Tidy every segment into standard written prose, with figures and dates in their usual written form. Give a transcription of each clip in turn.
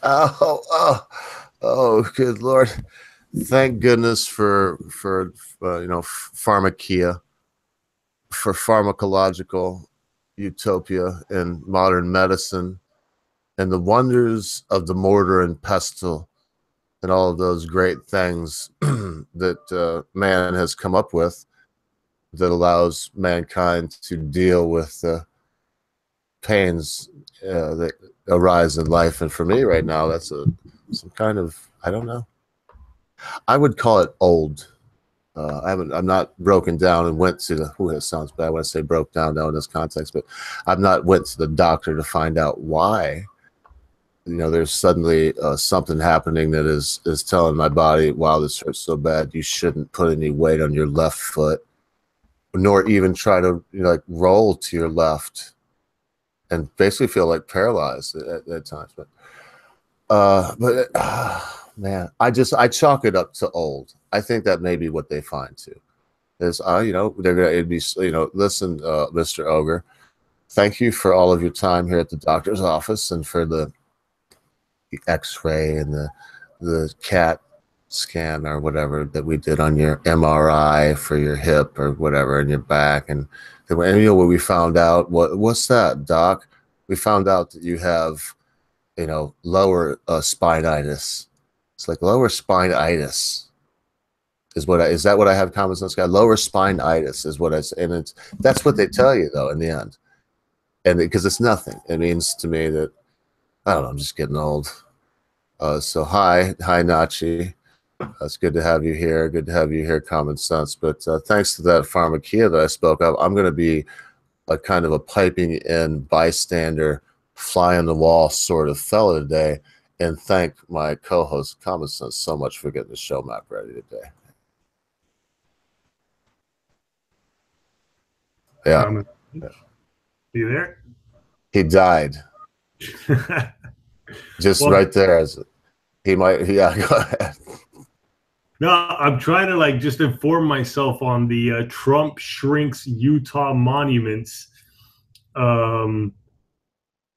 Oh, oh, oh, good Lord. Thank goodness for pharmakia, for pharmacological utopia in modern medicine, and the wonders of the mortar and pestle, and all of those great things that man has come up with that allows mankind to deal with the pains that arise in life. And for me right now, that's some kind of, I don't know, I would call it old. I'm not broken down and went to the, it sounds bad when I say broke down now in this context, but I've not went to the doctor to find out why. There's suddenly something happening that is telling my body, wow, this hurts so bad, you shouldn't put any weight on your left foot, nor even try to like roll to your left, and basically feel like paralyzed at times. But man, I chalk it up to old. I think that may be what they find too. Is they're gonna, it'd be, listen, Mr. Ogre, thank you for all of your time here at the doctor's office and for the X-ray and the CAT scan or whatever that we did on your MRI for your hip or whatever in your back, and what we found out, what's that, doc? We found out that you have lower spinitis. It's like lower spinitis is that what I have common sense guy? Lower spinitis is what I say, and that's what they tell you though in the end, and because it's nothing, it means to me that I don't know, I'm just getting old. So hi Nachi. It's good to have you here. Good to have you here, Common Sense. But thanks to that pharmakia that I spoke of, I'm going to be a kind of a piping in bystander, fly on the wall sort of fellow today, and thank my co-host, Common Sense, so much for getting the show map ready today. Yeah. You there? He died. Just well, right there. He might. Yeah, go ahead. No, I'm trying to just inform myself on the Trump shrinks Utah monuments. I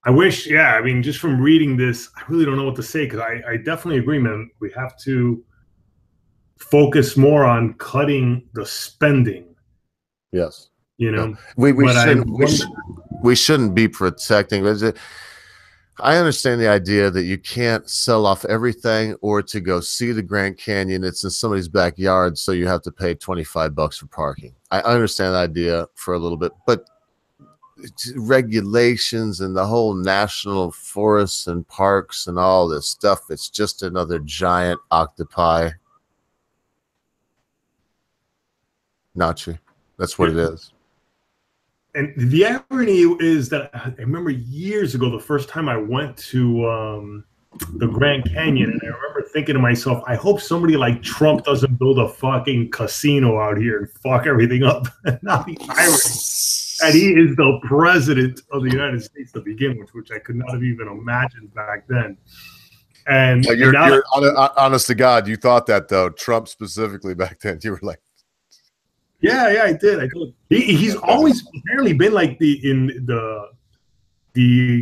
wish, yeah, I mean, just from reading this, I really don't know what to say, because I definitely agree, man. We have to focus more on cutting the spending. Yes. Yeah. We shouldn't be protecting. I understand the idea that you can't sell off everything or to go see the Grand Canyon. It's in somebody's backyard, so you have to pay $25 for parking. I understand the idea for a little bit, but regulations and the whole national forests and parks and all this stuff, it's just another giant octopi. Nachi. That's what it is. And the irony is that I remember years ago, the first time I went to the Grand Canyon, and I remember thinking to myself, I hope somebody like Trump doesn't build a fucking casino out here and fuck everything up. Not the irony that he is the president of the United States to begin with, which I could not have even imagined back then. And you're honest to God, you thought that though, Trump specifically back then. You were like, yeah, I did. He's always apparently been like the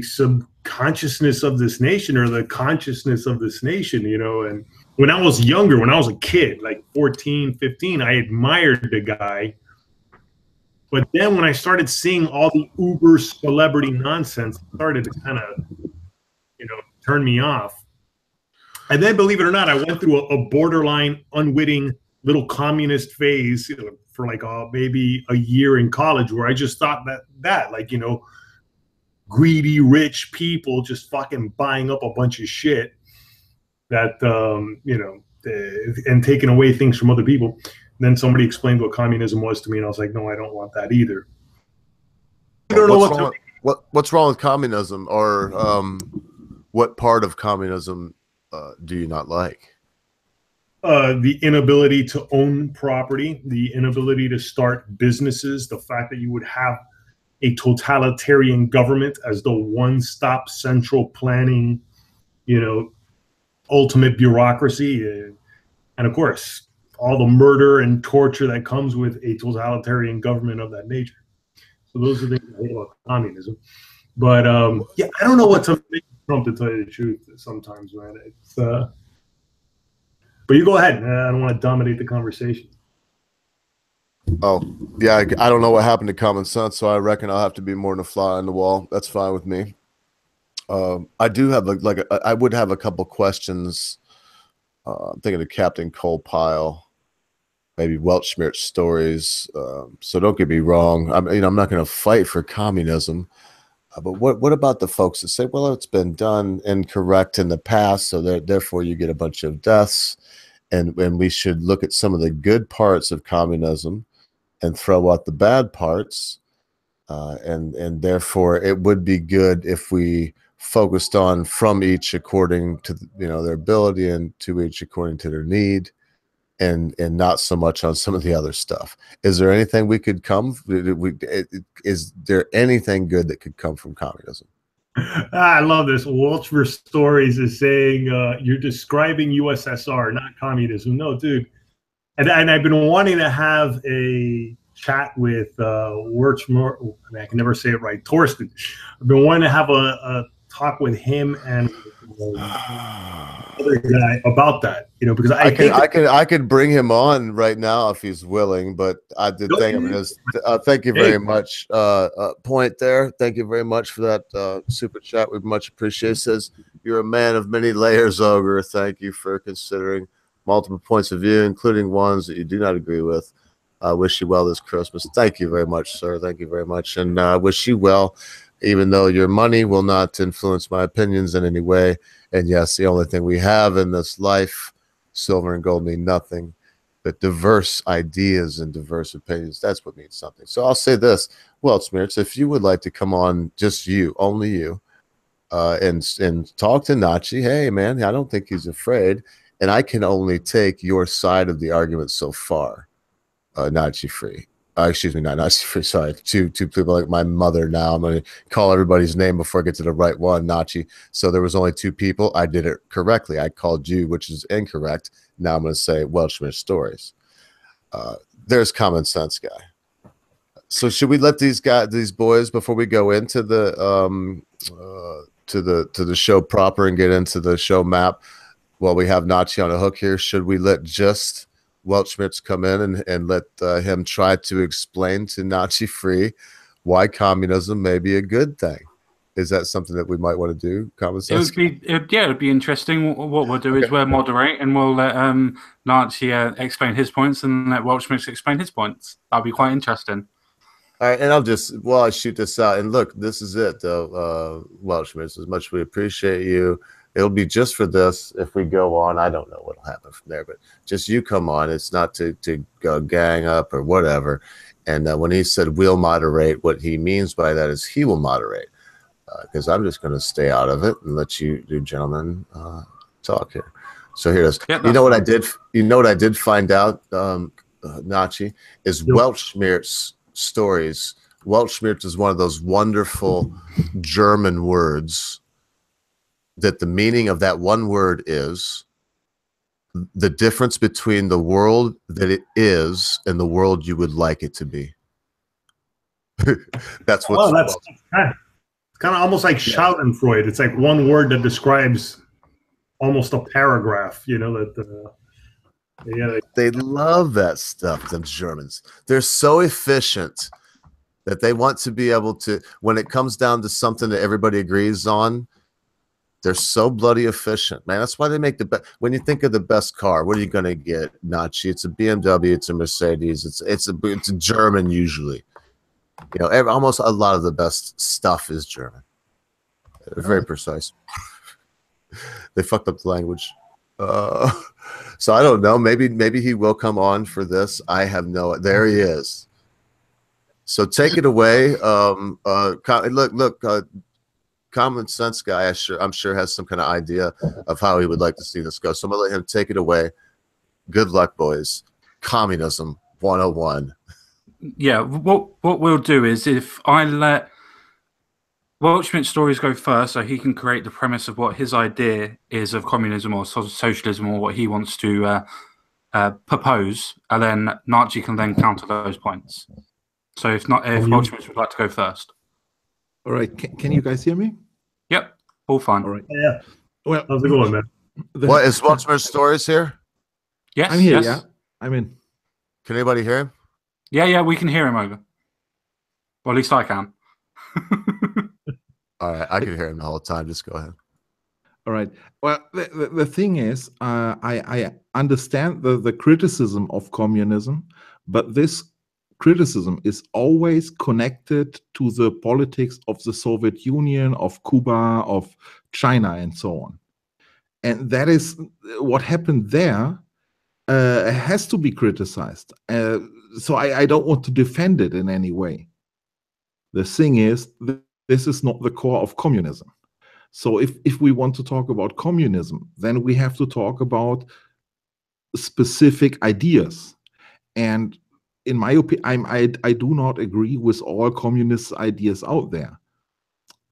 subconsciousness of this nation, or the consciousness of this nation, And when I was younger, when I was a kid, like 14, 15, I admired the guy. But then when I started seeing all the uber celebrity nonsense, it started to kind of, turn me off. And then, believe it or not, I went through a borderline, unwitting little communist phase, for like maybe a year in college, where I just thought that greedy rich people just fucking buying up a bunch of shit that and taking away things from other people. And then somebody explained what communism was to me, and I was like, no, I don't want that either. What's wrong with communism, or what part of communism do you not like? The inability to own property, the inability to start businesses, the fact that you would have a totalitarian government as the one-stop central planning, ultimate bureaucracy, and of course, all the murder and torture that comes with a totalitarian government of that nature. So those are the things I hate about communism. But yeah, I don't know what to make of Trump, to tell you the truth. Sometimes, man, it's. But you go ahead. I don't want to dominate the conversation. Oh, yeah, I don't know what happened to common sense, so I reckon I'll have to be more than a fly on the wall. That's fine with me. I do have I would have a couple questions. I'm thinking of Captain Cole Pile, maybe Weltschmerz stories. So don't get me wrong. I'm not going to fight for communism. But what about the folks that say, well, it's been done incorrect in the past, so therefore you get a bunch of deaths, and we should look at some of the good parts of communism and throw out the bad parts, and therefore it would be good if we focused on from each according to their ability, and to each according to their need, and not so much on some of the other stuff. Is there anything we could come? Is there anything good that could come from communism? I love this. Welchmer Stories is saying you're describing USSR, not communism. No, dude. And I've been wanting to have a chat with Welchmer. I mean, I can never say it right. Torsten. I've been wanting to have a talk with him and other guy about that. Because I could bring him on right now if he's willing, but I did think of it as thank you very much. Point there. Thank you very much for that super chat. We much appreciate it. Says you're a man of many layers, Ogre. Thank you for considering multiple points of view, including ones that you do not agree with. I wish you well this Christmas. Thank you very much, sir. Thank you very much, and I wish you well, even though your money will not influence my opinions in any way. And yes, the only thing we have in this life, silver and gold, mean nothing, but diverse ideas and diverse opinions. That's what means something. So I'll say this. Well, Smirts, if you would like to come on, just you, only you, and talk to Nachi, hey, man, I don't think he's afraid. And I can only take your side of the argument so far, Nachi free. Excuse me, not Nazi free. Sorry, two people like my mother. Now I'm going to call everybody's name before I get to the right one. Nachi. So there was only two people. I did it correctly. I called you, which is incorrect. Now I'm going to say Welchmer Stories. There's common sense guy. So should we let these boys, before we go into the to the show proper and get into the show map, while we have Nachi on a hook here, should we let just Weltschmerz come in and let him try to explain to Nazi Free why communism may be a good thing? Is that something that we might want to do? Common sense. It would be interesting. What we'll do is we'll moderate and we'll let Nazi explain his points and let Weltschmerz explain his points. That'll be quite interesting. All right, and while I shoot this out, and look, this is it, though, Weltschmerz. As much as we appreciate you, it'll be just for this. If we go on, I don't know what'll happen from there, but just you come on. It's not to go gang up or whatever. And when he said we'll moderate, what he means by that is he will moderate, because I'm just going to stay out of it and let you gentlemen talk here. So here it is. Yeah, you know what I did? You know what I did find out, Nachi, is Weltschmerz Stories. Weltschmerz is one of those wonderful German words that the meaning of that one word is the difference between the world that it is and the world you would like it to be. That's what's that's kind of almost like Schadenfreude. It's like one word that describes almost a paragraph, they love that stuff, them Germans. They're so efficient that they want to be able to, when it comes down to something that everybody agrees on, they're so bloody efficient, man. That's why they make the best. When you think of the best car, what are you going to get, Nachi? It's a BMW, it's a Mercedes, it's a German usually. Almost a lot of the best stuff is German. They're very precise. They fucked up the language. So I don't know. Maybe he will come on for this. I have no. There he is. So take it away. Look. Common sense guy, I'm sure has some kind of idea of how he would like to see this go. So I'm gonna let him take it away. Good luck, boys. Communism 101. Yeah, what we'll do is, if I let Weltschmerz Stories go first, so he can create the premise of what his idea is of communism or socialism, or what he wants to propose, and then Nazi can then counter those points. So if Weltschmerz would like to go first. All right. Can you guys hear me? Yep, all fine. All right. Yeah. Well, How's it going, man? What is Welchmer's Stories here? Yes, I'm here. yes. Yeah. I'm in. Can anybody hear him? Yeah, we can hear him over. Well, at least I can. All right, I can hear him the whole time. Just go ahead. All right. Well, the thing is, I understand the criticism of communism, but this criticism is always connected to the politics of the Soviet Union, of Cuba, of China, and so on. And that is what happened there has to be criticized. So I don't want to defend it in any way. The thing is, this is not the core of communism. So if we want to talk about communism, then we have to talk about specific ideas. And in my opinion, I do not agree with all communist ideas out there.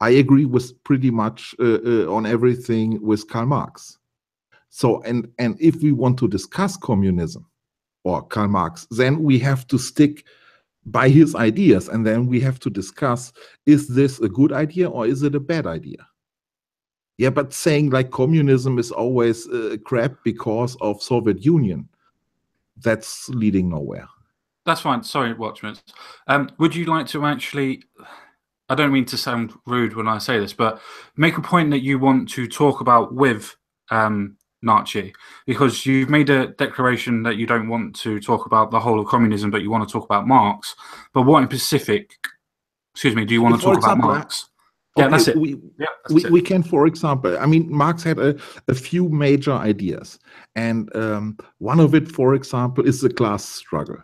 I agree with pretty much on everything with Karl Marx. So and if we want to discuss communism or Karl Marx, then we have to stick by his ideas, and then we have to discuss: is this a good idea or is it a bad idea? Yeah, but saying like communism is always crap because of Soviet Union, that's leading nowhere. That's fine. Sorry, Watchmen. Would you like to actually, I don't mean to sound rude when I say this, but make a point that you want to talk about with Nazi, because you've made a declaration that you don't want to talk about the whole of communism, but you want to talk about Marx. But what in specific, excuse me, do you want to talk about Marx? Yeah, okay, that's it. We can, for example, I mean, Marx had a few major ideas, and one of it, for example, is the class struggle.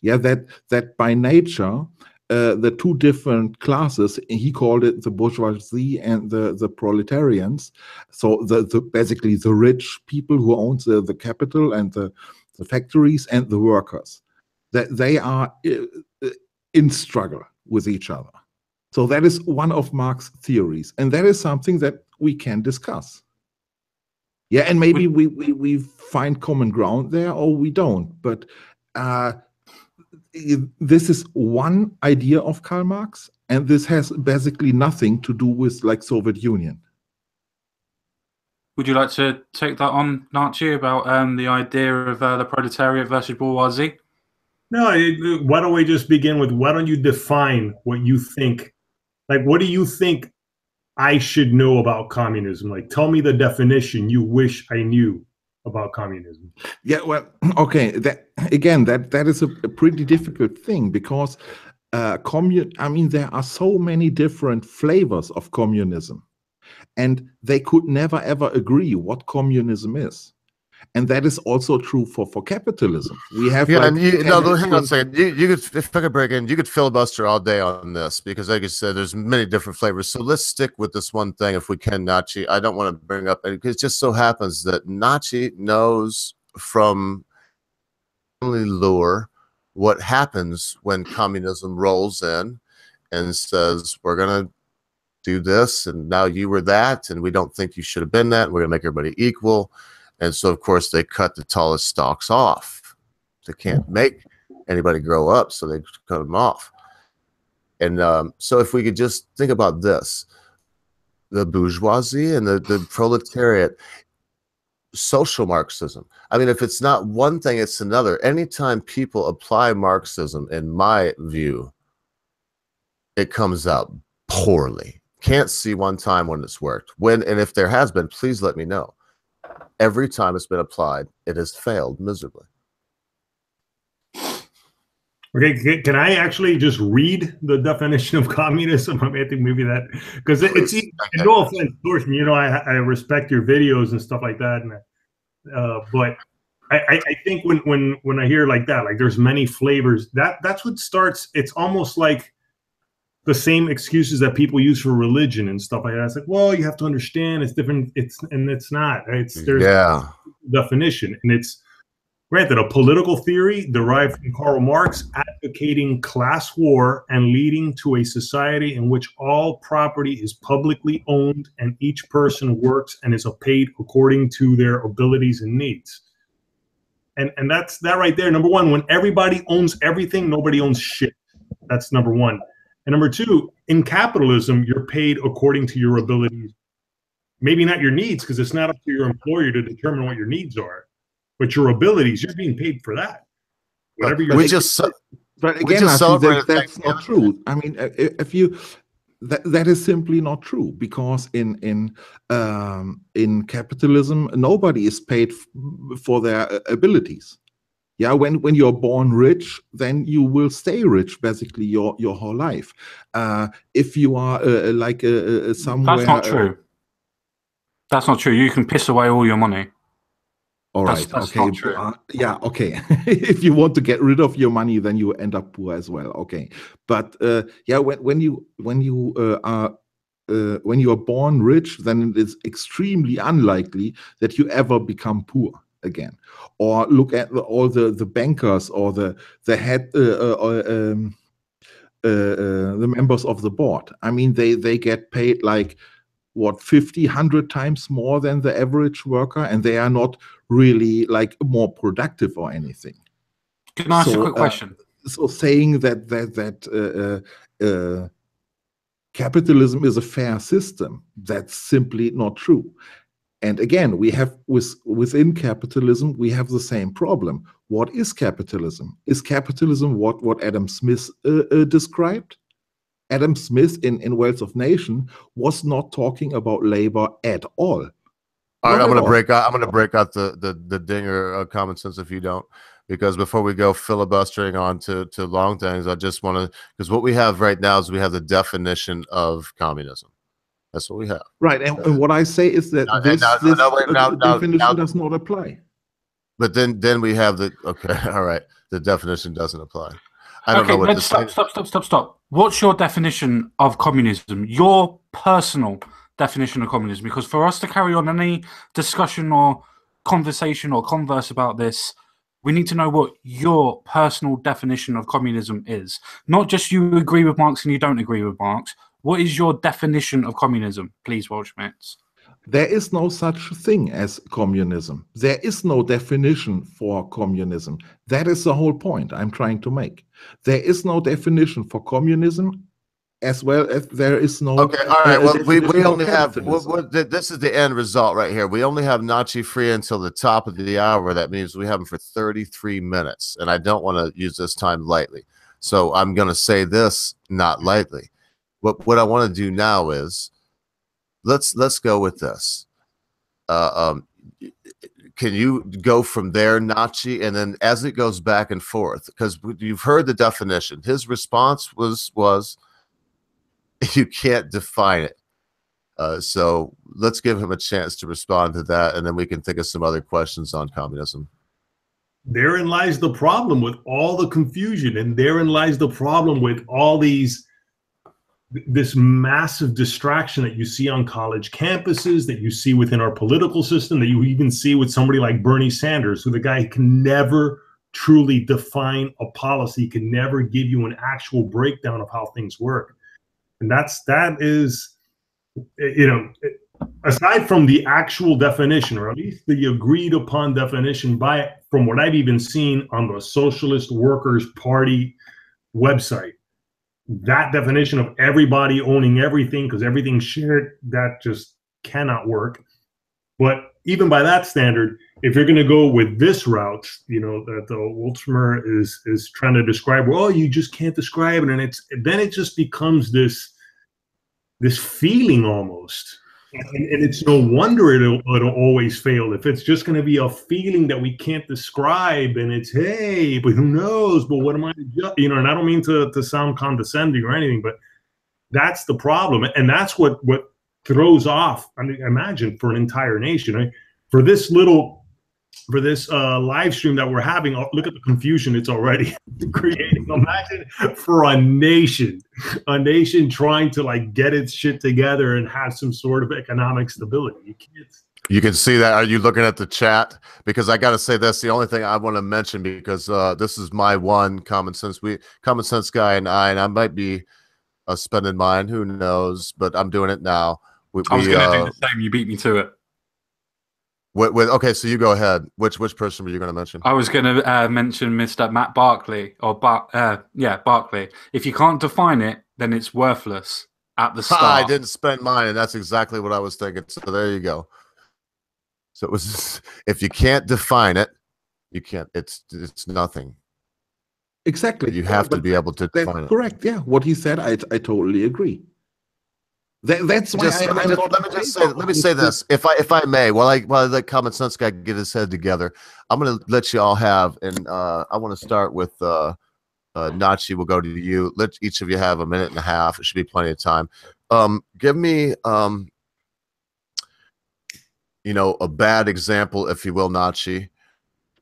Yeah, that by nature, the two different classes, he called it the bourgeoisie and the proletarians. So the basically the rich people who own the capital and the factories, and the workers, that they are in struggle with each other. So that is one of Marx's theories, and that is something that we can discuss. Yeah, and maybe we find common ground there, or we don't. But this is one idea of Karl Marx, and this has basically nothing to do with like Soviet Union. Would you like to take that on, Nachi, about the idea of the proletariat versus bourgeoisie? No, why don't we just begin with, why don't you define what you think? Like, what do you think I should know about communism? Like, tell me the definition you wish I knew about communism. Yeah, well, okay. That is a pretty difficult thing, because I mean, there are so many different flavors of communism, and they could never ever agree what communism is. And that is also true for capitalism. We have hang on a second. You could, if I could break in, you could filibuster all day on this, because, like you said, there's many different flavors. So let's stick with this one thing, if we can, Nachi. I don't want to bring up, because it just so happens that Nachi knows from lore what happens when communism rolls in and says, we're gonna do this, and now you were that, and we don't think you should have been that, and we're gonna make everybody equal. And so, of course, they cut the tallest stalks off. They can't make anybody grow up, so they cut them off. And so if we could just think about this, the bourgeoisie and the proletariat, social Marxism. I mean, if it's not one thing, it's another. Anytime people apply Marxism, in my view, it comes out poorly. Can't see one time when it's worked. And if there has been, please let me know. Every time it's been applied, it has failed miserably. Okay, can I actually just read the definition of communism? I mean, I think maybe that, because it's no offense, Thorsten, you know, I respect your videos and stuff like that, and but I think when I hear like that, like there's many flavors, that's what starts. It's almost like the same excuses that people use for religion and stuff like that. It's like, well, you have to understand it's different. It's not. There's definition, and it's granted a political theory derived from Karl Marx, advocating class war and leading to a society in which all property is publicly owned and each person works and is paid according to their abilities and needs. And that's that right there. Number one, when everybody owns everything, nobody owns shit. That's number one. And number two, in capitalism, you're paid according to your abilities. Maybe not your needs, because it's not up to your employer to determine what your needs are, but your abilities, you're being paid for that. Whatever you're but again, that's not true. I mean, if you that is simply not true, because in capitalism, nobody is paid for their abilities. Yeah, when you're born rich, then you will stay rich basically your whole life. If you are somewhere, that's not true. That's not true. You can piss away all your money. All right. Okay. Yeah. Okay. If you want to get rid of your money, then you end up poor as well. Okay. But yeah, when you are born rich, then it is extremely unlikely that you ever become poor again. Or look at all the bankers or the head the members of the board. I mean, they get paid like what, 50, 100 times more than the average worker, and they are not really like more productive or anything. Can I ask a quick question? So saying that capitalism is a fair system, that's simply not true. And again, we have within capitalism, we have the same problem. What is capitalism? Is capitalism what Adam Smith described? Adam Smith in Wealth of Nation was not talking about labor at all. All right, I'm going to break out the dinger common sense if you don't, because before we go filibustering on to long things, I just want to, because what we have right now is we have the definition of communism. That's what we have. Right, and what I say is that this definition does not apply. But then we have the all right, the definition doesn't apply. I don't know what let's stop. What's your definition of communism? Your personal definition of communism? Because for us to carry on any discussion or conversation or converse about this, we need to know what your personal definition of communism is. Not just you agree with Marx and you don't agree with Marx. What is your definition of communism, please, Waldschmidt? There is no such thing as communism. There is no definition for communism. That is the whole point I'm trying to make. There is no definition for communism, as well as there is no. Okay, all right. Well, we only have this is the end result right here. We only have Nachi free until the top of the hour. That means we have him for 33 minutes, and I don't want to use this time lightly. So I'm going to say this not lightly. What I want to do now is let's go with this. Can you go from there, Nachi, and then as it goes back and forth, because you've heard the definition. His response was you can't define it. So let's give him a chance to respond to that, and then we can think of some other questions on communism. Therein lies the problem with all the confusion, and therein lies the problem with all this massive distraction that you see on college campuses, that you see within our political system, that you even see with somebody like Bernie Sanders, who the guy can never truly define a policy, can never give you an actual breakdown of how things work. And that is, you know, aside from the actual definition, or at least the agreed upon definition from what I've even seen on the Socialist Workers Party website, that definition of everybody owning everything because everything's shared, that just cannot work. But even by that standard, if you're going to go with this route, you know, that the Woltzmer is trying to describe, well, you just can't describe it, and then it just becomes this feeling almost. And it's no wonder it'll always fail if it's just going to be a feeling that we can't describe, and it's, hey, but who knows? But what am I, you know? And I don't mean to sound condescending or anything, but that's the problem, and that's what throws off. I mean, imagine for an entire nation, right? For this live stream that we're having, look at the confusion it's already creating. Imagine for a nation trying to like get its shit together and have some sort of economic stability. You can't. You can see that. Are you looking at the chat? Because I got to say that's the only thing I want to mention, because this is my one common sense guy, and I might be spending mine. Who knows? But I'm doing it now. I was going to do the same. You beat me to it. Okay, so you go ahead. Which person were you going to mention? I was going to mention Mr. Matt Barkley, or Barkley. If you can't define it, then it's worthless at the start. I didn't spend mine, and that's exactly what I was thinking. So there you go. So it was, if you can't define it, you can't. It's nothing. Exactly. You have to be able to define it. Correct. Yeah, what he said, I totally agree. That's why let me say this, if I may, while I let Common Sense Guy get his head together, I'm going to let you all have, and I want to start with Nachi. We'll go to you. Let each of you have a minute and a half. It should be plenty of time. Give me a bad example, if you will, Nachi,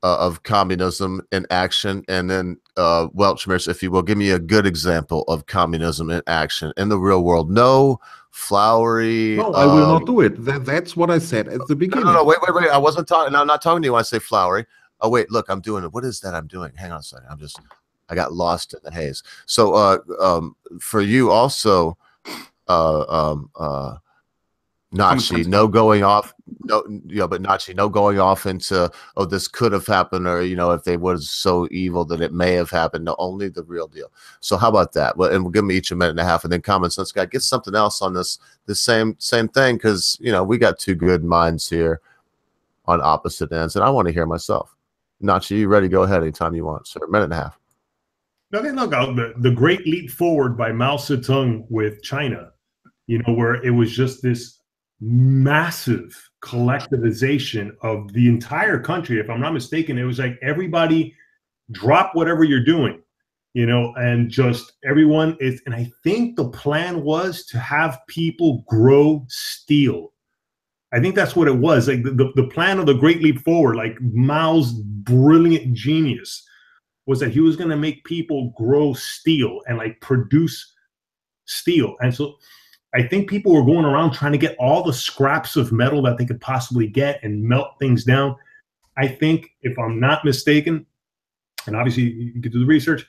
of communism in action, and then Welchmers, if you will, give me a good example of communism in action in the real world. No flowery. No, I will not do it. That's what I said at the beginning. No, wait. I wasn't talking. I'm not talking to you when I say flowery. Oh, wait, look, I'm doing it. What is that I'm doing? Hang on a second. I got lost in the haze. So for you also, Nachi, no going off. No, but Nachi, no going off into, oh, this could have happened, or if they were so evil that it may have happened. No, only the real deal. So how about that? Well, and we'll give me each a minute and a half, and then Common Sense Guy, get something else on this same thing, because we got two good minds here on opposite ends, and I want to hear myself. Nachi, you ready? Go ahead anytime you want, sir. A minute and a half. Okay, look, the Great Leap Forward by Mao Zedong with China, where it was just this massive collectivization of the entire country. If I'm not mistaken, it was like everybody drop whatever you're doing, and just everyone is. And I think the plan was to have people grow steel. I think that's what it was. Like the plan of the Great Leap Forward, like Mao's brilliant genius, was that he was going to make people grow steel and like produce steel. And so I think people were going around trying to get all the scraps of metal that they could possibly get and melt things down. I think, if I'm not mistaken, and obviously you can do the research,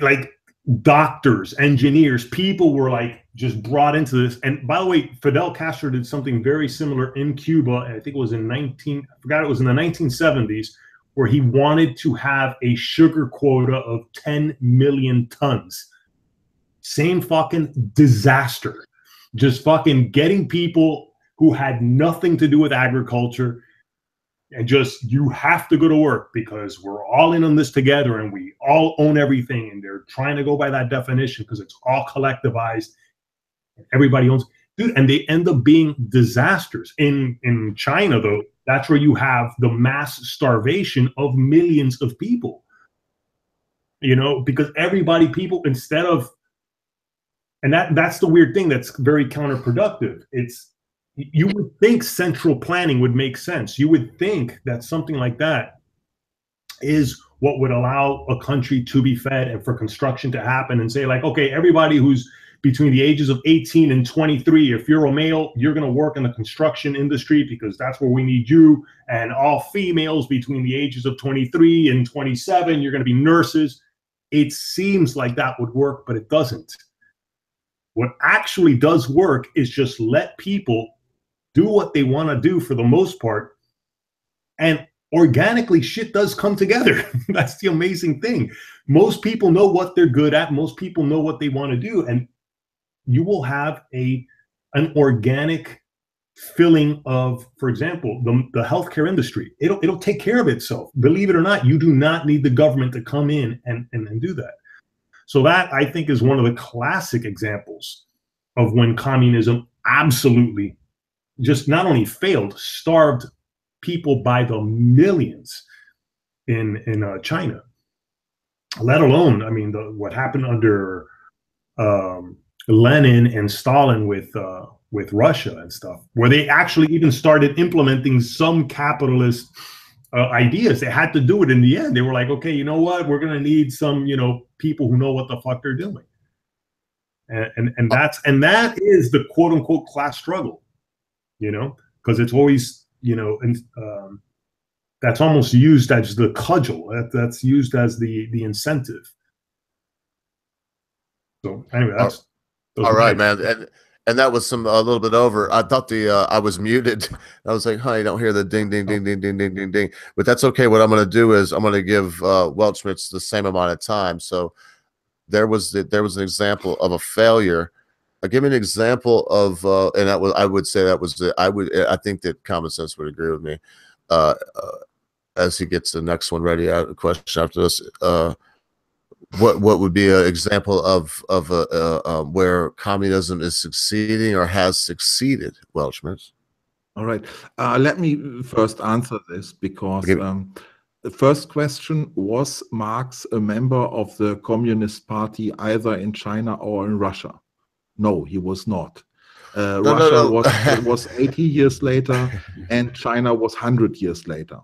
like doctors, engineers, people were like just brought into this. And by the way, Fidel Castro did something very similar in Cuba. I think it was in the 1970s, where he wanted to have a sugar quota of 10 million tons. Same fucking disaster. Just fucking getting people who had nothing to do with agriculture, and just, you have to go to work because we're all in on this together and we all own everything. And they're trying to go by that definition because it's all collectivized and everybody owns. Dude, and they end up being disasters. In China, though, that's where you have the mass starvation of millions of people. Because people, instead of, and that's the weird thing that's very counterproductive. You would think central planning would make sense. You would think that something like that is what would allow a country to be fed and for construction to happen, and say, like, okay, everybody who's between the ages of 18 and 23, if you're a male, you're going to work in the construction industry because that's where we need you. And all females between the ages of 23 and 27, you're going to be nurses. It seems like that would work, but it doesn't. What actually does work is just let people do what they want to do for the most part, and organically shit does come together. That's the amazing thing. Most people know what they're good at. Most people know what they want to do, and you will have an organic filling of, for example, the healthcare industry. It'll take care of itself. Believe it or not, you do not need the government to come in and do that. So that, I think, is one of the classic examples of when communism absolutely just not only failed, starved people by the millions in China. Let alone, I mean, what happened under Lenin and Stalin with Russia and stuff, where they actually even started implementing some capitalist ideas. They had to do it in the end. They were like, okay, you know what? We're going to need some, people who know what the fuck they're doing. And that is the quote unquote class struggle, because it's always, that's almost used as the cudgel. That's used as the incentive. So anyway, that's all right, man. and that was a little bit over. I thought I was muted. I was like, "Huh, you don't hear the ding, ding, ding, ding, ding, ding, ding, ding." But that's okay. What I'm going to do is I'm going to give Weltschmerz the same amount of time. So there was an example of a failure. Give me an example of, and that was, I would say that was I think that common sense would agree with me. As he gets the next one ready, a question after this. What would be an example of where communism is succeeding or has succeeded, Weltschmerz? All right. Let me first answer this, because the first question, was Marx a member of the Communist Party either in China or in Russia? No, he was not. Russia was 80 years later, and China was 100 years later.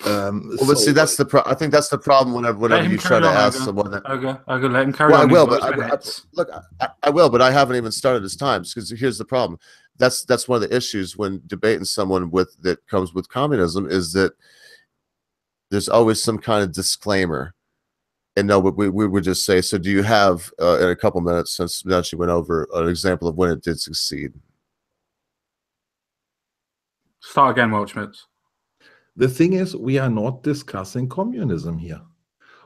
But see, that's I think that's the problem whenever you try to ask someone that. Okay, let him carry on. I will, but I will, but I haven't even started his times, because here's the problem. That's one of the issues when debating someone that comes with communism, is that there's always some kind of disclaimer. And no, but we would just say, so do you have, in a couple minutes, since now she went over, an example of when it did succeed? Start again, Weltschmerz. The thing is, we are not discussing communism here.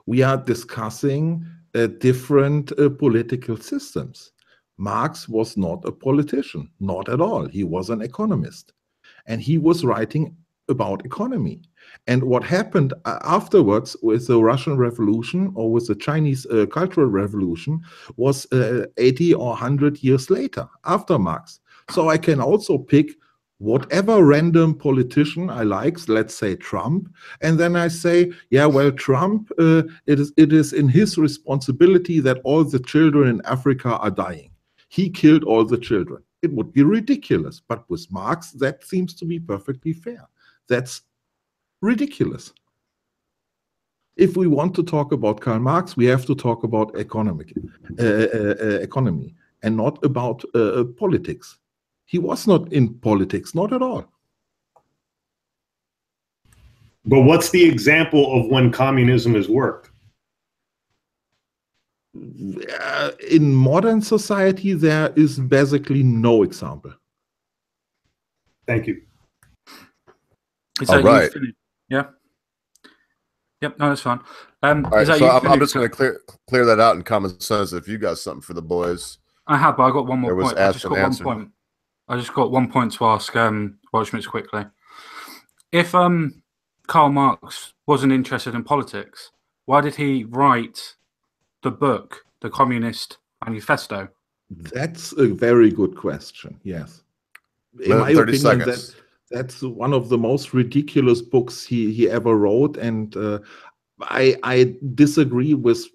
We are discussing different political systems. Marx was not a politician, not at all. He was an economist, and he was writing about economy. And what happened afterwards with the Russian Revolution, or with the Chinese Cultural Revolution, was 80 or 100 years later, after Marx. So I can also pick whatever random politician I like, let's say Trump, and then I say, yeah, well, Trump, it is in his responsibility that all the children in Africa are dying. He killed all the children. It would be ridiculous. But with Marx, that seems to be perfectly fair. That's ridiculous. If we want to talk about Karl Marx, we have to talk about economy, and not about politics. He was not in politics, not at all. But what's the example of when communism has worked? In modern society, there is basically no example. Thank you. All right. Yeah. Yep. No, that's fine. All right, so I'm just going to clear that out in common sense. If you got something for the boys, I have, but I got one more point. I just got 1 point to ask Weltschmerz quickly. If Karl Marx wasn't interested in politics, why did he write the book, The Communist Manifesto? That's a very good question. Yes, in my opinion, that's one of the most ridiculous books he ever wrote, and I disagree with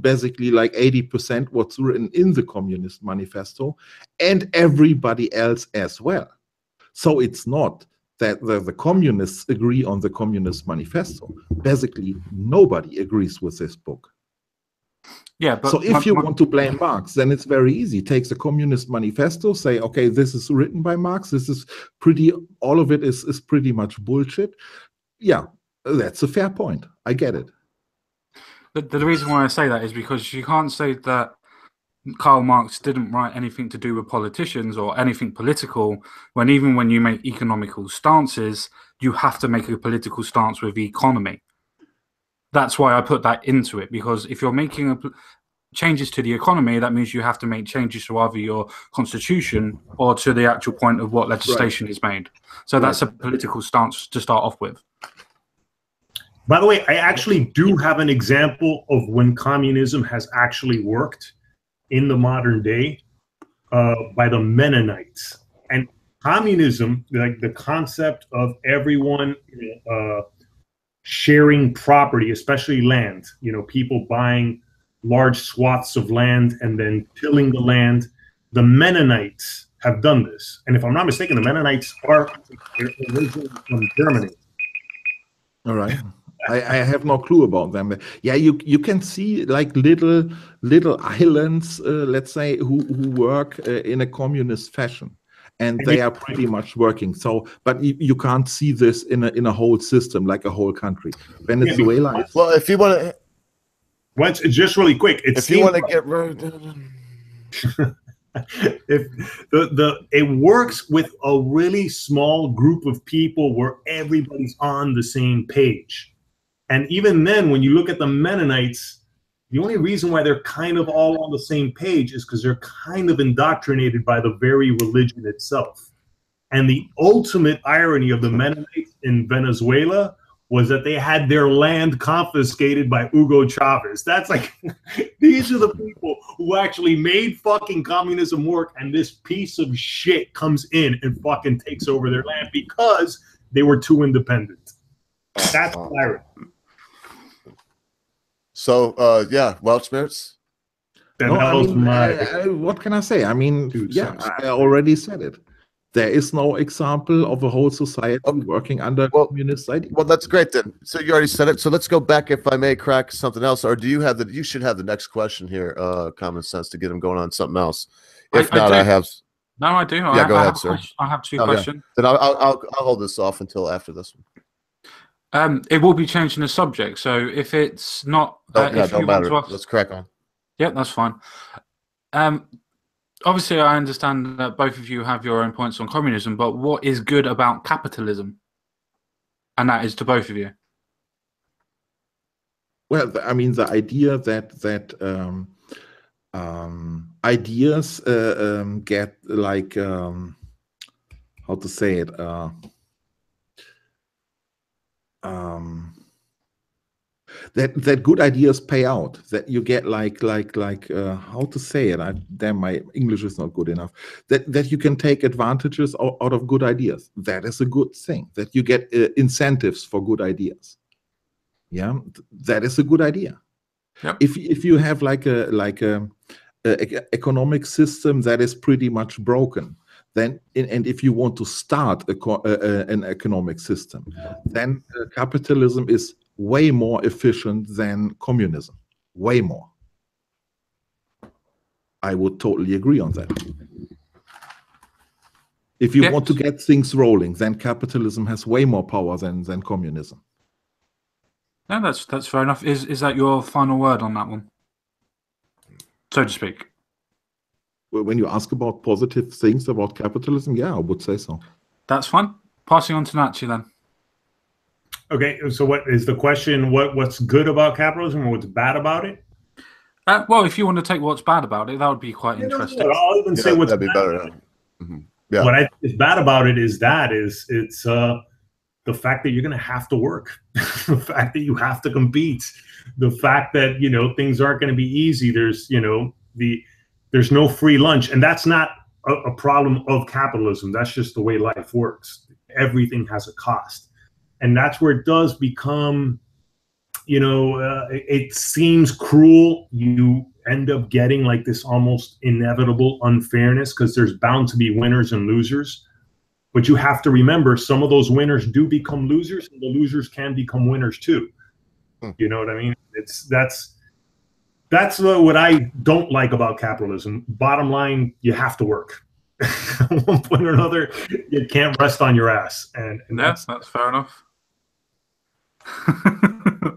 basically like 80% what's written in the Communist Manifesto, and everybody else as well. So it's not that the communists agree on the Communist Manifesto. Basically, nobody agrees with this book. Yeah, but so if you want to blame Marx, then it's very easy. Take the Communist Manifesto, say, okay, this is written by Marx. This is all of it is pretty much bullshit. Yeah, that's a fair point. I get it. The reason why I say that is because you can't say that Karl Marx didn't write anything to do with politicians or anything political, when even when you make economical stances, you have to make a political stance with the economy. That's why I put that into it, because if you're making changes to the economy, that means you have to make changes to either your constitution or to the actual point of what legislation is made. So that's a political stance to start off with. By the way, I actually do have an example of when communism has actually worked in the modern day by the Mennonites. And communism, like the concept of everyone sharing property, especially land, people buying large swaths of land and then tilling the land. The Mennonites have done this. And if I'm not mistaken, the Mennonites are originally from Germany. All right. I have no clue about them. Yeah, you can see like little islands, let's say, who work in a communist fashion, and they are pretty much working. So, but you can't see this in a whole system, like a whole country. Venezuela. Well, if you want to, just really quick, if you want to get rid, if it works with a really small group of people where everybody's on the same page. And even then, when you look at the Mennonites, the only reason why they're kind of all on the same page is because they're kind of indoctrinated by the very religion itself. And the ultimate irony of the Mennonites in Venezuela was that they had their land confiscated by Hugo Chavez. That's like, these are the people who actually made fucking communism work, and this piece of shit comes in and fucking takes over their land because they were too independent. That's irony. So, yeah, Weltschmerz. No, I mean, what can I say? I mean, I already said it. There is no example of a whole society working under communist ideas. Well, that's great then. So you already said it. So let's go back, if I may, crack something else. Or do you have you should have the next question here, Common Sense, to get them going on something else. If not, I have. No, I do. Yeah, go ahead, sir. I have two questions. Then I'll hold this off until after this one. It will be changing the subject. So if it's not, don't matter. Let's crack on. Yeah, that's fine. Obviously, I understand that both of you have your own points on communism, but what is good about capitalism? And that is to both of you. Well, I mean, the idea that ideas get like how to say it. That good ideas pay out. That you get like how to say it. Damn, my English is not good enough. That you can take advantages out of good ideas. That is a good thing. That you get incentives for good ideas. Yeah, that is a good idea. Yep. If you have like a economic system that is pretty much broken, then and if you want to start an economic system, then capitalism is way more efficient than communism. Way more. I would totally agree on that. If you want to get things rolling, then capitalism has way more power than communism. No, that's fair enough. Is that your final word on that one, so to speak? When you ask about positive things about capitalism, yeah, I would say so. That's fine. Passing on to Nachi then. Okay, so what is the question? What's good about capitalism or what's bad about it? Well, if you want to take what's bad about it, that would be quite interesting. I'll even say what's that'd be better. Mm-hmm. Yeah. What I think is bad about it is it's the fact that you're going to have to work, the fact that you have to compete, the fact that things aren't going to be easy. There's there's no free lunch, and that's not a problem of capitalism. That's just the way life works. Everything has a cost. And that's where it does become, it seems cruel. You end up getting like this almost inevitable unfairness because there's bound to be winners and losers. But you have to remember, some of those winners do become losers, and the losers can become winners too. You know what I mean? That's what I don't like about capitalism. Bottom line, you have to work. At one point or another, you can't rest on your ass. And that's fair enough.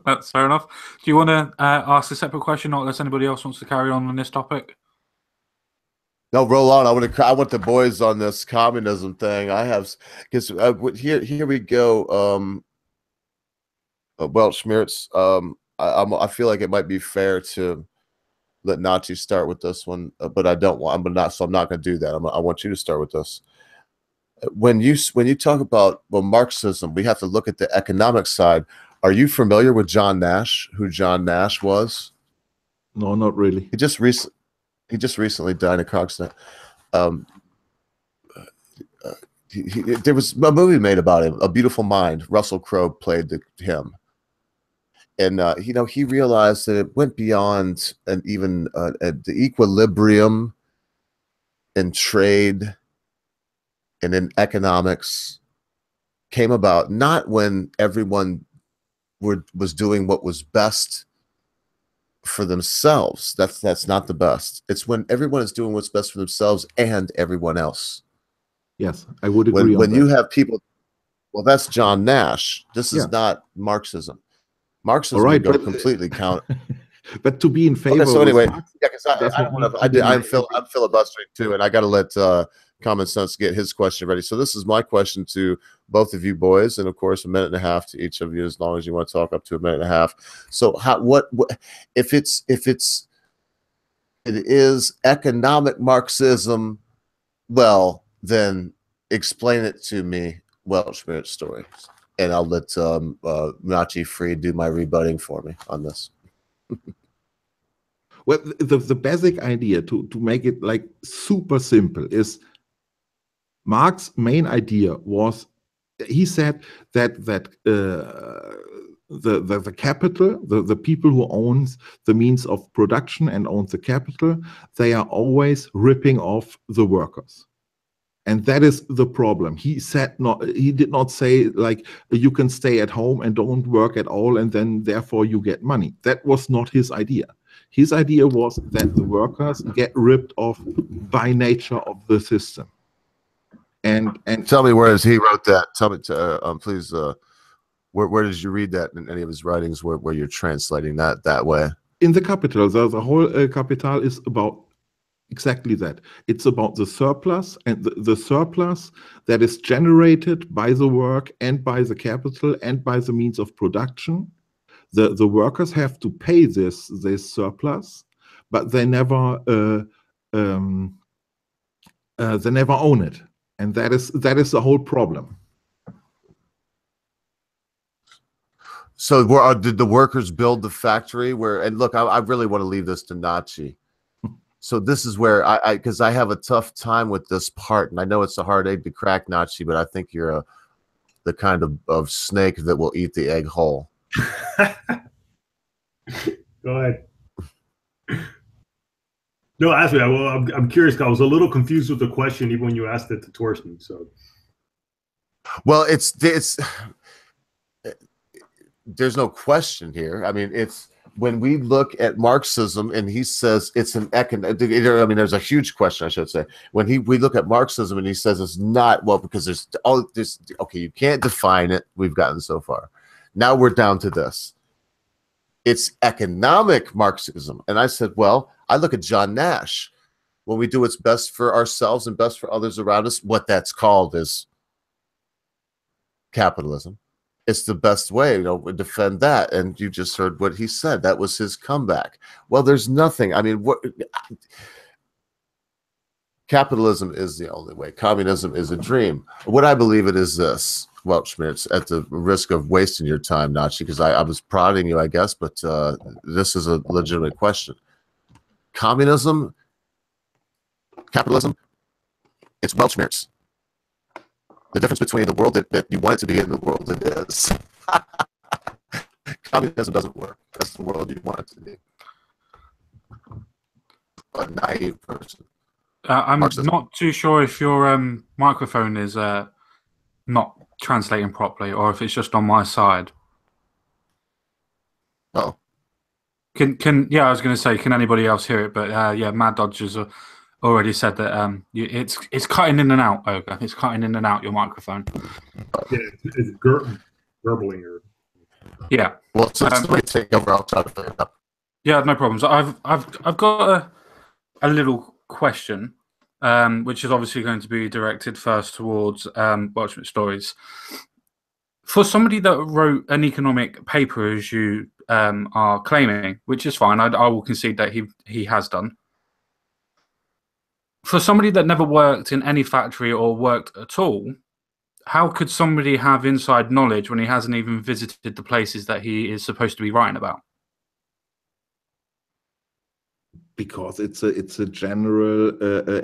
That's fair enough. Do you want to ask a separate question, or unless anybody else wants to carry on this topic? No, roll on. I want the boys on this communism thing. I have, because here we go. Weltschmerz. I feel like it might be fair to let Nachi start with this one, but I don't want. So I'm not going to do that. I want you to start with this. When you talk about Marxism, we have to look at the economic side. Are you familiar with John Nash? Who John Nash was? No, not really. He just recently died in a car accident. There was a movie made about him, A Beautiful Mind. Russell Crowe played him. And he realized that it went beyond the equilibrium in trade and in economics came about not when everyone was doing what was best for themselves. That's not the best. It's when everyone is doing what's best for themselves and everyone else. Yes, I would agree. When you have people, well, that's John Nash. This is not Marxism. Marxism would go completely counter. But to be in favor. Okay, so anyway, with Marx, yeah, because I'm filibustering too, and I got to let Common Sense get his question ready. So this is my question to both of you boys, and of course, a minute and a half to each of you, as long as you want to talk up to a minute and a half. So, what if it is economic Marxism? Well, then explain it to me, Weltschmerz stories, and I'll let Nachi Fried do my rebutting for me on this. Well, the basic idea to make it like super simple is Marx's main idea was, he said that the capital, the people who owns the means of production and owns the capital, they are always ripping off the workers. And that is the problem. He did not say like you can stay at home and don't work at all and then therefore you get money. That was not his idea. His idea was that the workers get ripped off by nature of the system. And tell me where he wrote that. Tell me, please. Where did you read that in any of his writings? Where you're translating that way? In the Capital, the whole Capital is about exactly that. It's about the surplus, and the surplus that is generated by the work and by the capital and by the means of production. The workers have to pay this surplus, but they never own it, and that is the whole problem. So, did the workers build the factory? And look, I really want to leave this to Nachi. So this is where because I have a tough time with this part, and I know it's a hard egg to crack, Nachi, but I think you're the kind of snake that will eat the egg whole. Go ahead. No, actually, I'm curious. I was a little confused with the question even when you asked it to Torsten. So, well, there's no question here. I mean, it's when we look at Marxism, and he says it's an economic. I mean, there's a huge question, I should say. When we look at Marxism, and he says it's not, well, because there's okay, you can't define it. We've gotten so far. Now we're down to this. It's economic Marxism. And I said, well, I look at John Nash. When we do what's best for ourselves and best for others around us, what that's called is capitalism. It's the best way, we defend that. And you just heard what he said. That was his comeback. Well, there's nothing. I mean, capitalism is the only way. Communism is a dream. What I believe it is this. Well, Schmitz, at the risk of wasting your time, Nachi, because I was prodding you, I guess, but this is a legitimate question. Capitalism, it's Weltschmerz. The difference between the world that you want it to be and the world that is. Communism doesn't work. That's the world you want it to be. A naive person. I'm not too sure if your microphone is not translating properly, or if it's just on my side. Oh. Yeah, I was going to say, can anybody else hear it? But yeah, Mad Dodgers already said that it's cutting in and out, Ogre. It's cutting in and out your microphone. Yeah, it's gurgling. Yeah. Well, so somebody take over. I'll try to figure it out. Yeah, no problems. I've got a little question, which is obviously going to be directed first towards Weltschmerz stories. For somebody that wrote an economic paper, as you are claiming, which is fine, I will concede that he has done. For somebody that never worked in any factory or worked at all, how could somebody have inside knowledge when he hasn't even visited the places that he is supposed to be writing about? Because it's a general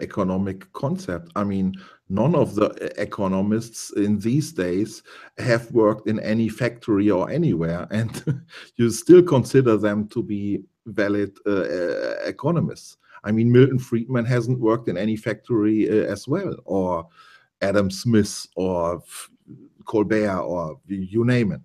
economic concept. I mean, none of the economists in these days have worked in any factory or anywhere, and you still consider them to be valid economists. I mean, Milton Friedman hasn't worked in any factory as well, or Adam Smith, or Colbert, or you name it.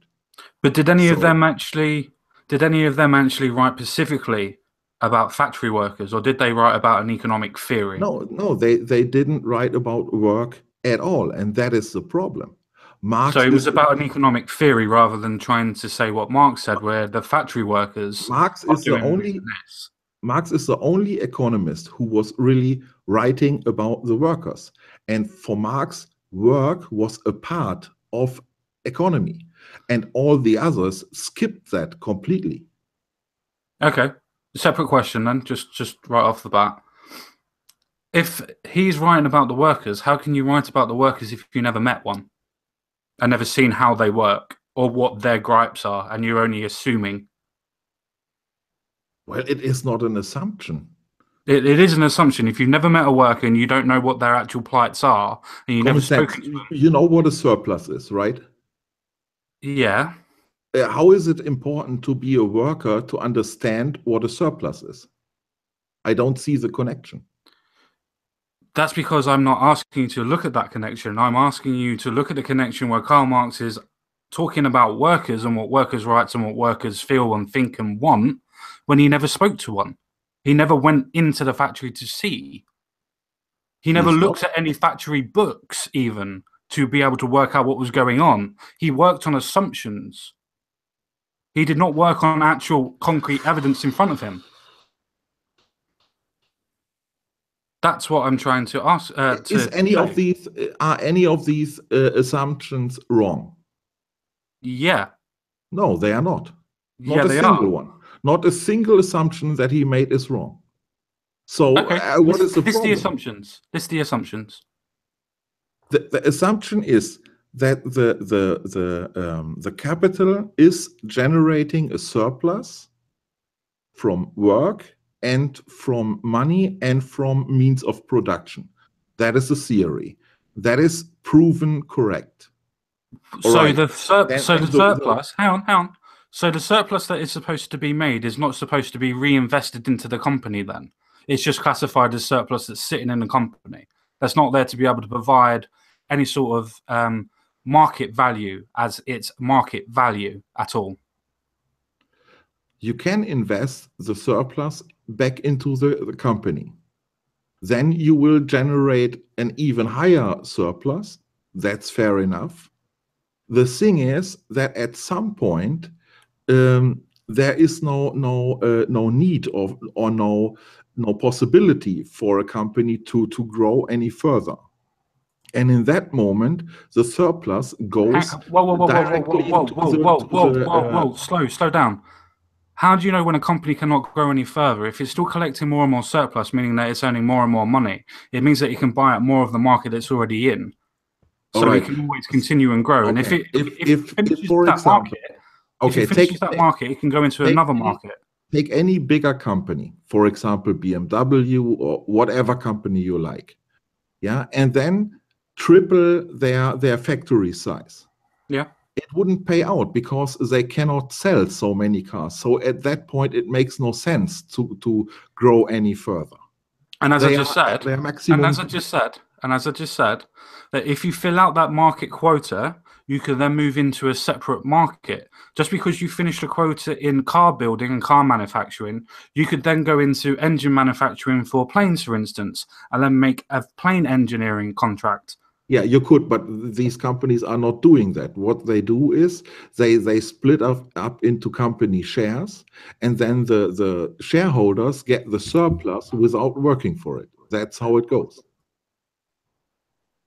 But did any of them actually write specifically about factory workers, or did they write about an economic theory? No, they didn't write about work at all, and that is the problem. Marx So it was is about an economic theory rather than trying to say what Marx said, where the factory workers Marx are is the doing only this. Marx is the only economist who was really writing about the workers. And for Marx, work was a part of economy, and all the others skipped that completely. Okay, separate question then, just right off the bat. If he's writing about the workers, how can you write about the workers if you never met one and never seen how they work or what their gripes are, and you're only assuming? Well, it is not an assumption. It is an assumption. If you've never met a worker and you don't know what their actual plights are, and you never Common sense. spoken to them, You know what a surplus is, right? yeah, How is it important to be a worker to understand what a surplus is? I don't see the connection. that's because I'm not asking you to look at that connection. I'm asking you to look at the connection where Karl Marx is talking about workers and what workers' rights and what workers feel and think and want when he never spoke to one. He never went into the factory to see. He never looked at any factory books even to be able to work out what was going on. He worked on assumptions. He did not work on actual concrete evidence in front of him. That's what I'm trying to ask. Are any of these assumptions wrong? Yeah. No, they are not. Not Yeah, a they single are. one. Not a single assumption that he made is wrong. So Okay. what is the List problem? the assumptions. List the assumptions. The assumption is that the capital is generating a surplus from work and from money and from means of production. That is a theory. That is proven correct. So Right. the surplus. Hang on. So the surplus that is supposed to be made is not supposed to be reinvested into the company. Then it's just classified as surplus that's sitting in the company. That's not there to be able to provide any sort of market value as its market value at all. You can invest the surplus back into the company. Then you will generate an even higher surplus. That's fair enough. The thing is that at some point there is no need of or no possibility for a company to grow any further. And in that moment, the surplus goes directly into Whoa. Slow down. How do you know when a company cannot grow any further? If it's still collecting more and more surplus, meaning that it's earning more and more money, it means that it can buy up more of the market it's already in. So it can always continue and grow. Okay. And if it finishes for that example, market, if it finishes that market, it can go into another market. Take any bigger company, for example, BMW or whatever company you like, yeah, and then triple their factory size. Yeah. It wouldn't pay out because they cannot sell so many cars. So at that point, it makes no sense to grow any further. And as I just said, that if you fill out that market quota, you can then move into a separate market. Just because you finished a quota in car building and car manufacturing, you could then go into engine manufacturing for planes, for instance, and then make a plane engineering contract. Yeah, you could, but these companies are not doing that. What they do is they split up into company shares, and then the shareholders get the surplus without working for it. That's how it goes.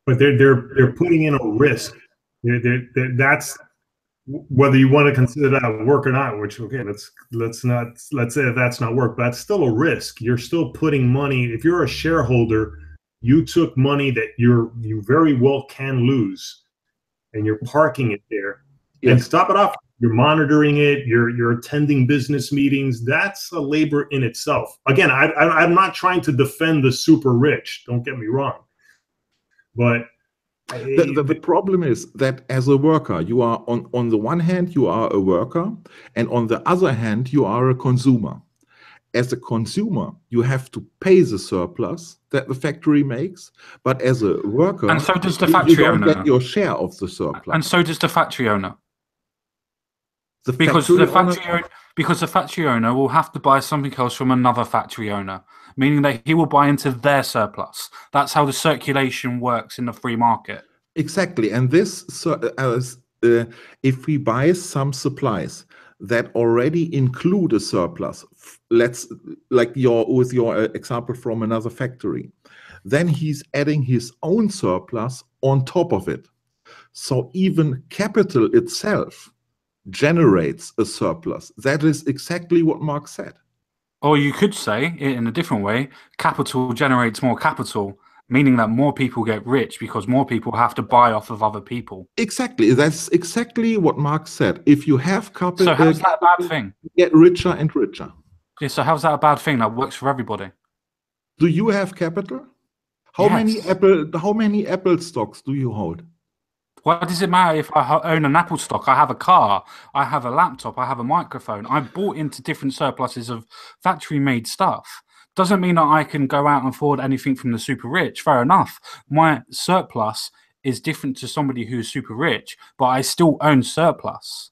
But they're putting in a risk. That's whether you want to consider that work or not. Which okay, let's say that's not work, but that's still a risk. You're still putting money. If you're a shareholder, you took money that you very well can lose, and you're parking it there. Yes. And stop it off. You're monitoring it. You're attending business meetings. That's a labor in itself. Again, I'm not trying to defend the super rich. Don't get me wrong. But the problem is that as a worker, you are on the one hand you are a worker, and on the other hand you are a consumer. As a consumer, you have to pay the surplus that the factory makes, but as a worker, and so does the factory owner. You don't get your share of the surplus. And so does the factory owner. Because the factory owner will have to buy something else from another factory owner, meaning that he will buy into their surplus. That's how the circulation works in the free market. Exactly. And this, if we buy some supplies that already include a surplus, let's like with your example from another factory, then he's adding his own surplus on top of it. So even capital itself generates a surplus. That is exactly what Marx said. Or you could say it in a different way, capital generates more capital, meaning that more people get rich because more people have to buy off of other people. Exactly. That's exactly what Marx said. If you have capital, So how's that a bad thing? you get richer and richer. Yeah, so how's that a bad thing? That works for everybody. Do you have capital? How many Apple stocks do you hold? What does it matter if I own an Apple stock? I have a car, I have a laptop, I have a microphone. I bought into different surpluses of factory-made stuff. Doesn't mean that I can go out and afford anything from the super rich. Fair enough. My surplus is different to somebody who is super rich, but I still own surplus.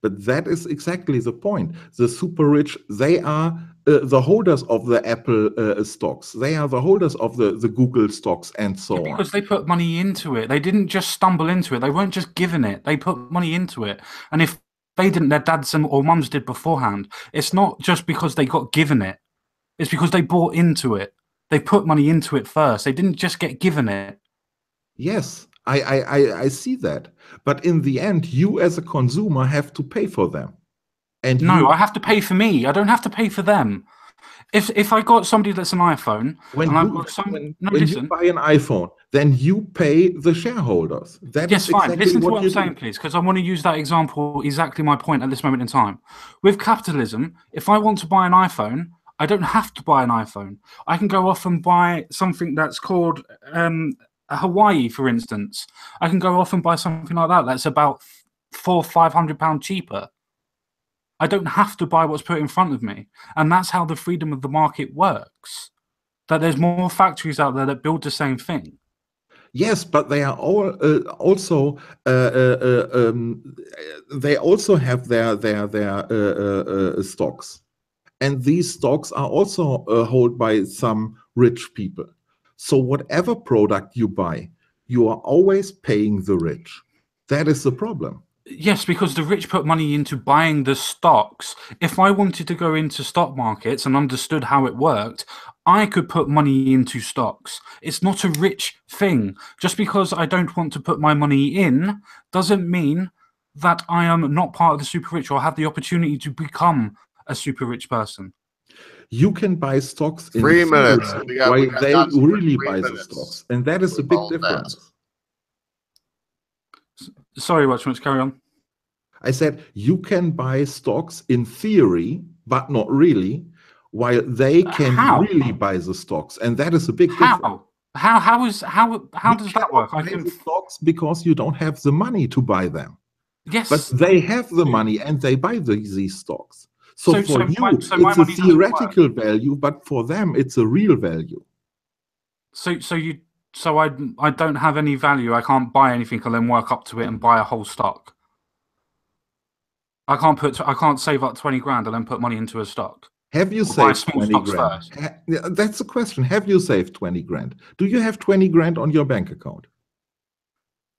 But that is exactly the point. The super rich, they are the holders of the Apple stocks. They are the holders of the Google stocks and so on. Because they put money into it. They didn't just stumble into it. They weren't just given it. They put money into it. And if they didn't, their dads or mums did beforehand. It's not just because they got given it. It's because they bought into it. They put money into it first. They didn't just get given it. Yes, I see that. But in the end, you as a consumer have to pay for them. And no, I have to pay for me. I don't have to pay for them. If I got somebody that's an iPhone, when you buy an iPhone, then you pay the shareholders. That yes, is fine. Exactly Listen to what what I'm saying, please, because I want to use that example, exactly my point at this moment in time. With capitalism, if I want to buy an iPhone, I don't have to buy an iPhone. I can go off and buy something that's called Hawaii, for instance. I can go off and buy something like that that's about £400-500 cheaper. I don't have to buy what's put in front of me. And that's how the freedom of the market works. That there's more factories out there that build the same thing. Yes, but they are all also they also have their stocks, and these stocks are also held by some rich people. So whatever product you buy, you are always paying the rich. That is the problem. Yes, because the rich put money into buying the stocks. If I wanted to go into stock markets and understood how it worked, I could put money into stocks. It's not a rich thing. Just because I don't want to put my money in doesn't mean that I am not part of the super rich or have the opportunity to become a super rich person. You can buy stocks in 3 minutes. while they really buy the stocks. And that is a big difference. Sorry, Watchman, carry on. I said you can buy stocks in theory, but not really, while they can really buy the stocks, and that is a big difference. How does that work? I can stocks because you don't have the money to buy them. Yes, but they have the money and they buy these stocks. So for you, it's a theoretical value, but for them, it's a real value. So I don't have any value. I can't buy anything and then work up to it and buy a whole stock. I can't save up 20 grand and then put money into a stock. Have you saved 20 grand? That's the question. Have you saved 20 grand? Do you have 20 grand on your bank account?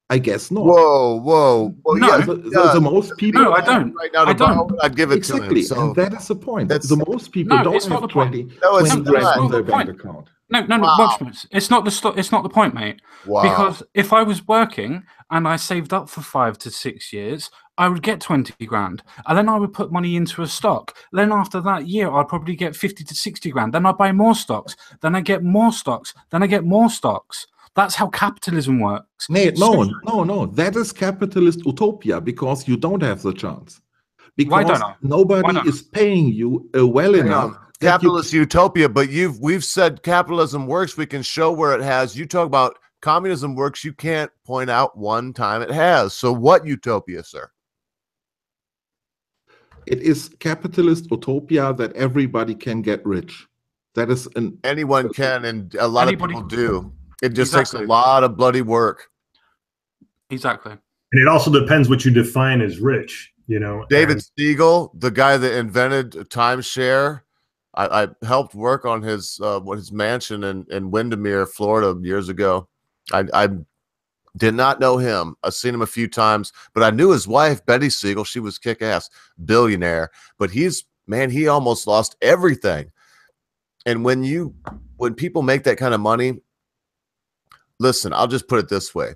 I guess not. Whoa. No, yeah, the most people. No, I don't. Right now, I don't. I'd give it exactly, to him. So and that is the point. The most people don't have 20 grand on their bank account. No, Watchmen. It's not the point, mate. Wow. Because if I was working and I saved up for 5 to 6 years, I would get 20 grand, and then I would put money into a stock. Then after that year, I'd probably get 50 to 60 grand. Then I buy more stocks. Then I get more stocks. Then I get more stocks. That's how capitalism works. No. That is capitalist utopia because you don't have the chance. Because why don't I? Nobody is paying you well enough. Capitalist utopia, but we've said capitalism works. We can show where it has. You talk about communism works. You can't point out one time it has. So what utopia, sir? It is capitalist utopia that everybody can get rich. That is anyone can, and a lot of people do. It just takes a lot of bloody work. Exactly. And it also depends what you define as rich, you know. David Siegel, the guy that invented timeshare, I helped work on his mansion in Windermere, Florida years ago. I'm Did not know him. I've seen him a few times, but I knew his wife, Betty Siegel. She was kick-ass, billionaire. But he almost lost everything. And when people make that kind of money, listen, I'll just put it this way.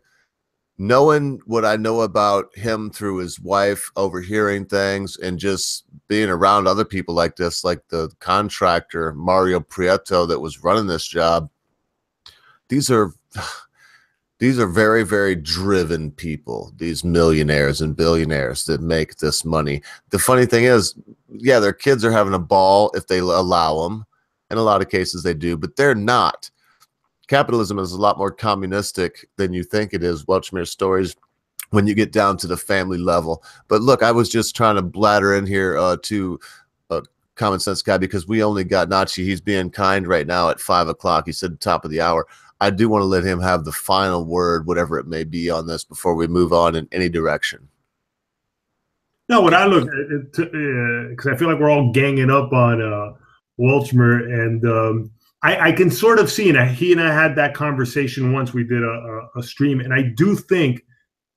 Knowing what I know about him through his wife, overhearing things, and just being around other people like this, like the contractor, Mario Prieto, that was running this job, these are very, very driven people, these millionaires and billionaires that make this money. The funny thing is, yeah, their kids are having a ball if they allow them. In a lot of cases they do, but they're not. Capitalism is a lot more communistic than you think it is. Welchmere stories when you get down to the family level. But look, I was just trying to bladder in here to Common Sense Guy, because we only got Nachi. He's being kind right now at 5 o'clock. He said top of the hour. I do want to let him have the final word, whatever it may be, on this before we move on in any direction. No, what I look at, because I feel like we're all ganging up on Welchmer, and I can sort of see, and he and I had that conversation once we did a stream, and I do think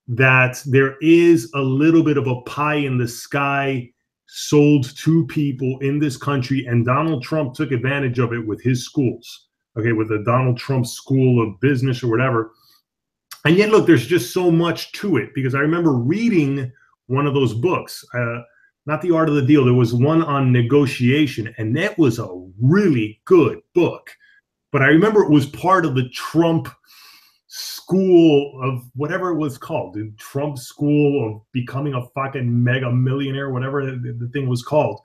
that there is a little bit of a pie in the sky sold to people in this country, and Donald Trump took advantage of it with his schools, okay, with the Donald Trump School of Business or whatever. And yet, look, there's just so much to it, because I remember reading one of those books, not The Art of the Deal. There was one on negotiation, and that was a really good book. But I remember it was part of the Trump School of whatever it was called, the Trump School of Becoming a Fucking Mega Millionaire, whatever the thing was called.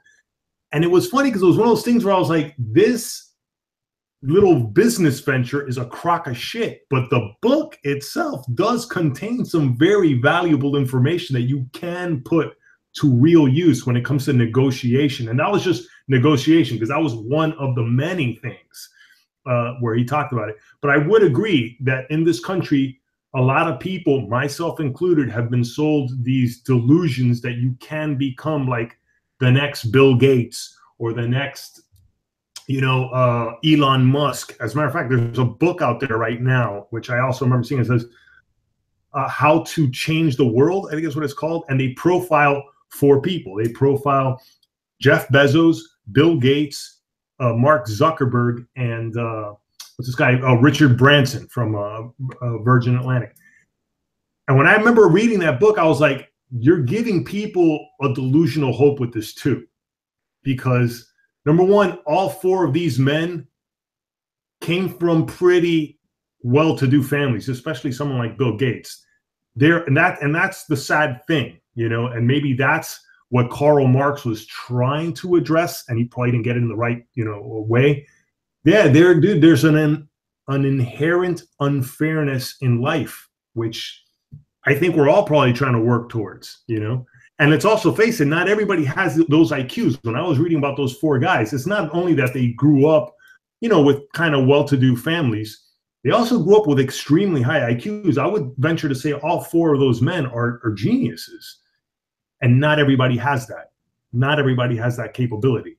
And it was funny because it was one of those things where I was like, this little business venture is a crock of shit. But the book itself does contain some very valuable information that you can put to real use when it comes to negotiation. And that was just negotiation, because that was one of the many things where he talked about it. But I would agree that in this country, a lot of people, myself included, have been sold these delusions that you can become like the next Bill Gates or the next, Elon Musk. As a matter of fact, there's a book out there right now, which I also remember seeing. It says How to Change the World, I think is what it's called. And they profile 4 people. They profile Jeff Bezos, Bill Gates, Mark Zuckerberg, and what's this guy? Richard Branson from Virgin Atlantic. And when I remember reading that book, I was like, you're giving people a delusional hope with this too. Because number one, all 4 of these men came from pretty well-to-do families, especially someone like Bill Gates. And that's the sad thing, and maybe that's what Karl Marx was trying to address, and he probably didn't get it in the right, way. Yeah, there's an inherent unfairness in life, which I think we're all probably trying to work towards, And let's also face it, not everybody has those IQs. When I was reading about those 4 guys, it's not only that they grew up, with kind of well-to-do families, they also grew up with extremely high IQs. I would venture to say all 4 of those men are geniuses. And not everybody has that. Not everybody has that capability.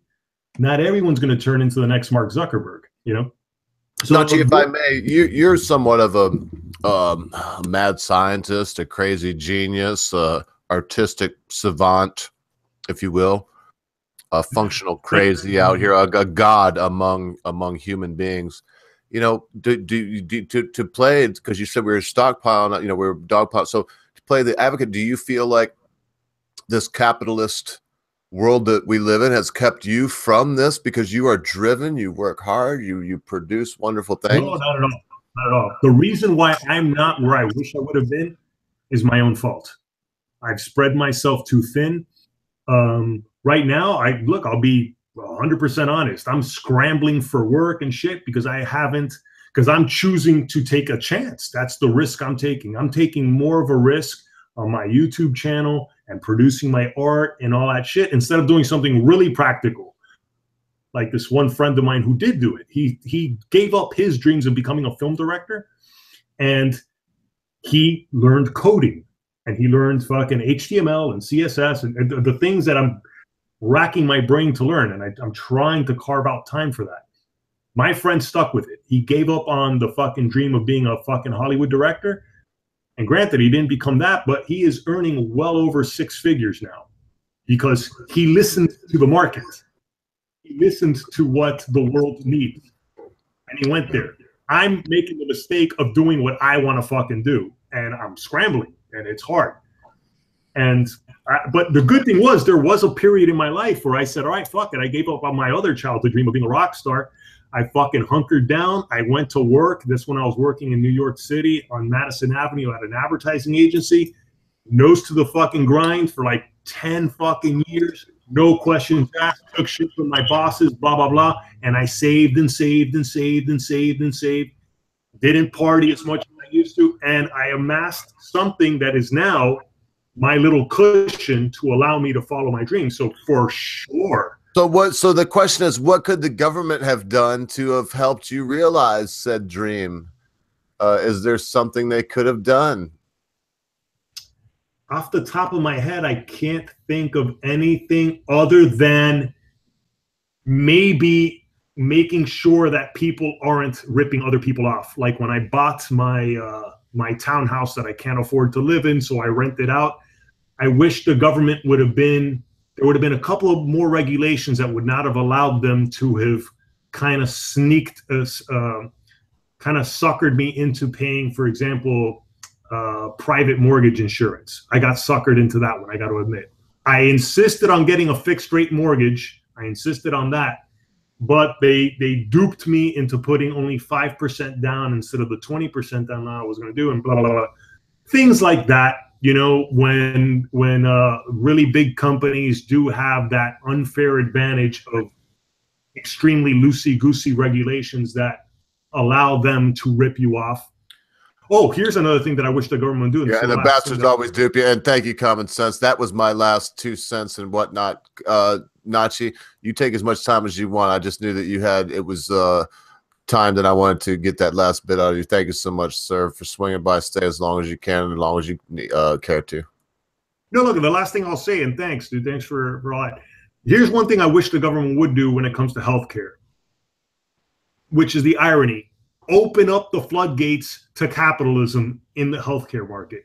Not everyone's going to turn into the next Mark Zuckerberg, So, Nachi, if I may, you're somewhat of a mad scientist, a crazy genius, artistic savant, if you will, a functional crazy out here, a god among human beings. To play, because you said we were stockpiling, we were dogpiling. So to play the advocate, do you feel like this capitalist world that we live in has kept you from this because you are driven, you work hard, you produce wonderful things? No, not at all. Not at all. The reason why I'm not where I wish I would have been is my own fault. I've spread myself too thin. Right now, I'll be 100% honest. I'm scrambling for work and shit because I'm choosing to take a chance. That's the risk I'm taking. I'm taking more of a risk on my YouTube channel and producing my art and all that shit instead of doing something really practical. Like this one friend of mine who did do it. He gave up his dreams of becoming a film director, and he learned coding, and he learned fucking HTML and CSS and the things that I'm racking my brain to learn, and I'm trying to carve out time for that. My friend stuck with it. He gave up on the fucking dream of being a fucking Hollywood director, And granted, he didn't become that, but he is earning well over 6 figures now because he listens to the market. He listens to what the world needs. And he went there. I'm making the mistake of doing what I want to fucking do. And I'm scrambling and it's hard. And but the good thing was there was a period in my life where I said, all right, fuck it. I gave up on my other childhood dream of being a rock star. I fucking hunkered down. I went to work. This when I was working in New York City on Madison Avenue at an advertising agency. Nose to the fucking grind for like 10 fucking years. No questions asked. Took shit from my bosses, blah, blah, blah. And I saved and saved and saved and saved and saved. Didn't party as much as I used to. And I amassed something that is now my little cushion to allow me to follow my dreams. So for sure. So the question is, what could the government have done to have helped you realize said dream? Is there something they could have done? Off the top of my head, I can't think of anything other than maybe making sure that people aren't ripping other people off. Like when I bought my my townhouse that I can't afford to live in, so I rent it out. I wish the government would have been, there would have been a couple of more regulations that would not have allowed them to have kind of sneaked us, kind of suckered me into paying, for example, private mortgage insurance. I got suckered into that one, I got to admit. I insisted on getting a fixed rate mortgage. I insisted on that. But they duped me into putting only 5% down instead of the 20% down I was going to do, and blah, blah, blah. Things like that. You know, when really big companies do have that unfair advantage of extremely loosey-goosey regulations that allow them to rip you off. Oh, here's another thing that I wish the government would do. Yeah, and the bastards always dupe you. And thank you, Common Sense. That was my last 2 cents and whatnot. Nachi, you take as much time as you want. I just knew that you had, it was time that I wanted to get that last bit out of you. Thank you so much, sir, for swinging by. Stay as long as you can, as long as you care to. No, look, the last thing I'll say, and thanks, dude. Thanks for all that. Here's one thing I wish the government would do when it comes to healthcare, which is the irony. Open up the floodgates to capitalism in the healthcare market,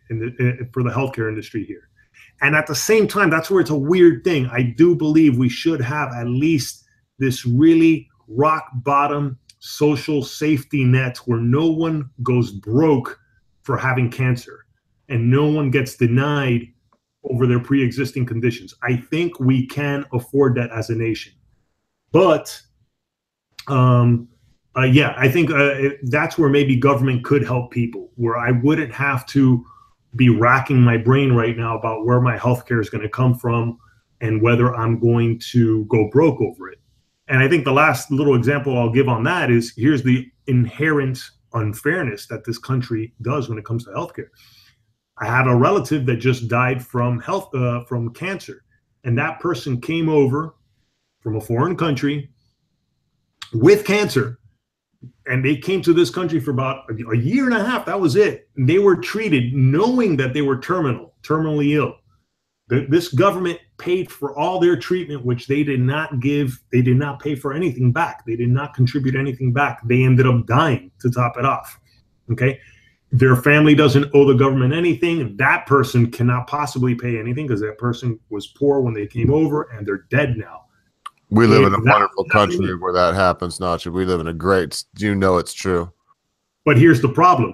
for the healthcare industry here. And at the same time, that's where it's a weird thing. I do believe we should have at least this really rock bottom social safety net where no one goes broke for having cancer and no one gets denied over their pre-existing conditions. I think we can afford that as a nation. But yeah, I think that's where maybe government could help people, where I wouldn't have to be racking my brain right now about where my healthcare is going to come from and whether I'm going to go broke over it. And I think the last little example I'll give on that is, here's the inherent unfairness that this country does when it comes to healthcare. I had a relative that just died from from cancer, and that person came over from a foreign country with cancer, and they came to this country for about a year and a half. That was it. And they were treated knowing that they were terminally ill. This government paid for all their treatment, which they did not give. They did not pay for anything back. They did not contribute anything back. They ended up dying to top it off. Okay. Their family doesn't owe the government anything. That person cannot possibly pay anything because that person was poor when they came over, and they're dead now. We live in a wonderful country where that happens, Nacho. We live in a great, you know it's true. But here's the problem.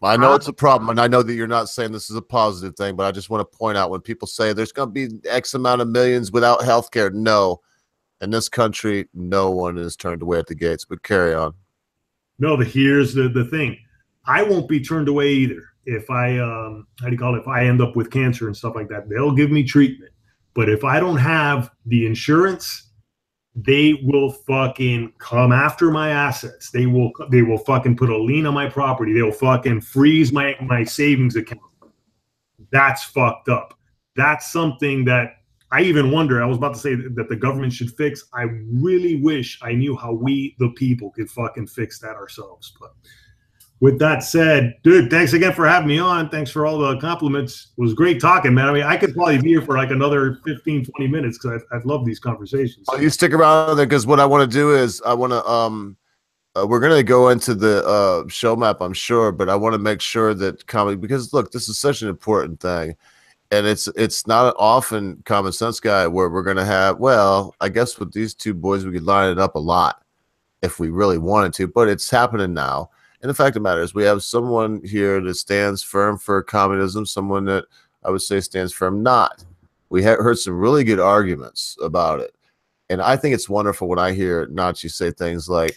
I know it's a problem, and I know that you're not saying this is a positive thing, but I just want to point out, when people say there's going to be X amount of millions without health care, no. In this country, no one is turned away at the gates, but carry on. No, here's the thing. I won't be turned away either. If I, how do you call it? If I end up with cancer and stuff like that, they'll give me treatment. But if I don't have the insurance, they will fucking come after my assets. They will fucking put a lien on my property. They'll fucking freeze my savings account. That's fucked up. That's something that I even wonder. I was about to say that the government should fix. I really wish I knew how we, the people, could fucking fix that ourselves. But with that said, dude, thanks again for having me on. Thanks for all the compliments. It was great talking, man. I mean, I could probably be here for like another 15, 20 minutes because I've loved these conversations. Oh, you stick around there, because what I want to do is I want to we're going to go into the show map, I'm sure, but I want to make sure that comedy, because look, this is such an important thing. And it's not an often common sense guy where we're going to have, well, I guess with these two boys, we could line it up a lot if we really wanted to, but it's happening now. And the fact of the matter is we have someone here that stands firm for communism, someone that I would say stands firm not. We heard some really good arguments about it. And I think it's wonderful when I hear Nachi say things like,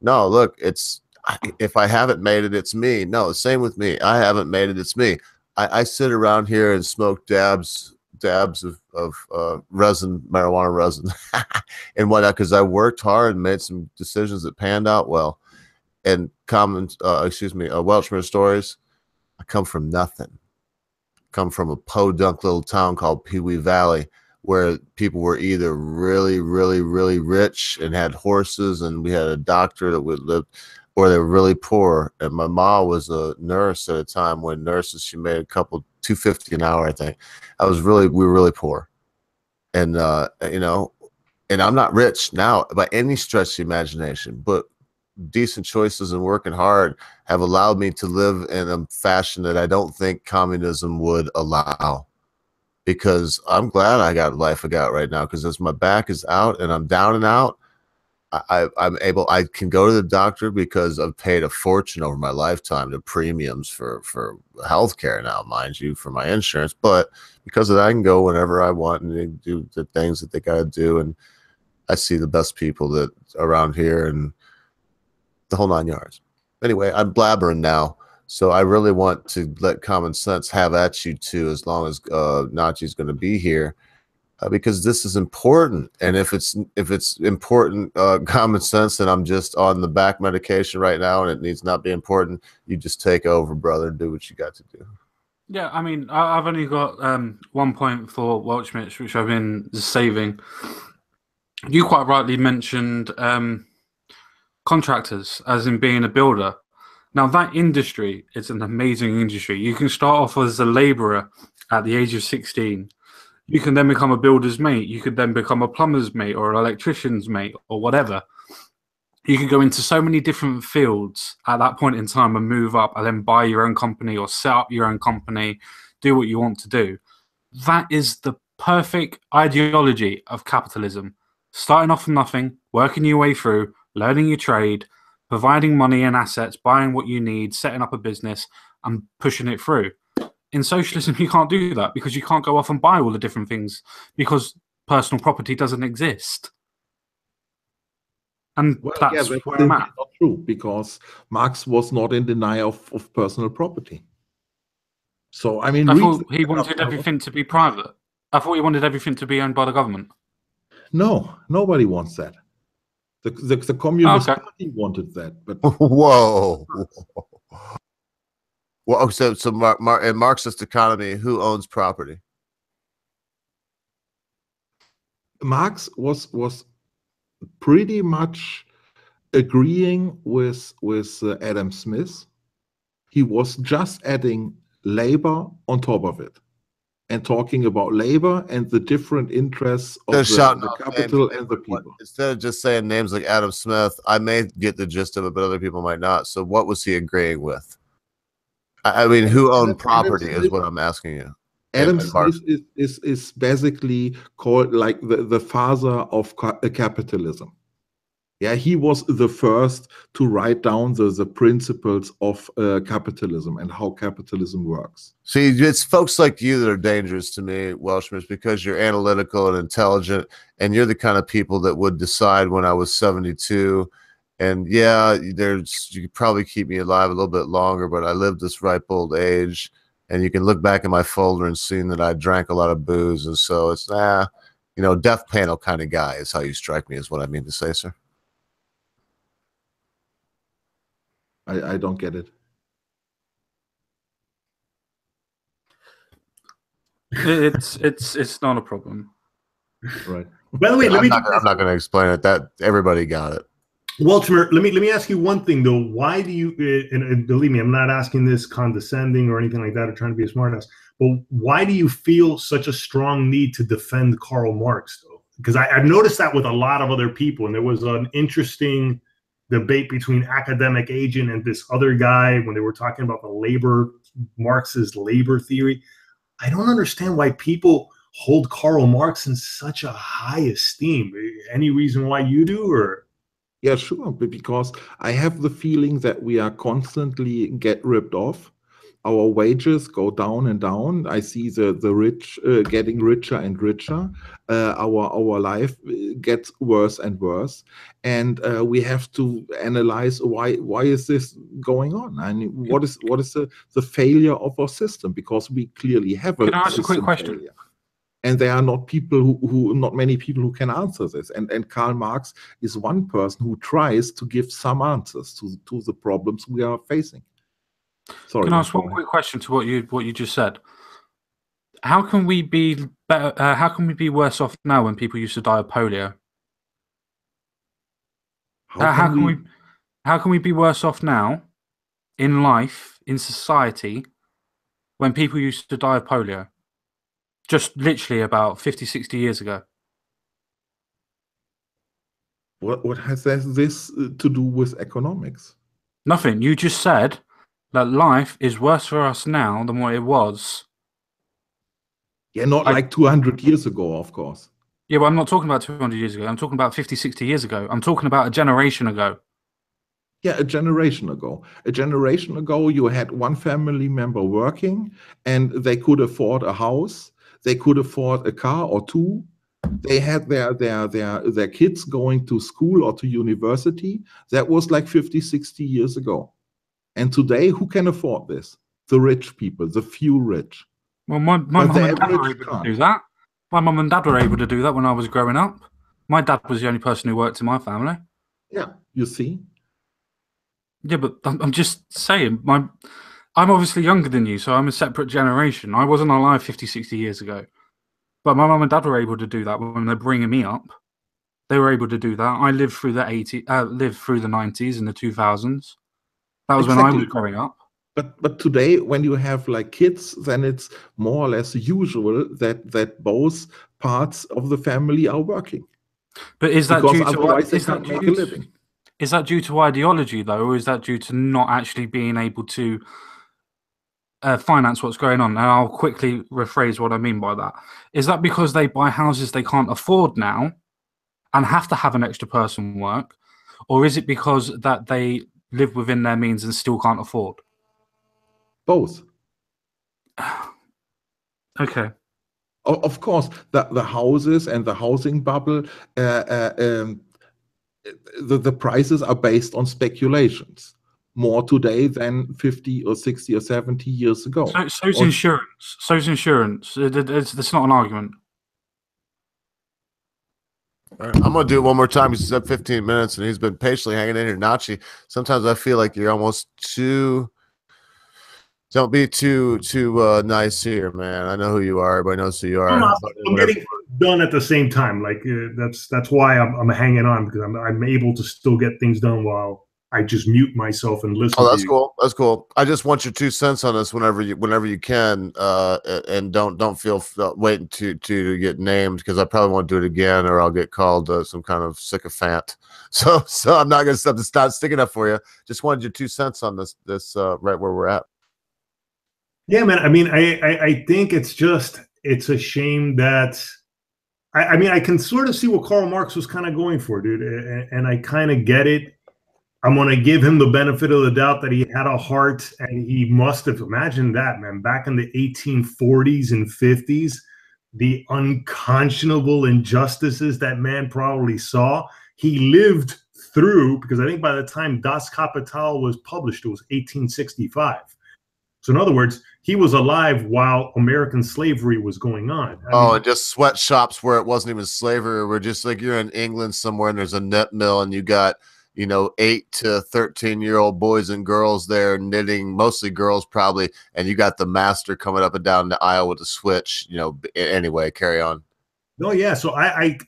no, look, if I haven't made it, it's me. No, same with me. I haven't made it, it's me. I sit around here and smoke dabs of resin, marijuana resin, and whatnot, because I worked hard and made some decisions that panned out well. And Welshman stories, I come from nothing. Come from a podunk little town called Pee Wee Valley, where people were either really, really, really rich and had horses, and we had a doctor that would live, or they were really poor. And my mom was a nurse at a time when nurses, she made a couple $250 an hour, I think. We were really poor. And and I'm not rich now by any stretch of the imagination, but decent choices and working hard have allowed me to live in a fashion that I don't think communism would allow. Because I'm glad I got the life I got right now, because as my back is out and I'm down and out, I can go to the doctor because I've paid a fortune over my lifetime to premiums for healthcare now, mind you, for my insurance. But because of that, I can go whenever I want and do the things that they got to do. And I see the best people that around here and the whole 9 yards. Anyway, I'm blabbering now. So I really want to let common sense have at you too, as long as Nachi's going to be here. Because this is important, and if it's important common sense, and I'm just on the back medication right now, and it needs not be important, you just take over, brother, and do what you got to do. Yeah, I mean, I've only got 1 point for Welchmich, which I've been saving. You quite rightly mentioned contractors, as in being a builder. Now, that industry is an amazing industry. You can start off as a labourer at the age of 16. You can then become a builder's mate. You could then become a plumber's mate or an electrician's mate or whatever. You could go into so many different fields at that point in time and move up and then buy your own company or set up your own company, do what you want to do. That is the perfect ideology of capitalism. Starting off from nothing, working your way through, learning your trade, providing money and assets, buying what you need, setting up a business and pushing it through. In socialism, you can't do that because you can't go off and buy all the different things because personal property doesn't exist. And that's where I'm at. Not true, because Marx was not in denial of personal property. So, I mean, I thought he wanted everything to be private. I thought he wanted everything to be owned by the government. No, nobody wants that. The Communist Party wanted that, but whoa. Well, so in Marxist economy, who owns property? Marx was pretty much agreeing with Adam Smith. He was just adding labor on top of it and talking about labor and the different interests of the capital and the people. Instead of just saying names like Adam Smith, I may get the gist of it, but other people might not. So what was he agreeing with? I mean, who owned property is what I'm asking you. Adam Smith is basically called like the father of capitalism. Yeah, he was the first to write down the principles of capitalism and how capitalism works. See, it's folks like you that are dangerous to me, Welshmans, because you're analytical and intelligent, and you're the kind of people that would decide when I was 72. And yeah, you could probably keep me alive a little bit longer, but I lived this ripe old age, and you can look back in my folder and see that I drank a lot of booze, and so it's death panel kind of guy is how you strike me, is what I mean to say, sir. I don't get it. It's not a problem. Right. By the way, I'm not going to explain it. That everybody got it. Walter, let me ask you one thing though. Why do you? And believe me, I'm not asking this condescending or anything like that, or trying to be a smartass. But why do you feel such a strong need to defend Karl Marx though? Because I've noticed that with a lot of other people, and there was an interesting debate between academic agent and this other guy when they were talking about Marx's labor theory. I don't understand why people hold Karl Marx in such a high esteem. Any reason why you do, or? Yeah, sure, because I have the feeling that we are constantly get ripped off. Our wages go down and down. I see the rich getting richer and richer. Our life gets worse and worse, and we have to analyze why is this going on? I mean, what is the failure of our system? Because we clearly have a Can I ask a quick system question? failure. And there are not people not many people who can answer this. And Karl Marx is one person who tries to give some answers to the problems we are facing. Sorry. Can I ask one quick question to what you just said? How can we be better? How can we be worse off now when people used to die of polio? How can we be worse off now in life, in society, when people used to die of polio? Just literally about 50, 60 years ago. What has this to do with economics? Nothing. You just said that life is worse for us now than what it was. Yeah, not like 200 years ago, of course. Yeah, but I'm not talking about 200 years ago. I'm talking about 50, 60 years ago. I'm talking about a generation ago. Yeah, a generation ago. A generation ago, you had one family member working, and they could afford a house. They could afford a car or two. They had their kids going to school or to university. That was like 50, 60 years ago. And today, who can afford this? The rich people, the few rich. Well, my mum and dad were able to do that. My mum and dad were able to do that when I was growing up. My dad was the only person who worked in my family. Yeah, you see? Yeah, but I'm just saying, I'm obviously younger than you, so I'm a separate generation. I wasn't alive 50, 60 years ago. But my mum and dad were able to do that when they're bringing me up. They were able to do that. I lived through the 90s and the 2000s. That was when I was growing up. But today, when you have like kids, then it's more or less usual that both parts of the family are working. But is that due to otherwise they can't make a living? Is that due to ideology, though, or is that due to not actually being able to finance what's going on? And I'll quickly rephrase what I mean by that. Is that because they buy houses they can't afford now and have to have an extra person work? Or is it because that they live within their means and still can't afford? Both. Okay. Of course, the houses and the housing bubble, the prices are based on speculations more today than 50 or 60 or 70 years ago. So's insurance. So's insurance. It's not an argument. All right, I'm gonna do it one more time. He's said 15 minutes, and he's been patiently hanging in here. Nachi, sometimes I feel like you're almost too. Don't be too nice here, man. I know who you are. Everybody knows who you are. I'm getting done at the same time. Like that's why I'm hanging on, because I'm able to still get things done while I just mute myself and listen. Oh, that's cool. That's cool. I just want your 2 cents on this whenever you can, and don't feel waiting to get named, because I probably won't do it again, or I'll get called some kind of sycophant. So I'm not gonna stop sticking up for you. Just wanted your 2 cents on this right where we're at. Yeah, man. I mean, I think it's a shame that I mean, I can sort of see what Karl Marx was kind of going for, dude, and I kind of get it. I'm going to give him the benefit of the doubt that he had a heart, and he must have imagined that, man, back in the 1840s and 50s, the unconscionable injustices that man probably saw. He lived through, because I think by the time Das Kapital was published, it was 1865. So in other words, he was alive while American slavery was going on. I mean, and just sweatshops where it wasn't even slavery, where just like you're in England somewhere and there's a knit mill and you got, 8 to 13-year-old boys and girls there knitting, mostly girls probably, and you got the master coming up and down the aisle with a switch. Anyway, carry on. No, yeah. So I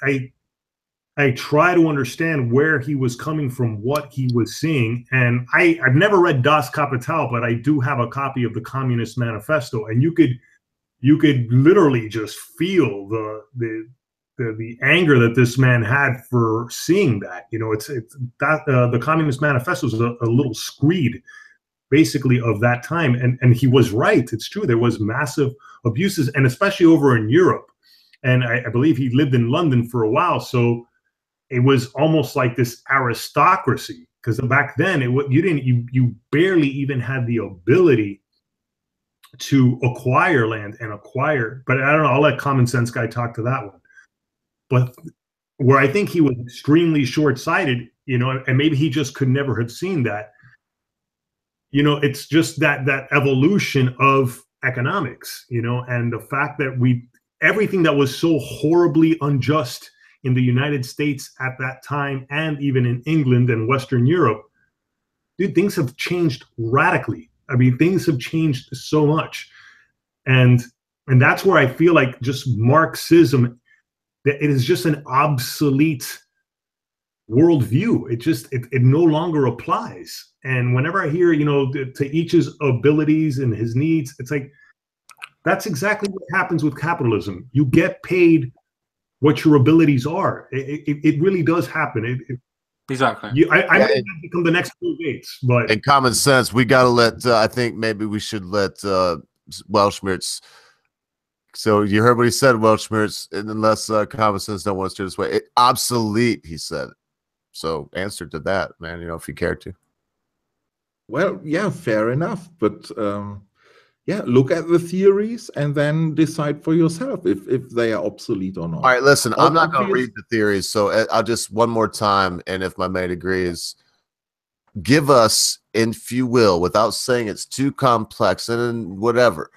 try to understand where he was coming from, what he was seeing. And I've never read Das Kapital, but I do have a copy of the Communist Manifesto. And you could literally just feel the the anger that this man had for seeing that. You know, it's that the Communist Manifesto was a little screed, basically, of that time, and he was right. It's true, there was massive abuses, and especially over in Europe. And I believe he lived in London for a while, so it was almost like this aristocracy. Because back then, you barely even had the ability to acquire land and acquire. But I don't know. I'll let Common Sense Guy talk to that one. But where I think he was extremely short-sighted, you know, and maybe he just could never have seen that. You know, it's just that evolution of economics, you know, and the fact that everything that was so horribly unjust in the United States at that time, and even in England and Western Europe, dude, things have changed radically. I mean, things have changed so much. And that's where I feel like just Marxism, that it is just an obsolete worldview. It no longer applies. And whenever I hear, you know, to each his abilities and his needs, it's like, that's exactly what happens with capitalism. You get paid what your abilities are. It really does happen. Exactly. I might become the next Bill Gates, but in Common Sense, we got to let. I think maybe we should let Welschmertz. So you heard what he said, Welschmertz. Unless Common Sense don't want to steer this way, obsolete. He said. So answer to that, man. You know, if you care to. Well, yeah, fair enough. But yeah, look at the theories and then decide for yourself if they are obsolete or not. All right, listen, I'm not going to read the theories, so I'll just one more time, and if my mate agrees, give us, if you will, without saying it's too complex and whatever.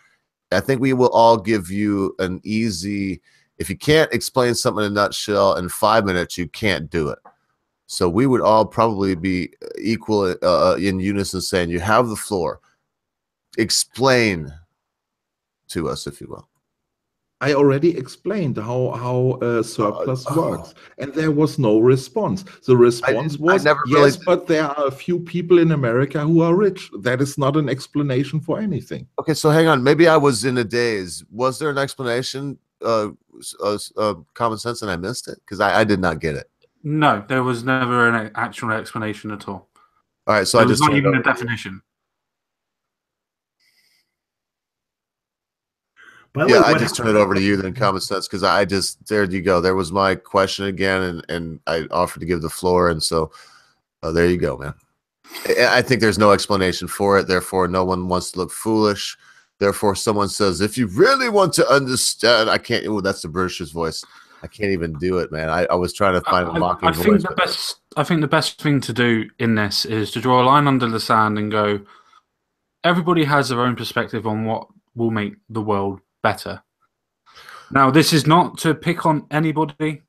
I think we will all give you an easy. If you can't explain something in a nutshell in 5 minutes, you can't do it. So we would all probably be equal in unison, saying you have the floor. Explain to us, if you will. I already explained how surplus works, and there was no response. The response was, yes, but there are a few people in America who are rich. That is not an explanation for anything. Okay, so hang on. Maybe I was in a daze. Was there an explanation, Common Sense, and I missed it? Because I did not get it. No, there was never an actual explanation at all. All right, so there was not even a definition. Yeah, I just turn it over to you then, Common Sense, because there you go. There was my question again, and I offered to give the floor, and so there you go, man. I think there's no explanation for it. Therefore, no one wants to look foolish. Therefore, someone says, if you really want to understand, I can't. Oh, that's the British voice. I can't even do it, man. I was trying to find a mocking voice. I think the best thing to do in this is to draw a line under the sand and go, everybody has their own perspective on what will make the world better. Now, this is not to pick on anybody.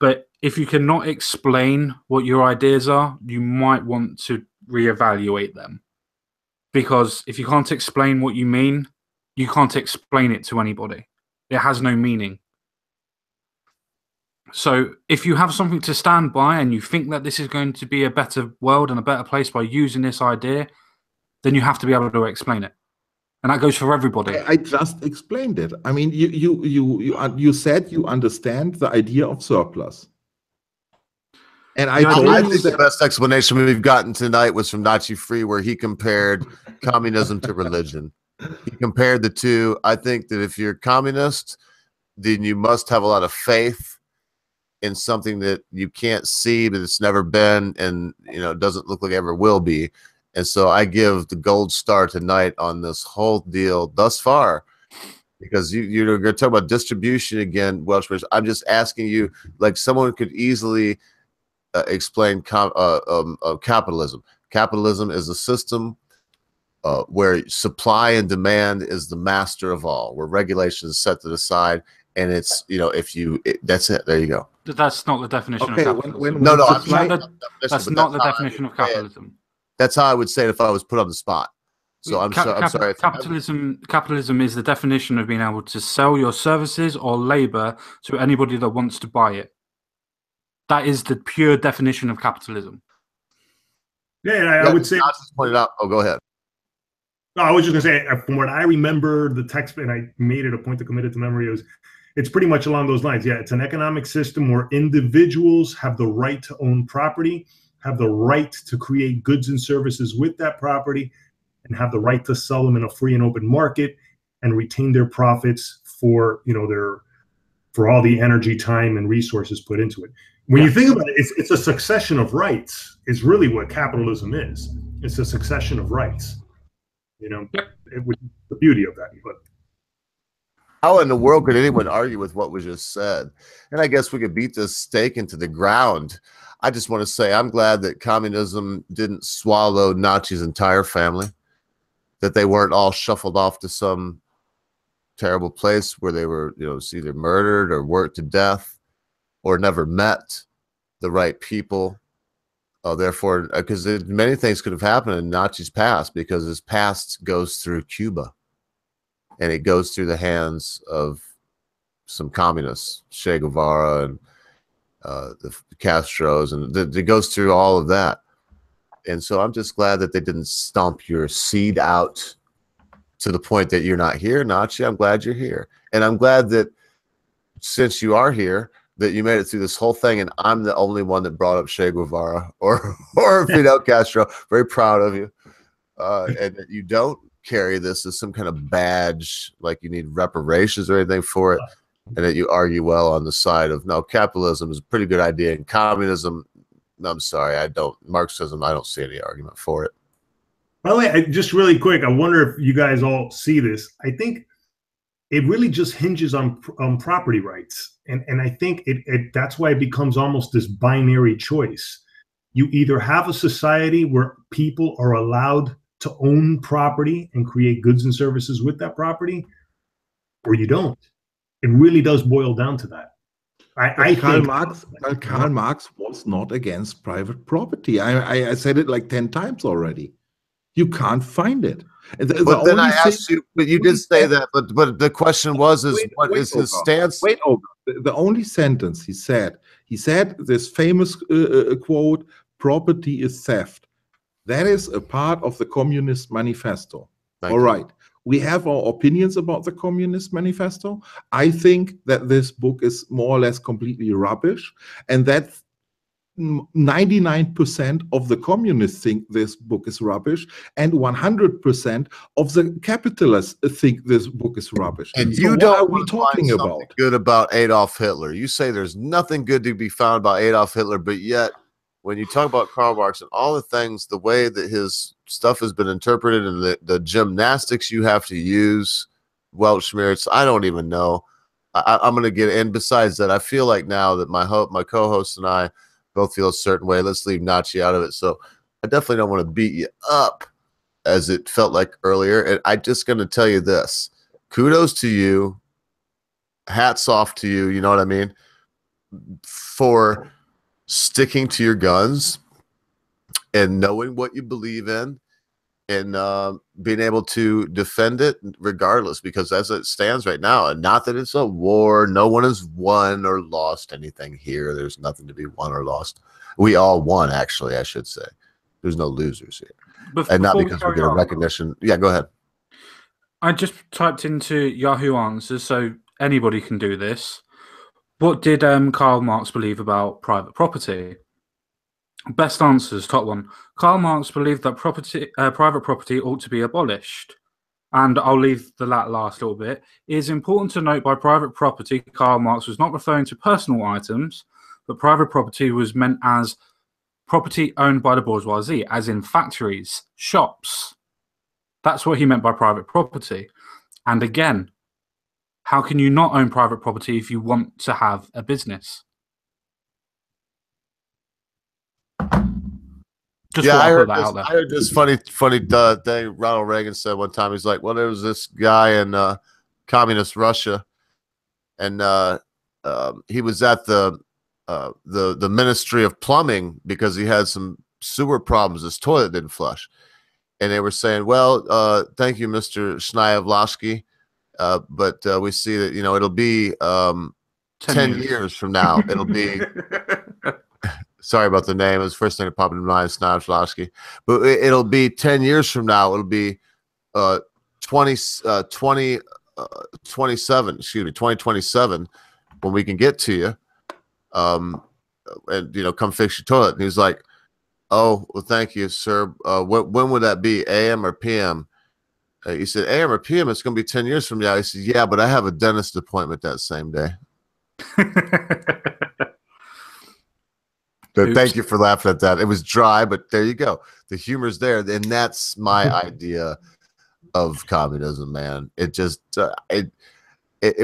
But if you cannot explain what your ideas are, you might want to reevaluate them. Because if you can't explain what you mean, you can't explain it to anybody. It has no meaning. So if you have something to stand by and you think that this is going to be a better world and a better place by using this idea, then you have to be able to explain it. And that goes for everybody. I just explained it. I mean, you said you understand the idea of surplus. And I think the best explanation we've gotten tonight was from Nachi Free, where he compared communism to religion. He compared the two. I think that if you're communist, then you must have a lot of faith in something that you can't see, but it's never been, and doesn't look like it ever will be. And so I give the gold star tonight on this whole deal thus far, because you're going to talk about distribution again, Welshbridge. I'm just asking you, like someone could easily explain capitalism. Capitalism is a system where supply and demand is the master of all, where regulation is set to the side, and it's that's it. There you go. That's not the definition of capitalism. That's not the definition of capitalism. That's how I would say it if I was put on the spot. So I'm sorry. Capitalism is the definition of being able to sell your services or labor to anybody that wants to buy it. That is the pure definition of capitalism. Yeah, I would say. Just pointed out. Oh, go ahead. No, I was just going to say, from what I remember, the text, and I made it a point to commit it to memory, was it's pretty much along those lines. Yeah, it's an economic system where individuals have the right to own property, have the right to create goods and services with that property, and have the right to sell them in a free and open market and retain their profits for, you know, for all the energy, time, and resources put into it. When you think about it, it's a succession of rights is really what capitalism is. It's a succession of rights. You know, the beauty of that. But how in the world could anyone argue with what was just said? And I guess we could beat this stake into the ground. I just want to say I'm glad that communism didn't swallow Nachi's entire family, that they weren't all shuffled off to some terrible place where they were, you know, either murdered or worked to death or never met the right people. Therefore, because many things could have happened in Nachi's past, because his past goes through Cuba and it goes through the hands of some communists, Che Guevara and the Castros, and it goes through all of that. And so I'm just glad that they didn't stomp your seed out to the point that you're not here, Nachi. I'm glad you're here. And I'm glad that since you are here, that you made it through this whole thing, and I'm the only one that brought up Che Guevara or Fidel Castro. Very proud of you. And that you don't carry this as some kind of badge, like you need reparations or anything for it, and that you argue well on the side of, no, capitalism is a pretty good idea, and communism, I'm sorry, Marxism, I don't see any argument for it. By the way, just really quick, I wonder if you guys all see this. I think it really just hinges on property rights. And I think that's why it becomes almost this binary choice. You either have a society where people are allowed to own property and create goods and services with that property, or you don't. It really does boil down to that. Karl Marx was not against private property. I said it like 10 times already. You can't find it. But then I asked you, but you did say that, but the question was, what is his stance? Wait, the only sentence he said this famous quote, "Property is theft." That is a part of the Communist Manifesto. All right. We have our opinions about the Communist Manifesto. I think that this book is more or less completely rubbish, and that 99% of the communists think this book is rubbish, and 100% of the capitalists think this book is rubbish. And so you what don't are we talking about? Good about Adolf Hitler. You say there's nothing good to be found about Adolf Hitler, but yet when you talk about Karl Marx and all the things, the way that his stuff has been interpreted and the gymnastics you have to use, Weltschmerz, I don't even know. I'm going to get in. Besides that, I feel like now that my co-host and I both feel a certain way. Let's leave Nachi out of it. So I definitely don't want to beat you up as it felt like earlier. And I'm just going to tell you this. Kudos to you. Hats off to you. You know what I mean? For sticking to your guns and knowing what you believe in and being able to defend it regardless, because as it stands right now, and not that it's a war, no one has won or lost anything here. There's nothing to be won or lost. We all won, actually, I should say. There's no losers here. And not because we get a recognition. Yeah, go ahead. I just typed into Yahoo Answers, so anybody can do this. What did Karl Marx believe about private property? Best answers, top one. Karl Marx believed that private property ought to be abolished. And I'll leave the last little bit. It is important to note by private property, Karl Marx was not referring to personal items, but private property was meant as property owned by the bourgeoisie, as in factories, shops. That's what he meant by private property. And again, how can you not own private property if you want to have a business? Just I heard this funny thing Ronald Reagan said one time. He's like, well, there was this guy in communist Russia, and he was at the Ministry of Plumbing because he had some sewer problems. His toilet didn't flush. And they were saying, well, thank you, Mr. Snyavlovsky, but we see that, you know, it'll be 10 years from now. It'll be... Sorry about the name. It was the first thing that popped into my mind, Snyavlovsky. But it'll be 10 years from now. It'll be 20 2027, when we can get to you, and come fix your toilet. And he's like, oh, well, thank you, sir. When would that be, AM or PM? He said, AM or PM, it's going to be 10 years from now. He said, yeah, but I have a dentist appointment that same day. Thank you for laughing at that. It was dry, but there you go. The humor's there. And that's my idea of communism, man. It just,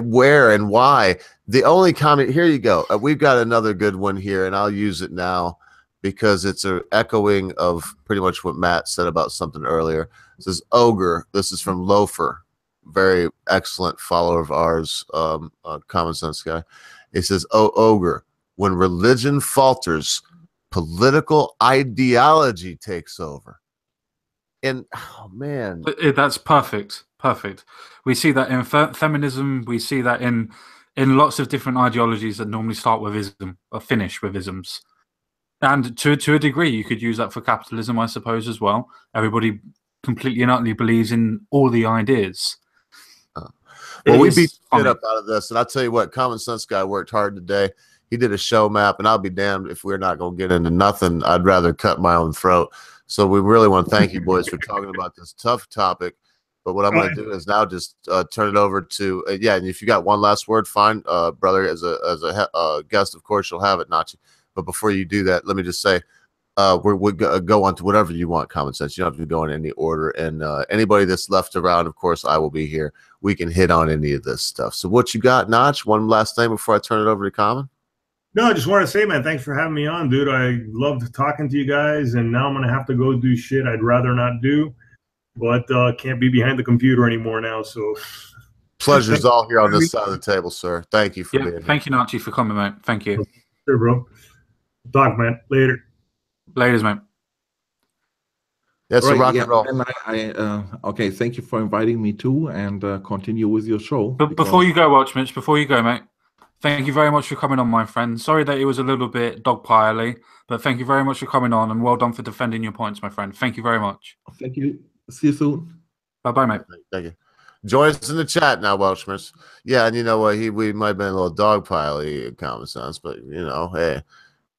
where and why. The only comment, here you go. We've got another good one here, and I'll use it now because it's an echoing of pretty much what Matt said about something earlier. It says, Ogre. This is from Loafer, very excellent follower of ours, Common Sense guy. He says, oh, Ogre, when religion falters, political ideology takes over. And, oh, man. That's perfect. Perfect. We see that in feminism. We see that in lots of different ideologies that normally start with ism or finish with isms. And to a degree, you could use that for capitalism, I suppose, as well. Everybody completely and utterly believes in all the ideas. Well, we beat shit up out of this. And I'll tell you what, Common Sense guy worked hard today. He did a show map, and I'll be damned if we're not going to get into nothing. I'd rather cut my own throat. So we really want to thank you, boys, for talking about this tough topic. But what I'm going to do is now just turn it over to yeah. And if you got one last word, fine, brother. As a guest, of course, you'll have it, Nachi. But before you do that, let me just say, we'll go on to whatever you want. Common Sense. You don't have to go in any order. And anybody that's left around, of course, I will be here. We can hit on any of this stuff. So what you got, Notch? One last thing before I turn it over to Common. No, I just want to say, man, thanks for having me on, dude. I loved talking to you guys, and now I'm going to have to go do shit I'd rather not do, but can't be behind the computer anymore now, so. Pleasure's all here on this side of the table, sir. Thank you for being here. Thank you, Nachi, for coming, mate. Thank you. Sure, bro. Talk, man. Later. Laters, mate. Yeah, so rock and roll. And okay, thank you for inviting me too, and continue with your show. But before you go, Watchmitch, before you go, mate, thank you very much for coming on, my friend. Sorry that it was a little bit dogpile-y, but thank you very much for coming on, and well done for defending your points, my friend. Thank you very much. Thank you. See you soon. Bye-bye, mate. Thank you. Join us in the chat now, Welshmans. Yeah, and you know what? We might have been a little dogpile-y, Common Sense, but, hey,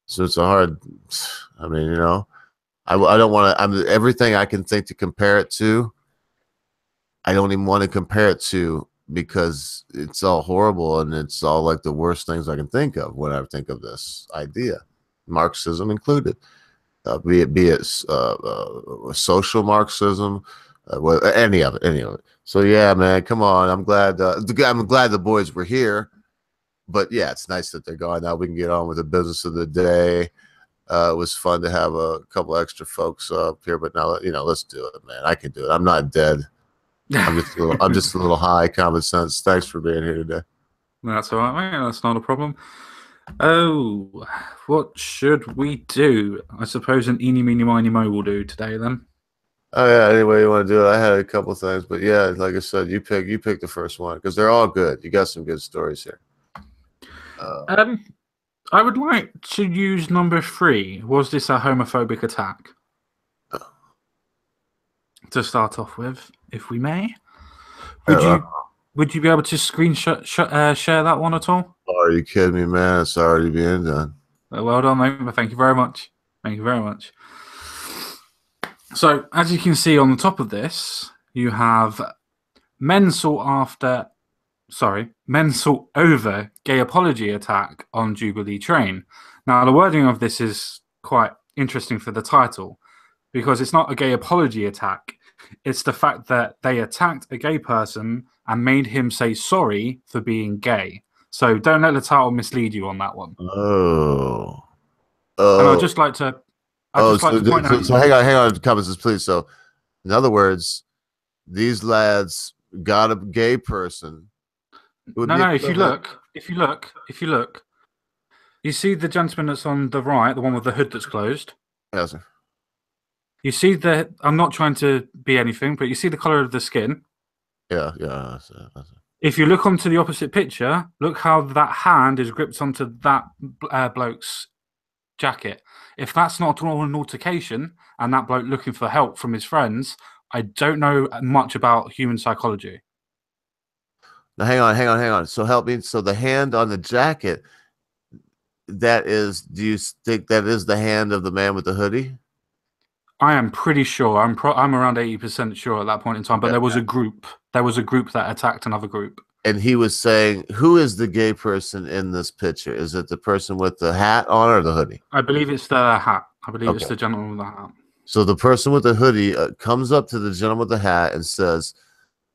so it's a hard, I mean, I don't want to, everything I can think to compare it to, I don't even want to compare it to, because it's all horrible and it's all like the worst things I can think of when I think of this idea, Marxism included, be it social Marxism, any of it. So yeah, man, come on. I'm glad the boys were here, but yeah, it's nice that they're gone now. We can get on with the business of the day. It was fun to have a couple extra folks up here, but now let's do it, man. I can do it. I'm not dead. I'm just a little high. Common Sense. Thanks for being here today. That's all right, mate. That's not a problem. Oh, what should we do? I suppose an eeny, meeny, miny, mo will do today then. Oh yeah, any way you want to do it. I had a couple things, but yeah, like I said, you pick the first one because they're all good. You got some good stories here. I would like to use number 3. Was this a homophobic attack? To start off with, if we may, would you be able to screenshot share that one at all? Are you kidding me, man? It's already being done. Well done, mate. Thank you very much. Thank you very much. So, as you can see on the top of this, you have men sought over gay apology attack on Jubilee train. Now, the wording of this is quite interesting for the title, because it's not a gay apology attack. It's the fact that they attacked a gay person and made him say sorry for being gay. So don't let the title mislead you on that one. Oh. And I'd just like to point out. So hang on, comments, please. So, in other words, these lads got a gay person. No. If you look, you see the gentleman that's on the right, the one with the hood that's closed. Yes, sir. You see the. I'm not trying to be anything, but you see the color of the skin. Yeah. That's it. If you look onto the opposite picture, look how that hand is gripped onto that bloke's jacket. If that's not an altercation and that bloke looking for help from his friends, I don't know much about human psychology. Now, hang on. So help me. So the hand on the jacket, that is, do you think that is the hand of the man with the hoodie? I am pretty sure. I'm around 80% sure at that point in time. But Okay. there was a group. There was a group that attacked another group. And he was saying, who is the gay person in this picture? Is it the person with the hat on or the hoodie? I believe it's the hat. I believe it's Okay. the gentleman with the hat. So the person with the hoodie comes up to the gentleman with the hat and says,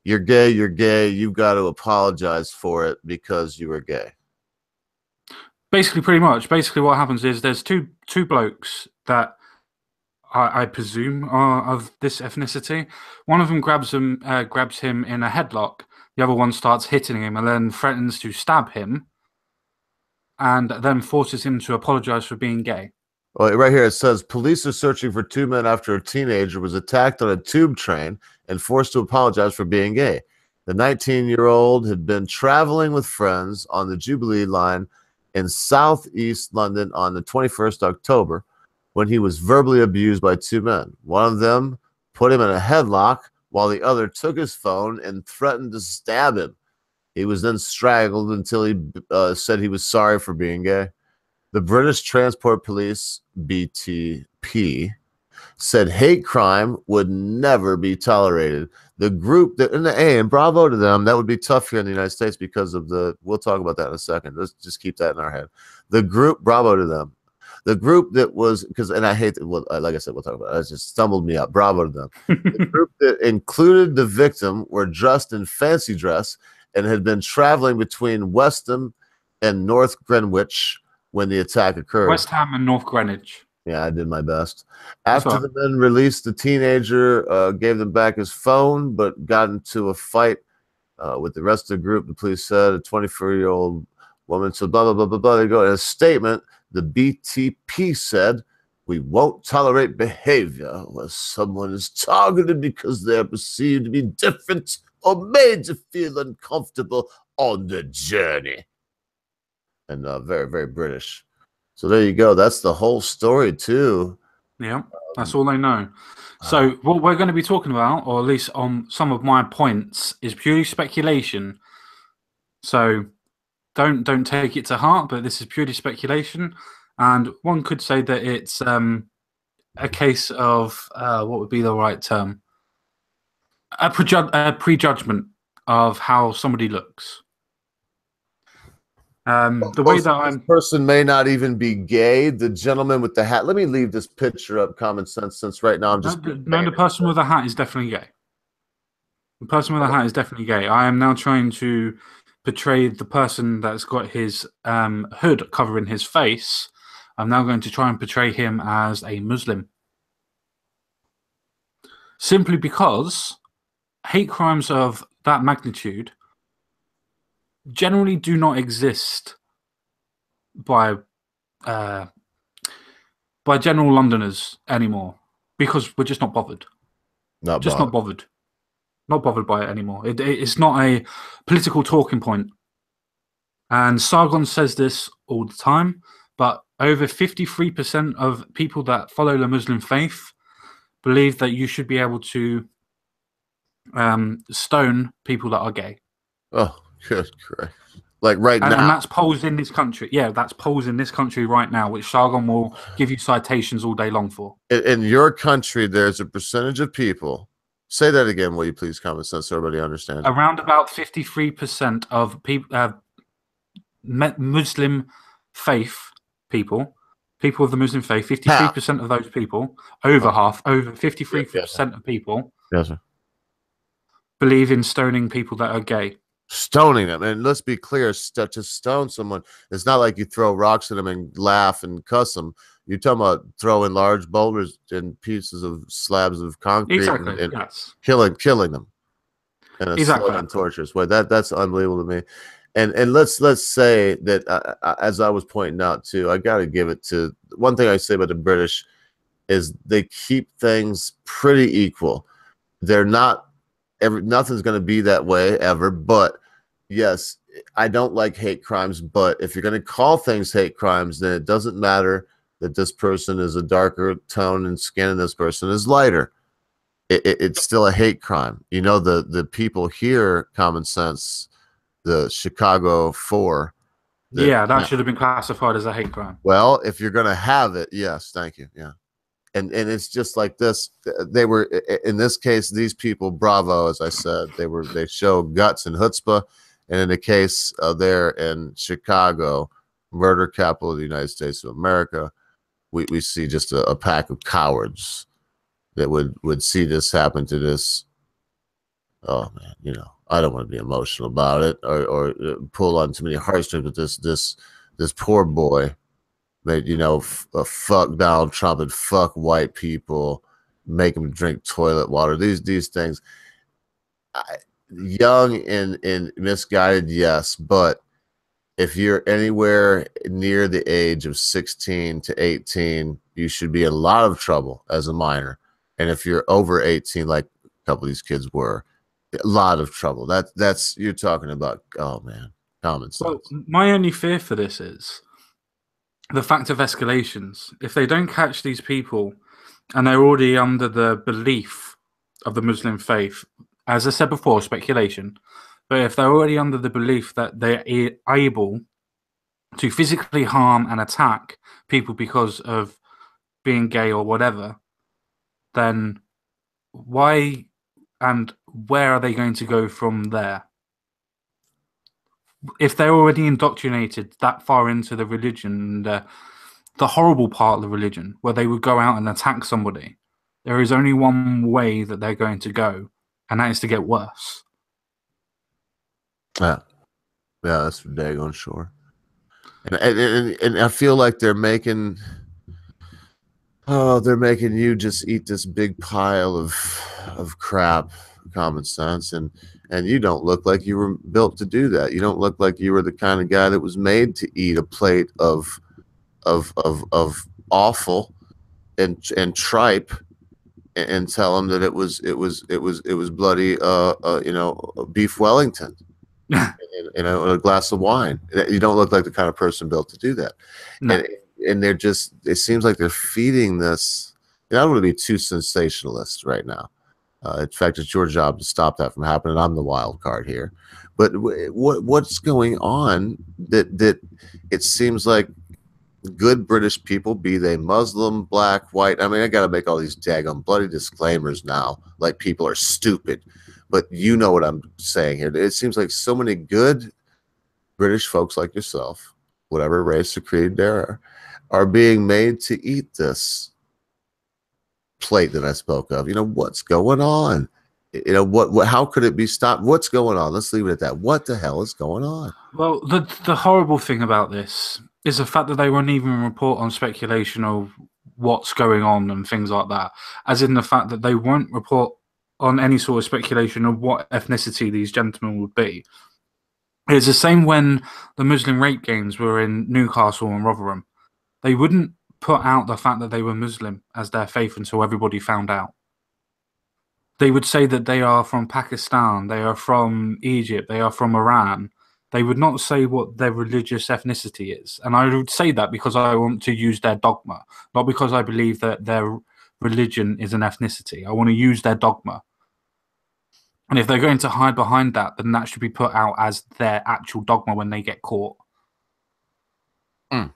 "You're gay. You're gay. You've got to apologize for it because you were gay." Basically, pretty much. Basically, what happens is there's two blokes that I presume are of this ethnicity. One of them grabs him in a headlock. The other one starts hitting him and then threatens to stab him, and then forces him to apologize for being gay. Well, right here it says police are searching for two men after a teenager was attacked on a tube train and forced to apologize for being gay. The 19-year-old had been traveling with friends on the Jubilee line in southeast London on the 21st October when he was verbally abused by two men. One of them put him in a headlock while the other took his phone and threatened to stab him. He was then strangled until he said he was sorry for being gay. The British Transport Police, BTP, said hate crime would never be tolerated. The group that in the A, and bravo to them, that would be tough here in the United States because of we'll talk about that in a second. Let's just keep that in our head. The group, bravo to them. The group that was, and I hate that, well, like I said, we'll talk about it. It just stumbled me up. Bravo to them. The group that included the victim were dressed in fancy dress and had been traveling between Westham and North Greenwich when the attack occurred. West Ham and North Greenwich. Yeah, I did my best. After the men released the teenager, gave them back his phone, but got into a fight with the rest of the group. The police said a 24-year-old woman. So blah, blah, blah, blah, blah. They go in a statement. The BTP said, "We won't tolerate behavior where someone is targeted because they are perceived to be different or made to feel uncomfortable on the journey." And very, very British. So there you go. That's the whole story too. Yeah, that's all they know. So what we're going to be talking about, or at least on some of my points, is purely speculation. So don't take it to heart, but this is purely speculation. And one could say that it's a case of what would be the right term? A prejudgment of how somebody looks. The way that this person may not even be gay. The gentleman with the hat. Let me leave this picture up, common sense, since right now I'm just. No, the person with the hat is definitely gay. The person with the hat is definitely gay. I am now trying to portray the person that's got his hood covering his face. I'm now going to try and portray him as a Muslim. Simply because hate crimes of that magnitude generally do not exist by general Londoners anymore because we're just not bothered. Not bothered by it anymore. It's not a political talking point. And Sargon says this all the time, but over 53% of people that follow the Muslim faith believe that you should be able to stone people that are gay. Oh, good, correct. Like right now. And that's polls in this country. Yeah, that's polls in this country right now, which Sargon will give you citations all day long for. In your country, there's a percentage of people. Say that again, will you please, common sense, so everybody understands. Around about 53% of people, Muslim faith people of the Muslim faith, 53% of those people, over 53% of people, yes, sir, believe in stoning people that are gay. Stoning them. And let's be clear, to stone someone, it's not like you throw rocks at them and laugh and cuss them. You're talking about throwing large boulders and pieces of slabs of concrete and yes. killing them in a slow and torturous way. That's unbelievable to me. And let's say that as I was pointing out too, I got to give it to one thing I say about the British is they keep things pretty equal. They're not. Nothing's going to be that way ever, but yes, I don't like hate crimes, but if you're going to call things hate crimes, then it doesn't matter that this person is a darker tone in skin and this person is lighter. It's still a hate crime. You know, the people here, common sense, the Chicago 4. That should have been classified as a hate crime. Well, if you're going to have it, yes, thank you. Yeah. And it's just like this. They were, in this case, these people, bravo, as I said, they show guts and chutzpah. And in the case there in Chicago, murder capital of the United States of America, we see just a pack of cowards that would see this happen to this. Oh man, you know, I don't want to be emotional about it or pull on too many heartstrings, but this poor boy made, you know, fuck Donald Trump and fuck white people, make them drink toilet water. These things, young and misguided, yes, but if you're anywhere near the age of 16 to 18, you should be in a lot of trouble as a minor. And if you're over 18, like a couple of these kids were, a lot of trouble. That's you're talking about. Oh man, common sense. Well, my only fear for this is the fact of escalations. If they don't catch these people, and they're already under the belief of the Muslim faith, as I said before, speculation. But if they're already under the belief that they're able to physically harm and attack people because of being gay or whatever, then why and where are they going to go from there? If they're already indoctrinated that far into the religion, the horrible part of the religion, where they would go out and attack somebody, there is only one way that they're going to go, and that is to get worse. Yeah, that's for daggone sure. And I feel like they're making you just eat this big pile of crap, common sense, and you don't look like you were built to do that. You don't look like you were the kind of guy that was made to eat a plate of offal and tripe and tell them that it was bloody you know, beef Wellington. And a glass of wine. You don't look like the kind of person built to do that. No. And they're just, it seems like they're feeding this. I don't want to be too sensationalist right now. In fact, it's your job to stop that from happening. I'm the wild card here. But what's going on that it seems like good British people, be they Muslim, black, white. I mean, I got to make all these daggone bloody disclaimers now, like people are stupid. But you know what I'm saying here. It seems like so many good British folks like yourself, whatever race or creed there are being made to eat this plate that I spoke of. You know, what's going on? You know, what how could it be stopped? What's going on? Let's leave it at that. What the hell is going on? Well, the horrible thing about this is the fact that they won't even report on speculation of what's going on and things like that. As in the fact that they won't report on any sort of speculation of what ethnicity these gentlemen would be. It's the same when the Muslim rape games were in Newcastle and Rotherham. They wouldn't put out the fact that they were Muslim as their faith until everybody found out. They would say that they are from Pakistan, they are from Egypt, they are from Iran. They would not say what their religious ethnicity is. And I would say that because I want to use their dogma, not because I believe that their religion is an ethnicity. I want to use their dogma. And if they're going to hide behind that, then that should be put out as their actual dogma when they get caught. And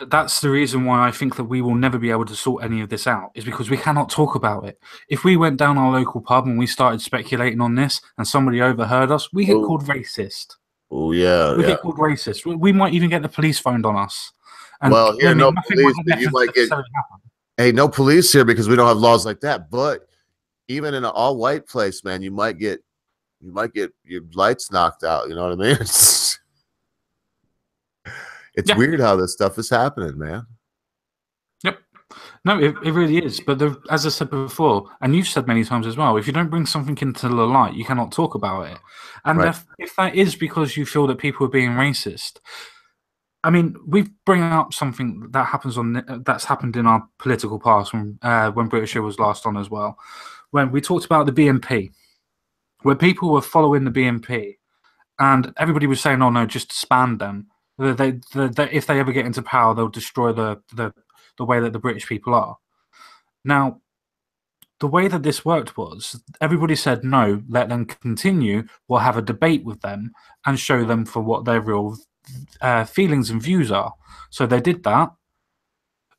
that's the reason why I think that we will never be able to sort any of this out, is because we cannot talk about it. If we went down our local pub and we started speculating on this and somebody overheard us, we get called racist. Oh, yeah. We get called racist. We might even get the police phoned on us. And well, here, no police, you might get... Hey, no police here because we don't have laws like that. But even in an all-white place, man, you might get your lights knocked out. You know what I mean? It's weird how this stuff is happening, man. Yep. No, it really is. But as I said before, and you've said many times as well, if you don't bring something into the light, you cannot talk about it. And if that is because you feel that people are being racist, I mean, we bring up something that that's happened in our political past when British was last on as well. When we talked about the BNP, where people were following the BNP, and everybody was saying, "Oh no, just disband them. If they ever get into power, they'll destroy the way that the British people are." Now, the way that this worked was everybody said no, let them continue. We'll have a debate with them and show them for what their real feelings and views are. So they did that.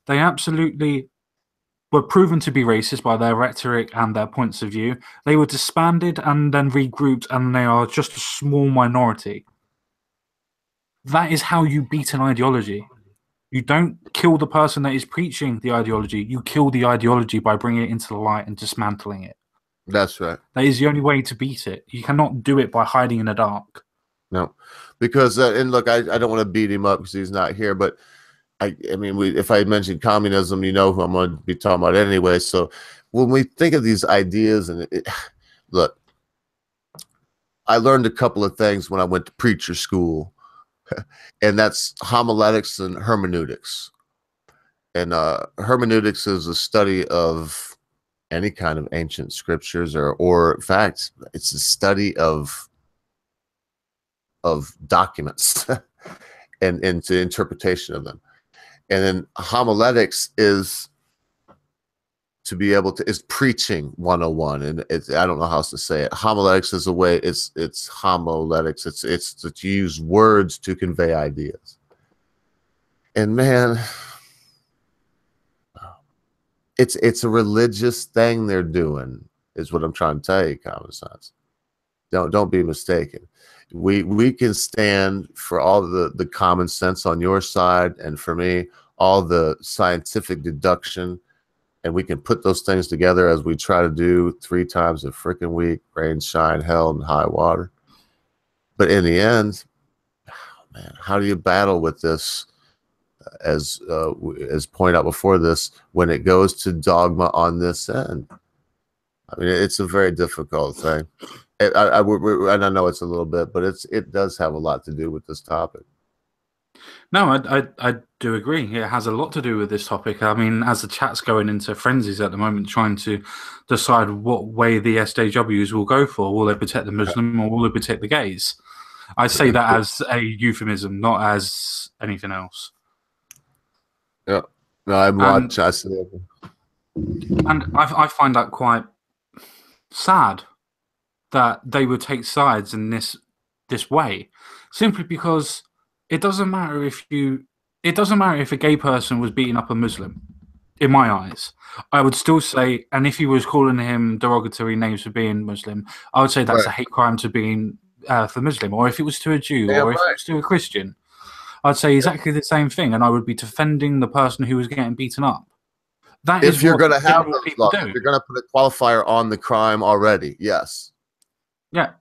They absolutely were proven to be racist by their rhetoric and their points of view. They were disbanded and then regrouped, and they are just a small minority. That is how you beat an ideology. You don't kill the person that is preaching the ideology. You kill the ideology by bringing it into the light and dismantling it. That's right. That is the only way to beat it. You cannot do it by hiding in the dark. No, because and look, I don't want to beat him up because he's not here, but I mean, if I mentioned communism, you know who I'm going to be talking about anyway. So when we think of these ideas, and look, I learned a couple of things when I went to preacher school, and that's homiletics and hermeneutics. And hermeneutics is a study of any kind of ancient scriptures, or in fact, it's a study of documents and into interpretation of them. And then homiletics is to be able to, is preaching 101. And it's, I don't know how else to say it. Homiletics is a way, it's homiletics. It's to use words to convey ideas. And man, it's a religious thing they're doing, is what I'm trying to tell you, common sense. Don't be mistaken. We can stand for all the common sense on your side, and for me, all the scientific deduction, and we can put those things together as we try to do 3 times a freaking week, rain, shine, hell, and high water. But in the end, man, how do you battle with this? As pointed out before this, when it goes to dogma on this end, I mean, it's a very difficult thing. And I know it's a little bit, but it does have a lot to do with this topic. No, I do agree. It has a lot to do with this topic. I mean, as the chat's going into frenzies at the moment, trying to decide what way the SJWs will go for. Will they protect the Muslim or will they protect the gays? I say that as a euphemism, not as anything else. Yeah. No, I'm watching. I see it. And I find that quite sad that they would take sides in this way, simply because it doesn't matter if a gay person was beating up a Muslim. In my eyes, I would still say, and if he was calling him derogatory names for being Muslim, I would say that's a hate crime to being for Muslim. Or if it was to a Jew, or if it was to a Christian, I'd say exactly the same thing, and I would be defending the person who was getting beaten up. That is if you're going to have those people laws, you're going to put a qualifier on the crime already. Yes. Yeah.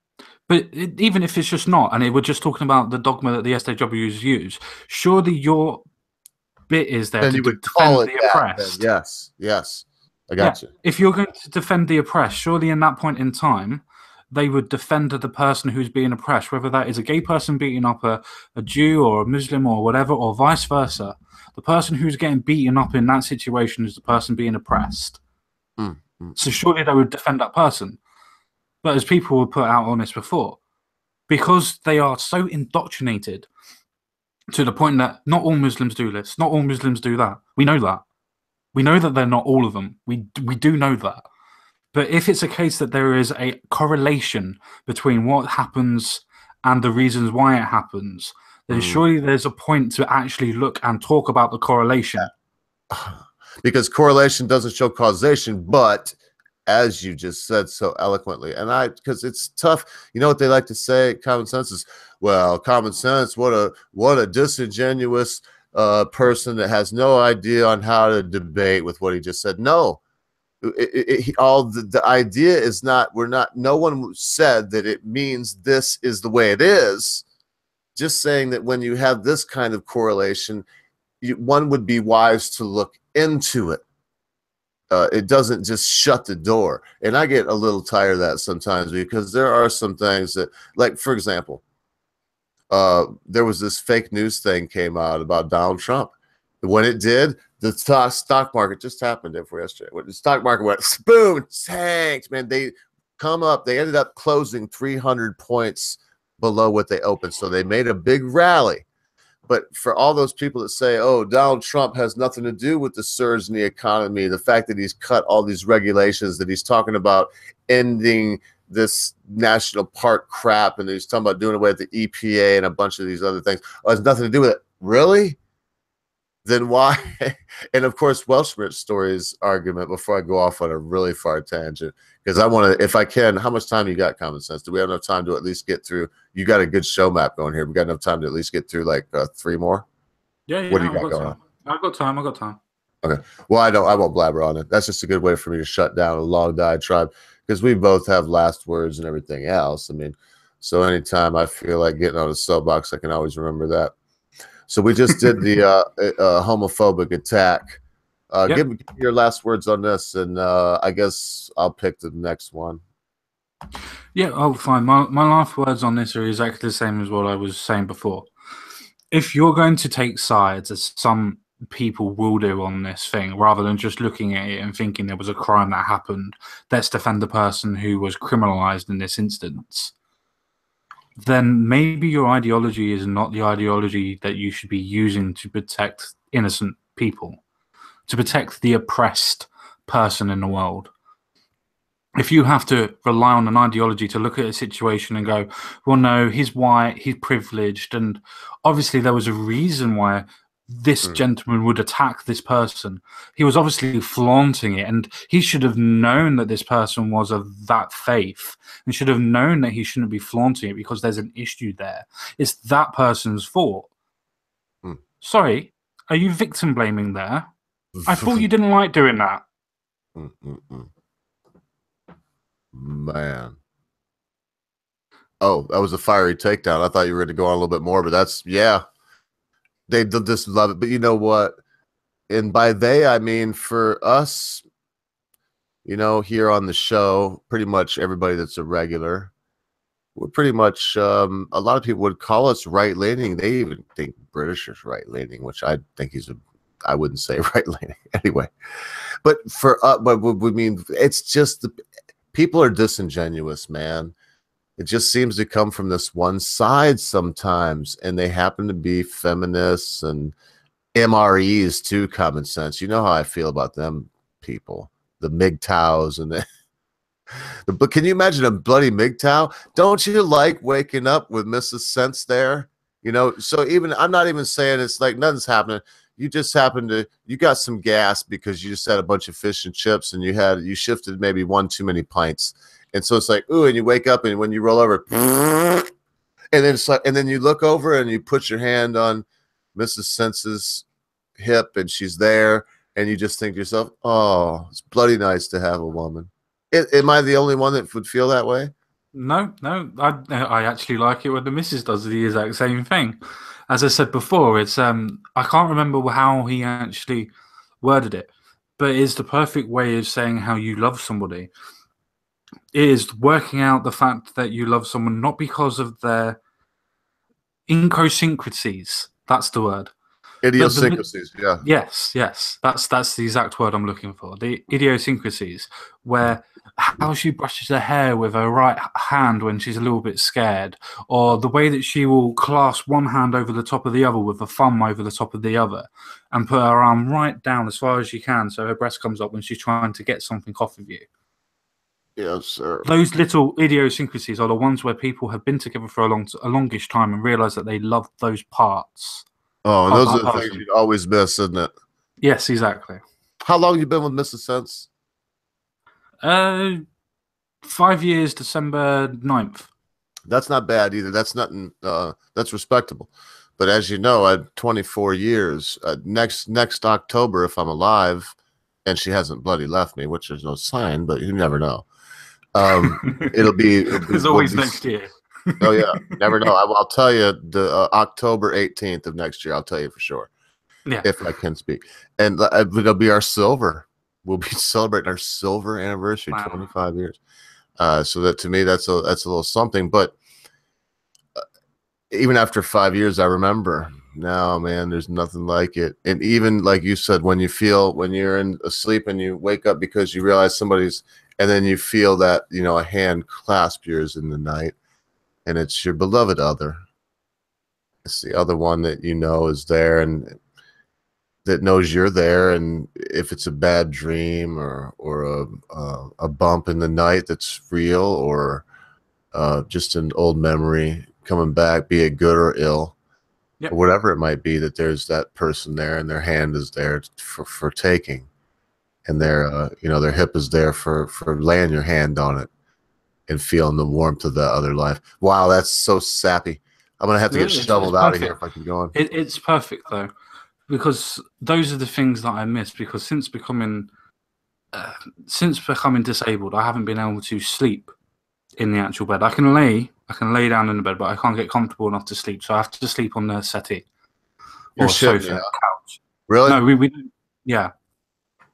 But even if it's just not, and we're just talking about the dogma that the SJWs use, surely your bit is there to defend the oppressed. Yes, yes. I got you. If you're going to defend the oppressed, surely in that point in time, they would defend the person who's being oppressed, whether that is a gay person beating up a Jew or a Muslim or whatever, or vice versa. The person who's getting beaten up in that situation is the person being oppressed. So surely they would defend that person. But as people would put out on this before, because they are so indoctrinated to the point that not all Muslims do this, not all Muslims do that. We know that. We know that they're not all of them. We do know that. But if it's a case that there is a correlation between what happens and the reasons why it happens, then surely there's a point to actually look and talk about the correlation. Because correlation doesn't show causation, but as you just said so eloquently, and because it's tough, you know what they like to say, common sense is, well, common sense, what a disingenuous person that has no idea on how to debate with what he just said. No, the idea is not, no one said that it means this is the way it is. Just saying that when you have this kind of correlation, one would be wise to look into it. It doesn't just shut the door. And I get a little tired of that sometimes, because there are some things that, like, for example, there was this fake news thing came out about Donald Trump. When it did, the stock market just happened yesterday. When the stock market went boom, tanked, man. They ended up closing 300 points below what they opened. So they made a big rally. But for all those people that say, oh, Donald Trump has nothing to do with the surge in the economy, the fact that he's cut all these regulations, that he's talking about ending this national park crap, and he's talking about doing away with the EPA and a bunch of these other things, oh, it has nothing to do with it. Really? Then why? And of course, Welshman Story's argument, before I go off on a really far tangent, because I want to, if I can, how much time you got, Common Sense? Do we have enough time to at least get through? You got a good show map going here. We got enough time to at least get through like 3 more? Yeah. What do you got going on? I've got time. Okay. Well, I won't blabber on it. That's just a good way for me to shut down a long diatribe, because we both have last words and everything else. I mean, so anytime I feel like getting on a soapbox, I can always remember that. So we just did the homophobic attack. Give me your last words on this, and I guess I'll pick the next one. Yeah, oh, fine. My last words on this are exactly the same as what I was saying before. If you're going to take sides, as some people will do on this thing, rather than just looking at it and thinking there was a crime that happened, let's defend the person who was criminalized in this instance, then maybe your ideology is not the ideology that you should be using to protect innocent people, to protect the oppressed person in the world. If you have to rely on an ideology to look at a situation and go, well, no, he's white, he's privileged, and obviously there was a reason why this gentleman would attack this person. He was obviously flaunting it, and he should have known that this person was of that faith and should have known that he shouldn't be flaunting it because there's an issue there. It's that person's fault. Sorry, are you victim blaming there? I thought you didn't like doing that. Man. Oh, that was a fiery takedown. I thought you were going to go on a little bit more, but that's, yeah. They just love it. But you know what? And by they, I mean for us, you know, here on the show, pretty much everybody that's a regular, we're pretty much, a lot of people would call us right-leaning. They even think British is right-leaning, which I think I wouldn't say right-leaning anyway. But for us, but we mean, it's just people are disingenuous, man. It just seems to come from this one side sometimes, and they happen to be feminists and MREs too, Common Sense. You know how I feel about them people, the MGTOWs and but can you imagine a bloody MGTOW? Don't you like waking up with Mrs. Sense there? You know, so even, I'm not even saying it's like nothing's happening. You just you got some gas because you just had a bunch of fish and chips, and you shifted maybe one too many pints. And so it's like, ooh, and you wake up, and when you roll over, and then it's like, and then you look over and you put your hand on Mrs. Sense's hip, and she's there, and you just think to yourself, oh, it's bloody nice to have a woman. Am I the only one that would feel that way? No, I actually like it when the missus does the exact same thing. As I said before, it's I can't remember how he actually worded it, but it's the perfect way of saying how you love somebody. It is working out the fact that you love someone not because of their idiosyncrasies. That's the word. Idiosyncrasies, yeah. Yes. That's the exact word I'm looking for. The idiosyncrasies, where how she brushes her hair with her right hand when she's a little bit scared, or the way that she will clasp one hand over the top of the other with a thumb over the top of the other and put her arm right down as far as she can so her breast comes up when she's trying to get something off of you. Yes, sir. Those little idiosyncrasies are the ones where people have been together for a longish time and realize that they love those parts. Oh, and those are the things you'd always miss, isn't it? Yes, exactly. How long have you been with Mrs. Sense? 5 years, December 9th. That's not bad either. That's nothing. That's respectable. But as you know, at 24 years, next October, if I'm alive, and she hasn't bloody left me, which there's no sign, but you never know. It'll be. There's always next year. Oh yeah, never know. I'll tell you the October 18th of next year. I'll tell you for sure. Yeah, if I can speak, and it'll be our silver. We'll be celebrating our silver anniversary, wow. 25 years. So that to me, that's a little something. But even after 5 years, I remember. No, man, there's nothing like it. And even like you said, when you're asleep and you wake up because you realize somebody's, and then you feel that, you know, a hand clasp yours in the night, and it's your beloved other. It's the other one that you know is there and that knows you're there. And if it's a bad dream or a bump in the night that's real, or just an old memory coming back, be it good or ill, Yep. or whatever it might be, that there's that person there and their hand is there for taking, and their hip is there for laying your hand on it and feeling the warmth of that other life. Wow, that's so sappy. I'm gonna have to get It's shoveled out of perfect. here if I keep going. It's perfect though, because those are the things that I miss. Because since becoming disabled, I haven't been able to sleep in the actual bed. I can lay down in the bed, but I can't get comfortable enough to sleep. So I have to sleep on the settee You're or shitting sofa, me, couch. really? No, we yeah.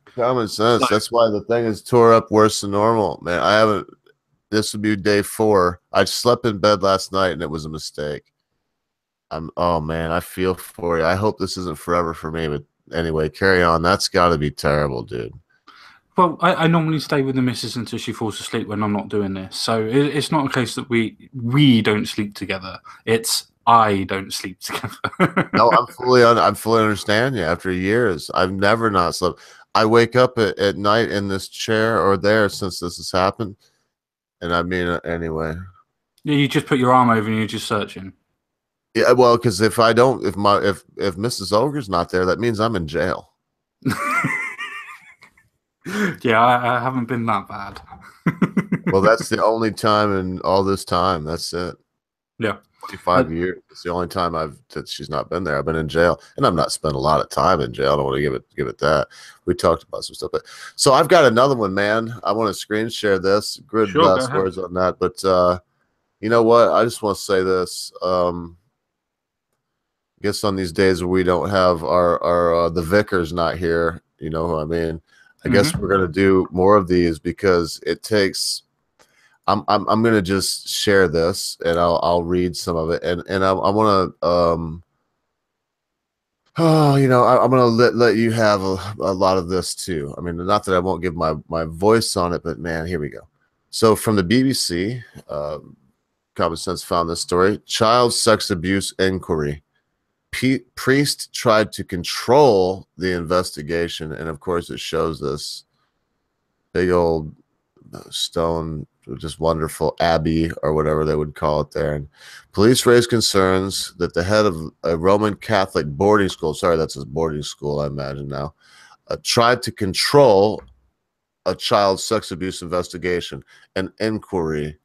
Common sense. So, That's why the thing is tore up worse than normal, man. I haven't. This would be day 4. I slept in bed last night and it was a mistake. Oh man, I feel for you. I hope this isn't forever for me, but anyway, carry on. That's got to be terrible, dude. well, I normally stay with the missus until she falls asleep when I'm not doing this. So it's not a case that we don't sleep together. It's I don't sleep together. No, I'm fully understand you. After years, I've never not slept. I wake up at night in this chair or there since this has happened, and I mean anyway. Yeah, you just put your arm over and you're just searching. Yeah, well, because if I don't, if Mrs. Ogre's not there, that means I'm in jail. Yeah, I haven't been that bad. Well, that's the only time in all this time. That's it. Yeah. 25 years. It's the only time that she's not been there. I've been in jail, and I've not spent a lot of time in jail. I don't want to give it that. We talked about some stuff, but so I've got another one, man. I want to screen share this. Good Sure, go last ahead. words on that, but you know what? I just want to say this. I guess on these days where we don't have our the vicar's not here, you know who I mean. I guess we're gonna do more of these because it takes. I'm gonna just share this and I'll read some of it and I want to I'm gonna let you have a lot of this too. I mean, not that I won't give my voice on it, but man, here we go. So from the BBC, Common Sense found this story: child sex abuse inquiry. Priest tried to control the investigation, and of course, it shows this big old stone, just wonderful abbey or whatever they would call it there. And police raised concerns that the head of a Roman Catholic boarding school, sorry, that's his boarding school, I imagine now, tried to control a child sex abuse investigation. An inquiry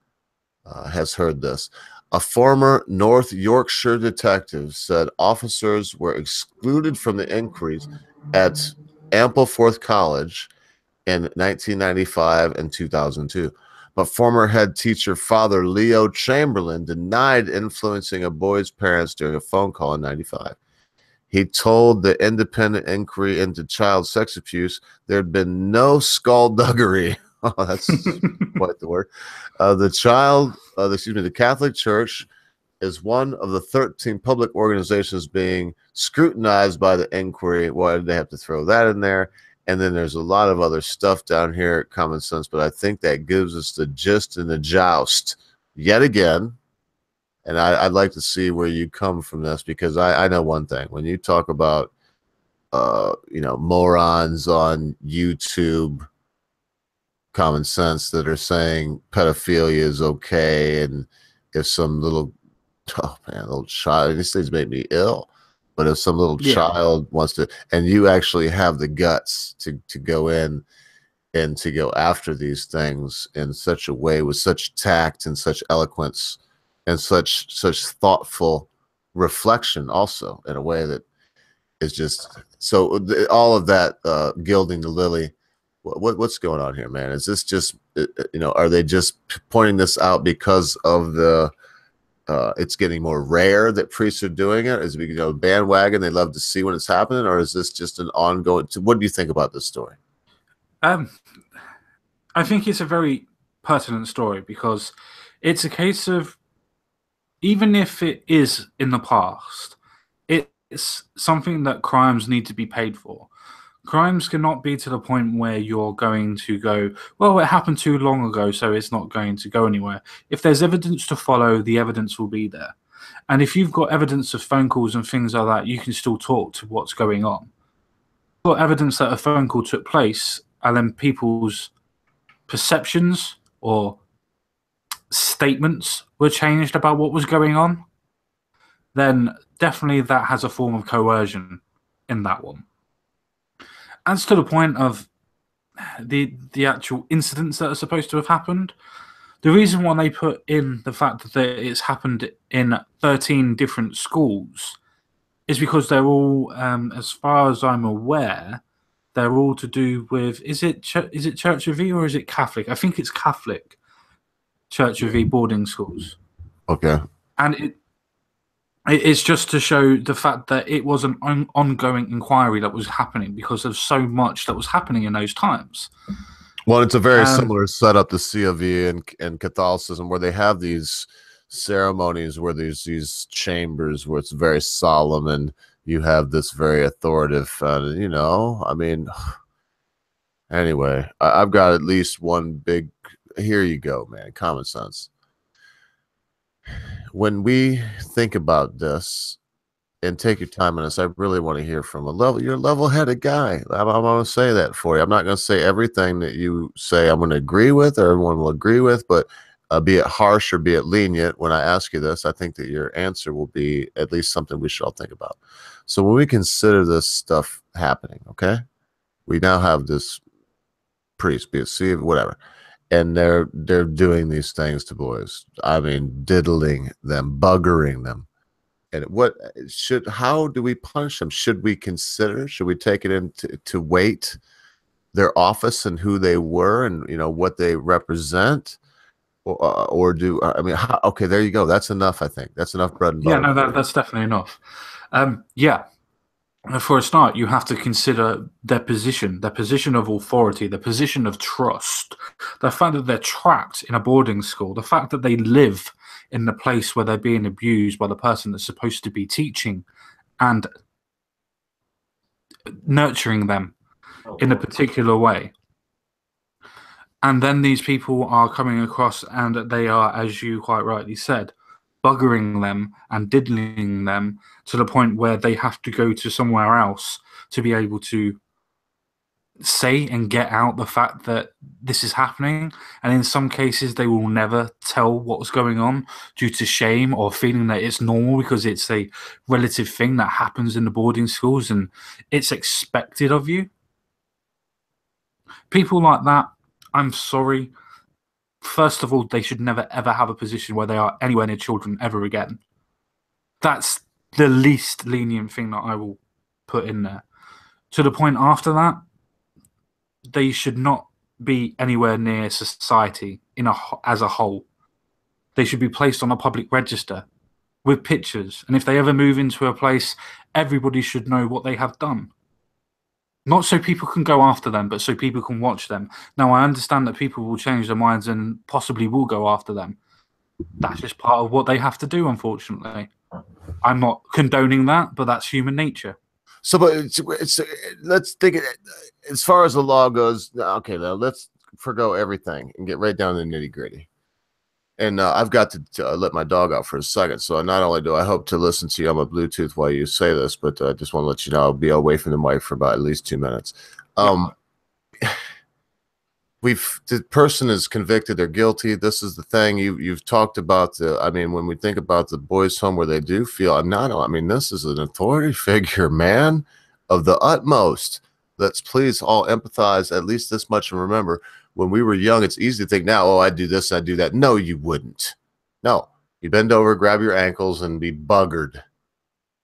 has heard this. A former North Yorkshire detective said officers were excluded from the inquiries at Ampleforth College in 1995 and 2002. But former head teacher Father Leo Chamberlain denied influencing a boy's parents during a phone call in 95. He told the independent inquiry into child sex abuse there had been no skullduggery. Oh, that's quite the word. The Catholic Church is one of the 13 public organizations being scrutinized by the inquiry. Why did they have to throw that in there? And then there's a lot of other stuff down here at Common Sense, but I think that gives us the gist and the joust yet again. And I'd like to see where you come from this, because I know one thing. When you talk about, morons on YouTube, Common Sense, that are saying pedophilia is okay, and if some little child, these things make me ill. But if some little child wants to, and you actually have the guts to go in and to go after these things in such a way, with such tact and such eloquence and such thoughtful reflection, also in a way that is just so. All of that gilding the lily. What's going on here, man? Is this just are they just pointing this out because of the it's getting more rare that priests are doing it? Is it bandwagon they love to see when it's happening, or is this just an ongoing? What do you think about this story? I think it's a very pertinent story, because it's a case of, even if it is in the past, it's something that crimes need to be paid for. Crimes cannot be to the point where you're going to go, well, it happened too long ago, so it's not going to go anywhere. If there's evidence to follow, the evidence will be there. And if you've got evidence of phone calls and things like that, you can still talk to what's going on. Got evidence that a phone call took place, and then people's perceptions or statements were changed about what was going on, then definitely that has a form of coercion in that one. As to the point of the actual incidents that are supposed to have happened, the reason why they put in the fact that it's happened in 13 different schools is because they're all, as far as I'm aware, they're all to do with, is it Church of V or is it Catholic? I think it's Catholic Church of V boarding schools. Okay. And it's just to show the fact that it was an ongoing inquiry that was happening because of so much that was happening in those times. Well, it's a very similar setup to C of E and Catholicism, where they have these ceremonies where there's these chambers where it's very solemn and you have this very authoritative, I mean, anyway, I've got at least one big, here you go, man, common sense. When we think about this, and take your time on this, I really want to hear from you're a level-headed guy. I'm going to say that for you. I'm not going to say everything that you say I'm going to agree with or everyone will agree with, but be it harsh or be it lenient, when I ask you this, I think that your answer will be at least something we should all think about. So when we consider this stuff happening, okay, we now have this priest, be it C, whatever, and they're doing these things to boys. I mean, diddling them, buggering them. And how do we punish them? Should we take it into weight their office and who they were and, what they represent? Okay, there you go. That's enough, I think. That's enough bread and butter. Yeah, no, that's definitely enough. Yeah. For a start, you have to consider their position of authority, their position of trust, the fact that they're trapped in a boarding school, the fact that they live in the place where they're being abused by the person that's supposed to be teaching and nurturing them in a particular way. And then these people are coming across and they are, as you quite rightly said, buggering them and diddling them to the point where they have to go to somewhere else to be able to say and get out the fact that this is happening. And in some cases, they will never tell what's going on due to shame or feeling that it's normal because it's a relative thing that happens in the boarding schools and it's expected of you. People like that, I'm sorry. First of all, they should never, ever have a position where they are anywhere near children ever again. That's the least lenient thing that I will put in there. To the point after that, they should not be anywhere near society as a whole. They should be placed on a public register with pictures. And if they ever move into a place, everybody should know what they have done. Not so people can go after them, but so people can watch them. Now, I understand that people will change their minds and possibly will go after them. That's just part of what they have to do, unfortunately. I'm not condoning that, but that's human nature. So, but let's think it as far as the law goes. Okay, now let's forgo everything and get right down to the nitty gritty. And I've got to let my dog out for a second. So not only do I hope to listen to you on my Bluetooth while you say this, but I just want to let you know I'll be away from the mic for about at least 2 minutes. The person is convicted, they're guilty. This is the thing you've talked about. When we think about the boys' home where they do feel, this is an authority figure, man, of the utmost. Let's please all empathize at least this much and remember, when we were young, it's easy to think now, oh, I do this, I do that. No, you wouldn't. No, you bend over, grab your ankles, and be buggered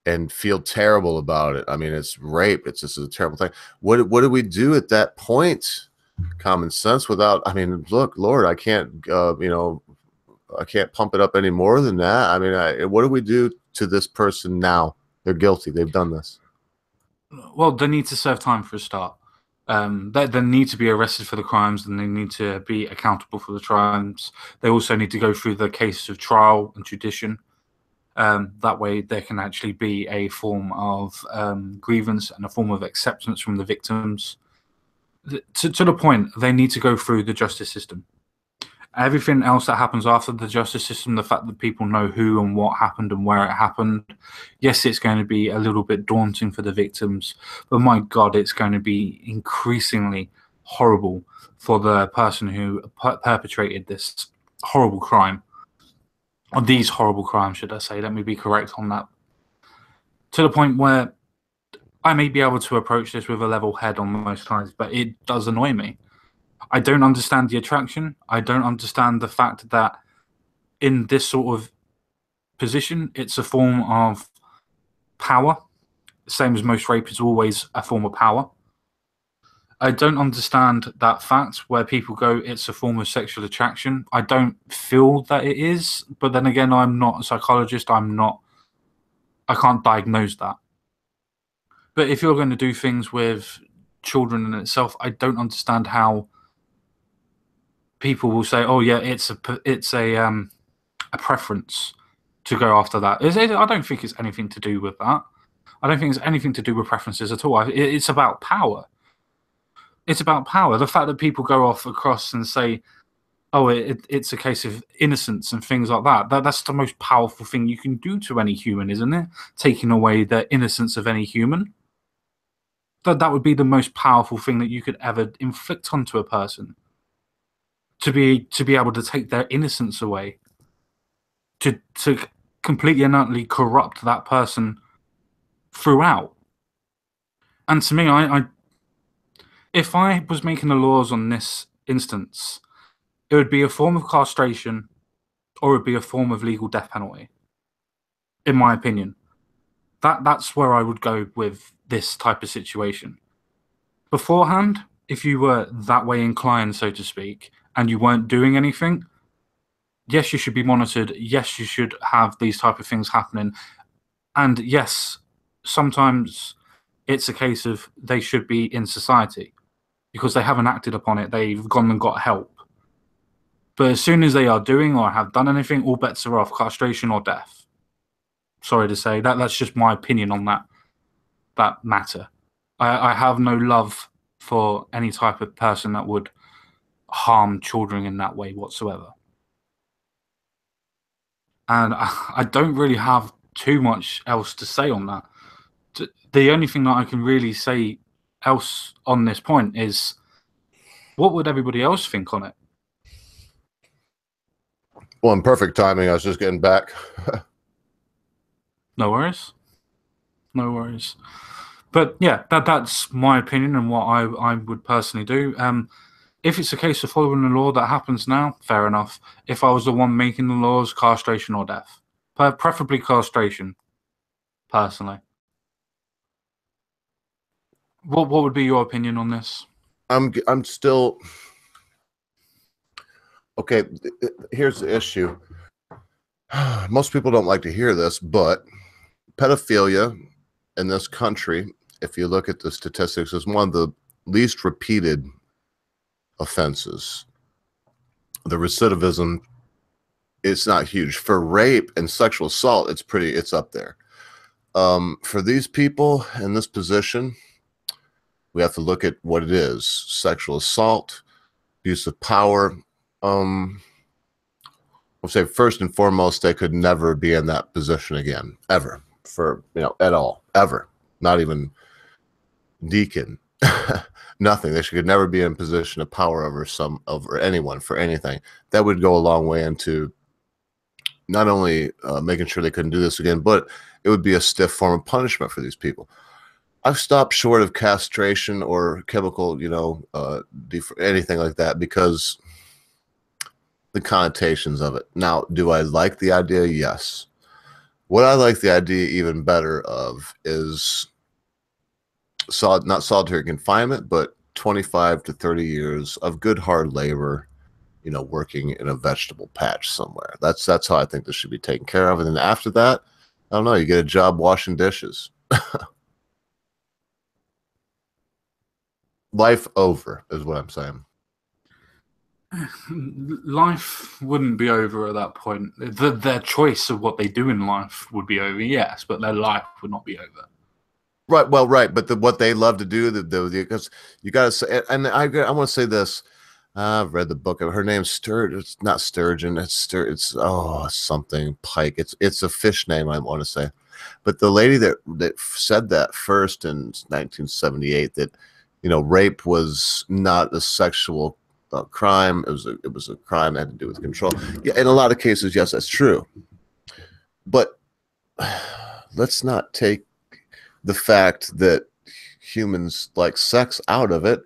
and feel terrible about it. I mean, it's rape. It's just a terrible thing. What do we do at that point? Common sense without, look, Lord, I can't, I can't pump it up any more than that. What do we do to this person now? They're guilty. They've done this. Well, they need to serve time for a start. They need to be arrested for the crimes and they need to be accountable for the crimes. They also need to go through the case of trial and tradition. That way there can actually be a form of grievance and a form of acceptance from the victims. To the point, they need to go through the justice system. Everything else that happens after the justice system, the fact that people know who and what happened and where it happened, yes, it's going to be a little bit daunting for the victims, but my God, it's going to be increasingly horrible for the person who perpetrated this horrible crime, or these horrible crimes, should I say. Let me be correct on that. To the point where I may be able to approach this with a level head on most times, but it does annoy me. I don't understand the attraction. I don't understand the fact that in this sort of position, it's a form of power. Same as most rape is always a form of power. I don't understand that fact where people go, it's a form of sexual attraction. I don't feel that it is, but then again, I'm not a psychologist. I can't diagnose that. But if you're going to do things with children in itself, I don't understand how people will say, "Oh yeah, it's a preference to go after that." I don't think it's anything to do with that. I don't think it's anything to do with preferences at all. It's about power. It's about power. The fact that people go off across and say, "Oh, it's a case of innocence" and things like that. That's the most powerful thing you can do to any human, isn't it? Taking away the innocence of any human. That would be the most powerful thing that you could ever inflict onto a person. To be able to take their innocence away, to completely and utterly corrupt that person throughout. And to me, if I was making the laws on this instance, it would be a form of castration, or it would be a form of legal death penalty. In my opinion, that's where I would go with this type of situation. Beforehand, if you were that way inclined, so to speak, and you weren't doing anything, yes, you should be monitored. Yes, you should have these type of things happening. And yes, sometimes it's a case of they should be in society because they haven't acted upon it. They've gone and got help. But as soon as they are doing or have done anything, all bets are off, castration or death. Sorry to say, that's just my opinion on that matter. I have no love for any type of person that would harm children in that way whatsoever. And I don't really have too much else to say on that. The only thing that I can really say else on this point is, what would everybody else think on it? Well, in perfect timing, I was just getting back. No worries. No worries. But yeah, that's my opinion and what I would personally do. If it's a case of following the law that happens now, fair enough. If I was the one making the laws, castration or death. Preferably castration, personally. What would be your opinion on this? I'm still okay. Here's the issue. Most people don't like to hear this, but pedophilia in this country, if you look at the statistics, is one of the least repeated offenses. The recidivism is not huge. For rape and sexual assault, it's up there. For these people in this position, we have to look at what it is: sexual assault, abuse of power. I'll say first and foremost, they could never be in that position again, ever, at all, ever. Not even deacon, nothing. They could never be in a position of power over anyone for anything. That would go a long way into not only making sure they couldn't do this again, but it would be a stiff form of punishment for these people. I've stopped short of castration or chemical, anything like that, because the connotations of it. Now, do I like the idea? Yes. What I like the idea even better of is not solitary confinement, but 25 to 30 years of good hard labor, working in a vegetable patch somewhere. That's how I think this should be taken care of. And then after that, I don't know, you get a job washing dishes. Life over is what I'm saying. Life wouldn't be over at that point. Their choice of what they do in life would be over, yes, but their life would not be over. Right. Well, right. But what they love to do, because you got to say, and I want to say this, I've read the book. Her name's Sturgeon. It's not Sturgeon. It's something Pike. It's a fish name, I want to say. But the lady that said that first in 1978, that rape was not a sexual crime. It was a crime that had to do with control. Yeah, in a lot of cases, yes, that's true. But let's not take the fact that humans like sex out of it,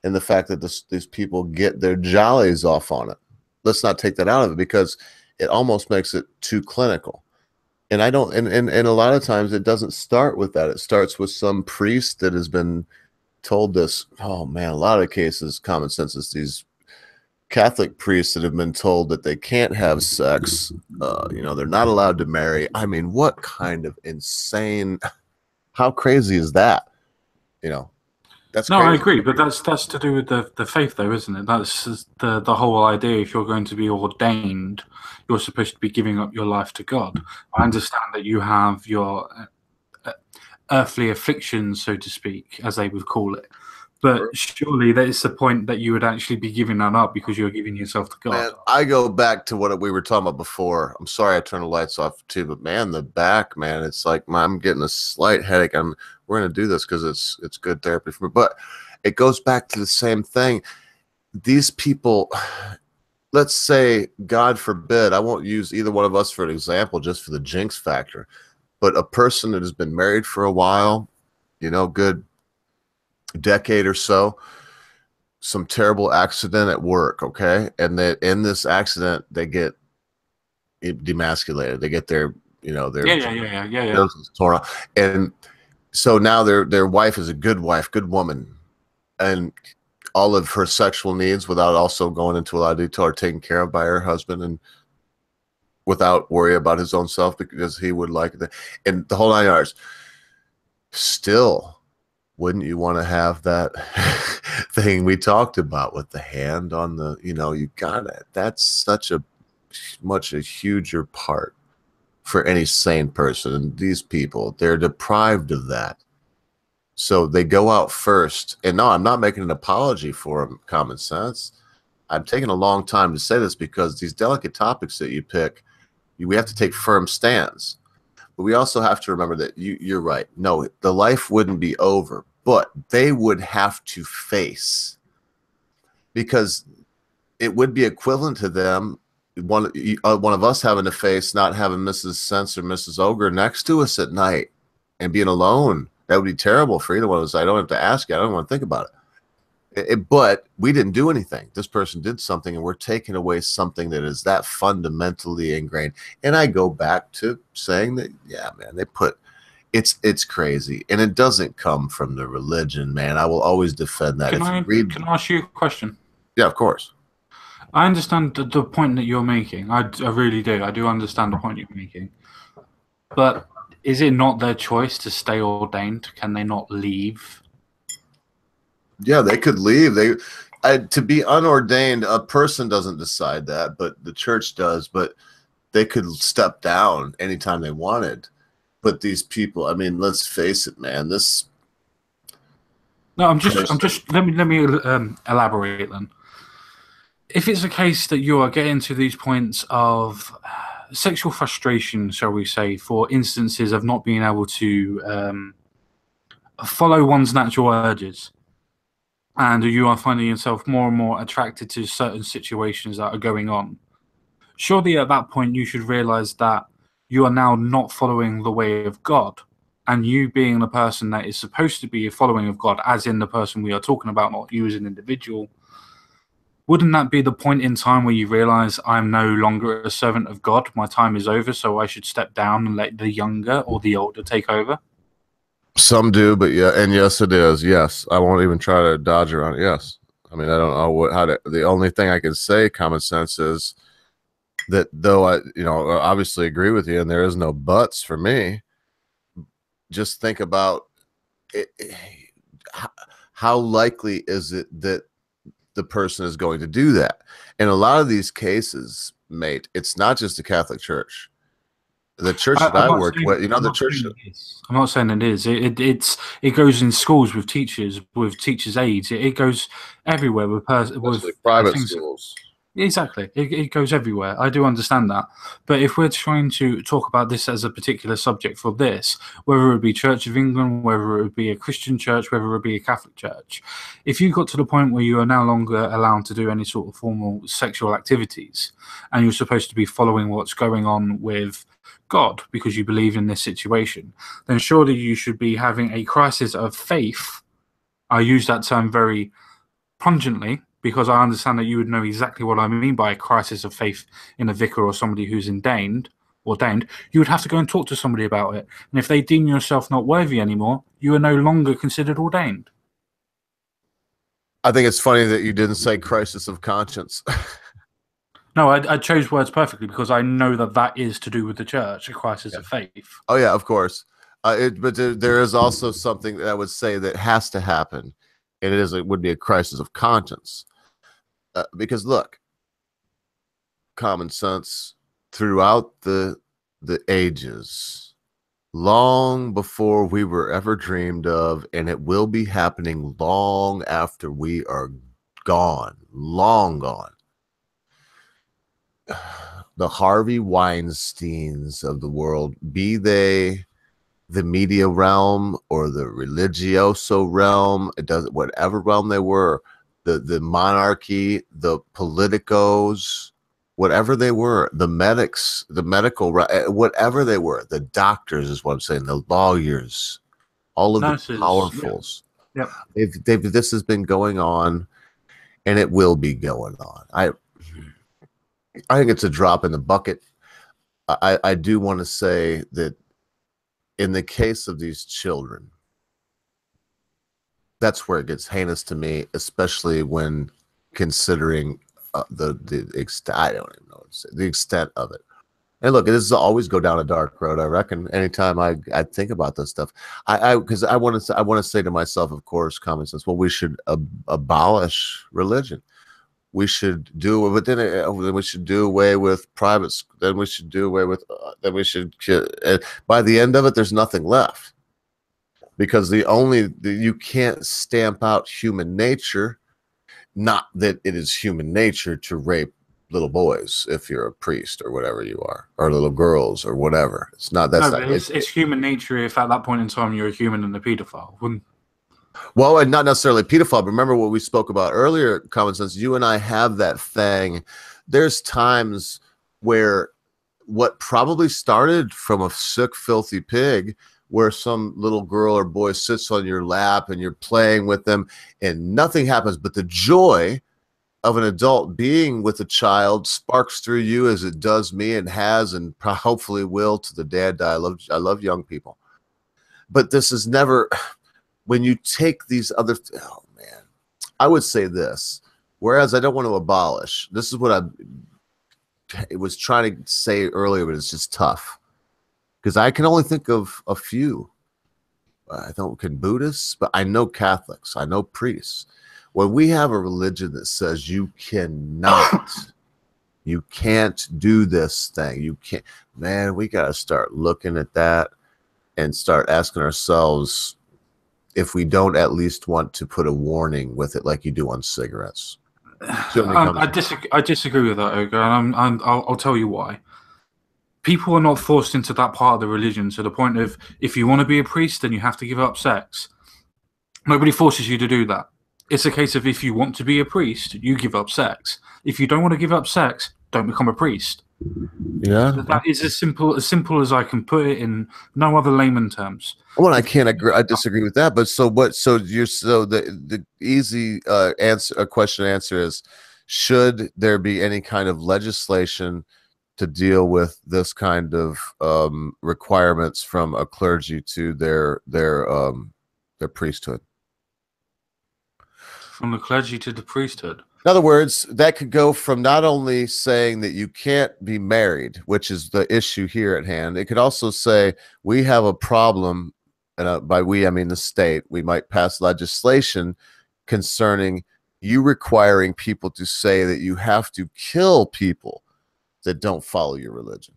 and the fact that these people get their jollies off on it. Let's not take that out of it, because it almost makes it too clinical. And I don't, and a lot of times it doesn't start with that. It starts with some priest that has been told this. Oh man, a lot of cases, common sense is these Catholic priests that have been told that they can't have sex. They're not allowed to marry. I mean, what kind of insane, how crazy is that? That's no, crazy. I agree, but that's to do with the faith, though, isn't it? That's the whole idea. If you're going to be ordained, you're supposed to be giving up your life to God. I understand that you have your earthly afflictions, so to speak, as they would call it. But surely that is the point that you would actually be giving that up because you're giving yourself to God. Man, I go back to what we were talking about before. I'm sorry I turned the lights off too, but man, the back, man, it's like I'm getting a slight headache. We're gonna do this because it's good therapy for me. But it goes back to the same thing. These people, let's say, God forbid, I won't use either one of us for an example, just for the jinx factor. But a person that has been married for a while, good decade or so, some terrible accident at work, okay, and that in this accident they get demasculated, they get their torn off, and so now their wife is a good wife, good woman, and all of her sexual needs, without also going into a lot of detail, are taken care of by her husband, and without worry about his own self, because he would like it, and the whole 9 yards. Still, wouldn't you want to have that thing we talked about with the hand on the, you got it. That's such a huger part for any sane person. And these people, they're deprived of that. So they go out first. And no, I'm not making an apology for them, common sense. I'm taking a long time to say this, because these delicate topics that you pick, we have to take firm stands. But we also have to remember that you're right. No, the life wouldn't be over, but they would have to face, because it would be equivalent to them, one of us having to face not having Mrs. Sense or Mrs. Ogre next to us at night and being alone. That would be terrible for either one of us. I don't have to ask you. I don't want to think about it. But we didn't do anything. This person did something, and we're taking away something that is that fundamentally ingrained. And I go back to saying that, yeah, man, it's crazy, and it doesn't come from the religion, man. I will always defend that. Can I ask you a question? Yeah, of course. I understand the point that you're making. I really do. I do understand the point you're making. But is it not their choice to stay ordained? Can they not leave? Yeah, they could leave. To be unordained, a person doesn't decide that, but the church does. But they could step down anytime they wanted. But these people, I mean, let's face it, man. I'm just. Let me elaborate then. If it's a case that you are getting to these points of sexual frustration, shall we say, for instances of not being able to follow one's natural urges, and you are finding yourself more and more attracted to certain situations that are going on, surely at that point you should realize that you are now not following the way of God. And you being the person that is supposed to be a following of God, as in the person we are talking about, not you as an individual, wouldn't that be the point in time where you realize I'm no longer a servant of God? My time is over, so I should step down and let the younger or the older take over? Some do, but yeah, and yes, it is. Yes, I won't even try to dodge around it. Yes, I mean, I don't know how to. The only thing I can say, common sense, is that though I, obviously agree with you, and there is no buts for me. Just think about it, how likely is it that the person is going to do that? In a lot of these cases, mate, it's not just the Catholic Church. The church that I worked with, you know, the church. I'm not saying it is. It goes in schools with teachers aides. It goes everywhere with private schools. Exactly. It goes everywhere. I do understand that. But if we're trying to talk about this as a particular subject for this, whether it be Church of England, whether it would be a Christian church, whether it would be a Catholic church, if you got to the point where you are no longer allowed to do any sort of formal sexual activities and you're supposed to be following what's going on with God because you believe in this situation, then surely you should be having a crisis of faith. I use that term very pungently, because I understand that you would know exactly what I mean by a crisis of faith in a vicar or somebody who's ordained. You would have to go and talk to somebody about it. And if they deem yourself not worthy anymore, you are no longer considered ordained. I think it's funny that you didn't say crisis of conscience. No, I chose words perfectly because I know that is to do with the church, a crisis of faith. Oh, yeah, of course. But there is also something that I would say that has to happen, and it would be a crisis of conscience. Because look, common sense throughout the ages, long before we were ever dreamed of, and it will be happening long after we are gone, long gone. The Harvey Weinsteins of the world, be they the media realm or the religioso realm, it doesn't, whatever realm they were, the monarchy, the politicos, whatever they were, the medics, the medical, whatever they were, the doctors is what I'm saying, the lawyers, all of nurses, the powerfuls. Yep. This has been going on, and it will be going on. I think it's a drop in the bucket. I do want to say that in the case of these children, that's where it gets heinous to me, especially when considering the extent. I don't even know what to say, the extent of it. And look, this is always go down a dark road. I reckon anytime I think about this stuff, because I want to say to myself, of course, common sense. Well, we should abolish religion. We should do, but then we should do away with private. Then we should do away with. Then we should. By the end of it, there's nothing left. Because you can't stamp out human nature, not that it is human nature to rape little boys if you're a priest or whatever you are, or little girls or whatever. It's not that. No, it's human nature if at that point in time you're a human and a pedophile. Well, and not necessarily pedophile. But remember what we spoke about earlier, common sense. You and I have that thing. There's times where what probably started from a sick, filthy pig, where some little girl or boy sits on your lap and you're playing with them and nothing happens, but the joy of an adult being with a child sparks through you as it does me and has and hopefully will to the dad. I love young people. But this is never, when you take these other, oh man, I would say this, whereas I don't want to abolish, this is what I was trying to say earlier, but it's just tough. Because I can only think of a few. I don't can Buddhists, but I know Catholics. I know priests. When we have a religion that says you cannot, you can't do this thing, you can't, man, we got to start looking at that and start asking ourselves if we don't at least want to put a warning with it like you do on cigarettes. I disagree with that, Ogre, and I'll tell you why. People are not forced into that part of the religion to the point of if you want to be a priest, then you have to give up sex. Nobody forces you to do that. It's a case of if you want to be a priest, you give up sex. If you don't want to give up sex, don't become a priest. Yeah, that is as simple as I can put it in no other layman terms. Well, I can't agree. I disagree with that. But so what? So the easy question answer is: should there be any kind of legislation to deal with this kind of requirements from a clergy to their priesthood? From the clergy to the priesthood. In other words, that could go from not only saying that you can't be married, which is the issue here at hand. It could also say we have a problem, and by we I mean the state. We might pass legislation concerning you requiring people to say that you have to kill people that don't follow your religion.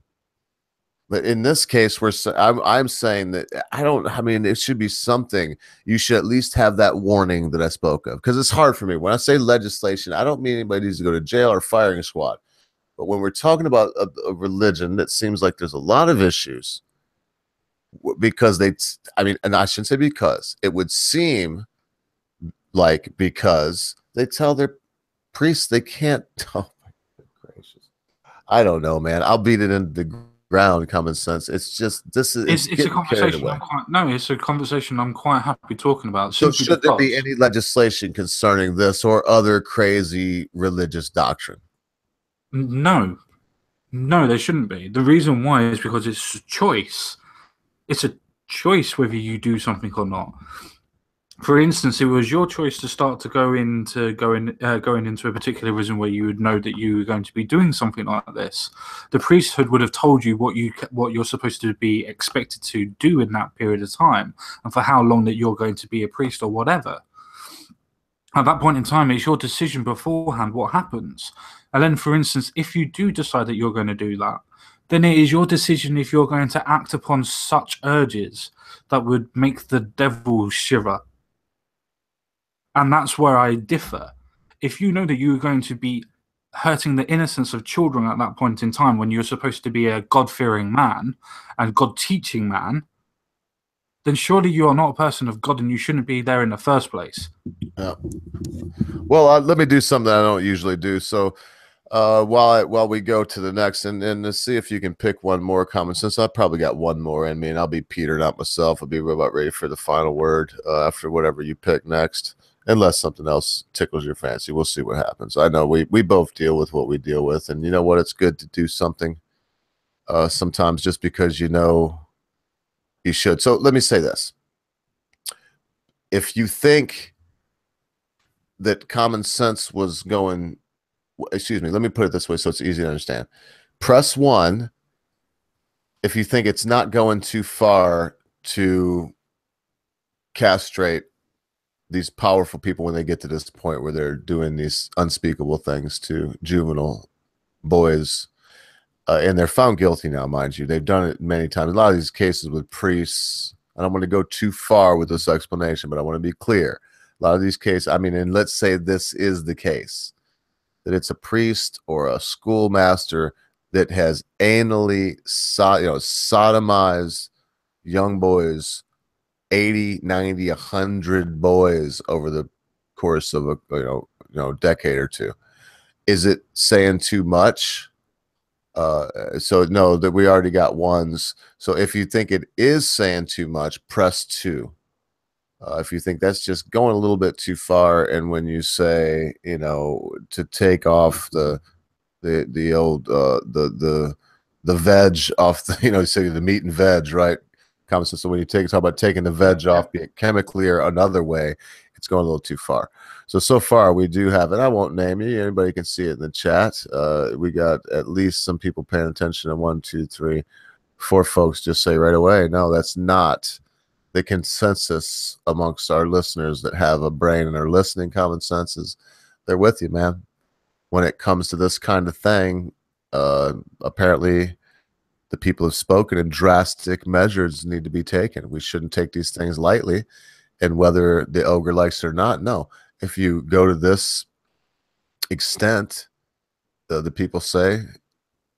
But in this case, I'm saying that I mean, it should be something. You should at least have that warning that I spoke of, because it's hard for me. When I say legislation, I don't mean anybody needs to go to jail or firing squad. But when we're talking about a religion that seems like there's a lot of issues, because I mean, and I shouldn't say because, it would seem like because they tell their priests they can't. Oh my gracious. I don't know, man. I'll beat it into the ground, common sense. It's just It's a conversation. It's a conversation I'm quite happy talking about. So should there be any legislation concerning this or other crazy religious doctrine? No, there shouldn't be. The reason why is because it's a choice. It's a choice whether you do something or not. For instance, it was your choice to start to going into a particular reason where you would know that you were going to be doing something like this. The priesthood would have told you what you're supposed to be expected to do in that period of time, and for how long that you're going to be a priest or whatever. At that point in time, it's your decision beforehand what happens. And then, for instance, if you do decide that you're going to do that, then it is your decision if you're going to act upon such urges that would make the devil shiver. And that's where I differ. If you know that you're going to be hurting the innocence of children at that point in time, when you're supposed to be a God-fearing man and God-teaching man, then surely you are not a person of God and you shouldn't be there in the first place. Yeah. Well, let me do something I don't usually do. So while we go to the next, and to see if you can pick one more common sense. I've probably got one more in me, and I'll be petered out myself. I'll be about ready for the final word after whatever you pick next. Unless something else tickles your fancy, we'll see what happens. I know we both deal with what we deal with, and you know what? It's good to do something sometimes just because you know you should. So let me say this. If you think that common sense was going, excuse me, let me put it this way so it's easy to understand. Press 1 if you think it's not going too far to castrate these powerful people when they get to this point where they're doing these unspeakable things to juvenile boys, and they're found guilty now, mind you. They've done it many times. A lot of these cases with priests, I don't want to go too far with this explanation, but I want to be clear. A lot of these cases, I mean, and let's say this is the case, that it's a priest or a schoolmaster that has anally sodomized young boys, 80, 90, 100 boys over the course of a decade or two. Is it saying too much? So no, that we already got ones. So if you think it is saying too much, press 2. If you think that's just going a little bit too far, and when you say, to take off the old the veg off the, say the meat and veg, right? Common sense. So when you talk about taking the veg off, be it chemically or another way, it's going a little too far. So far we do have it. I won't name you. Anybody can see it in the chat. We got at least some people paying attention. And 1, 2, 3, 4 folks just say right away, no, that's not the consensus amongst our listeners that have a brain and are listening. Common senses, they're with you, man. When it comes to this kind of thing, apparently the people have spoken and drastic measures need to be taken. We shouldn't take these things lightly. And whether the ogre likes it or not, no. If you go to this extent, the people say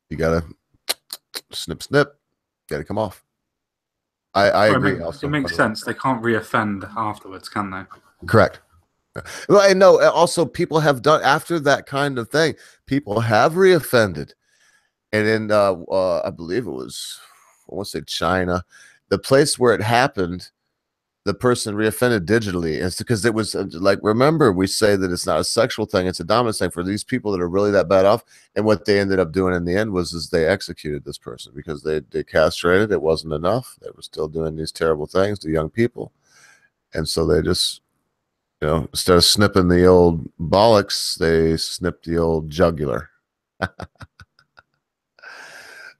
you got to snip, got to come off. I agree. It makes sense. They can't reoffend afterwards, can they? Correct. Well, I know. Also, people have done, after that kind of thing, people have reoffended. And in, I believe it was, I want to say China, the place where it happened, the person reoffended digitally. And it's because it was like, remember, we say that it's not a sexual thing, it's a dominance thing for these people that are really that bad off. And what they ended up doing in the end was they executed this person because they castrated. It wasn't enough. They were still doing these terrible things to young people. And so they just, instead of snipping the old bollocks, they snipped the old jugular.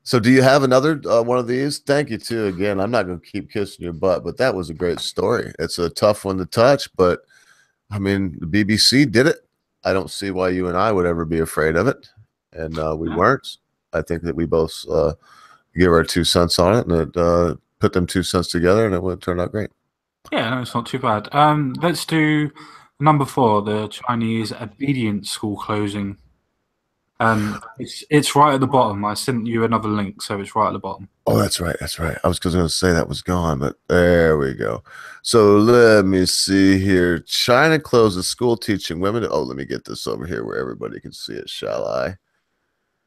So do you have another one of these? Thank you, too. Again, I'm not going to keep kissing your butt, but that was a great story. It's a tough one to touch, but, I mean, the BBC did it. I don't see why you and I would ever be afraid of it, and we weren't. I think that we both give our 2 cents on it, and it put them 2 cents together, and it would turn out great. Yeah, no, it's not too bad. Let's do number 4, the Chinese obedience school closing. It's right at the bottom. I sent you another link, so it's right at the bottom. Oh, that's right. That's right. I was going to say that was gone, but there we go. So let me see here. China closes school teaching women. Oh, let me get this over here where everybody can see it, shall I?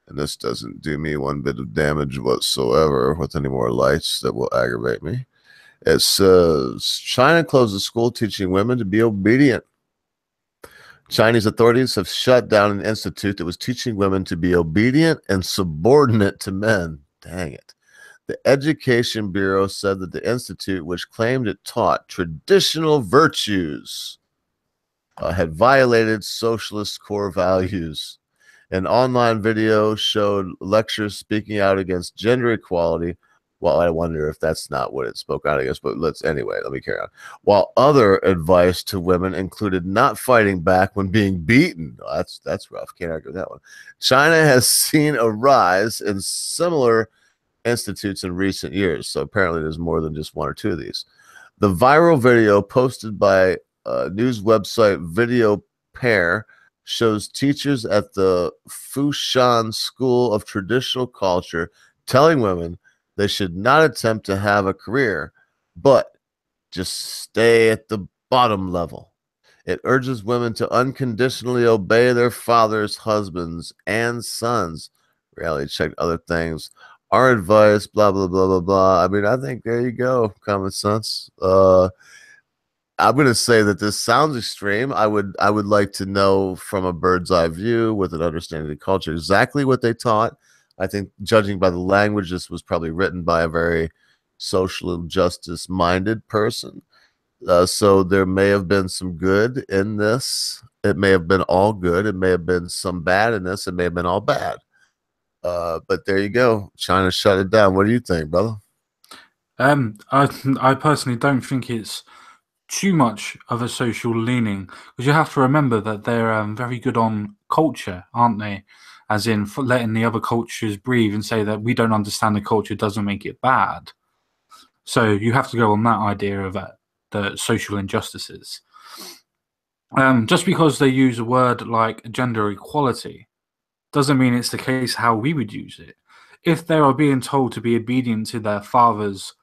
And this doesn't do me one bit of damage whatsoever with any more lights that will aggravate me. It says China closes school teaching women to be obedient. Chinese authorities have shut down an institute that was teaching women to be obedient and subordinate to men. Dang it. The Education Bureau said that the institute, which claimed it taught traditional virtues, had violated socialist core values. An online video showed lectures speaking out against gender equality. Well, I wonder if that's not what it spoke out against, but let me carry on. While other advice to women included not fighting back when being beaten. Oh, that's rough. Can't argue with that one. China has seen a rise in similar institutes in recent years. So apparently there's more than just 1 or 2 of these. The viral video posted by news website Video Pair shows teachers at the Fushan School of Traditional Culture telling women they should not attempt to have a career, but just stay at the bottom level. It urges women to unconditionally obey their fathers, husbands, and sons. Reality check other things. Our advice, blah, blah, blah, blah, blah. I mean, I think there you go, common sense. I'm going to say that this sounds extreme. I would like to know from a bird's eye view with an understanding of the culture exactly what they taught. I think judging by the language, this was probably written by a very social justice minded person. So there may have been some good in this. It may have been all good. It may have been some bad in this. It may have been all bad. But there you go. China shut it down. What do you think, brother? I personally don't think it's too much of a social leaning, because you have to remember that they're very good on culture, aren't they? As in letting the other cultures breathe and say that we don't understand the culture doesn't make it bad. So you have to go on that idea of the social injustices. Just because they use a word like gender equality doesn't mean it's the case how we would use it. If they are being told to be obedient to their fathers,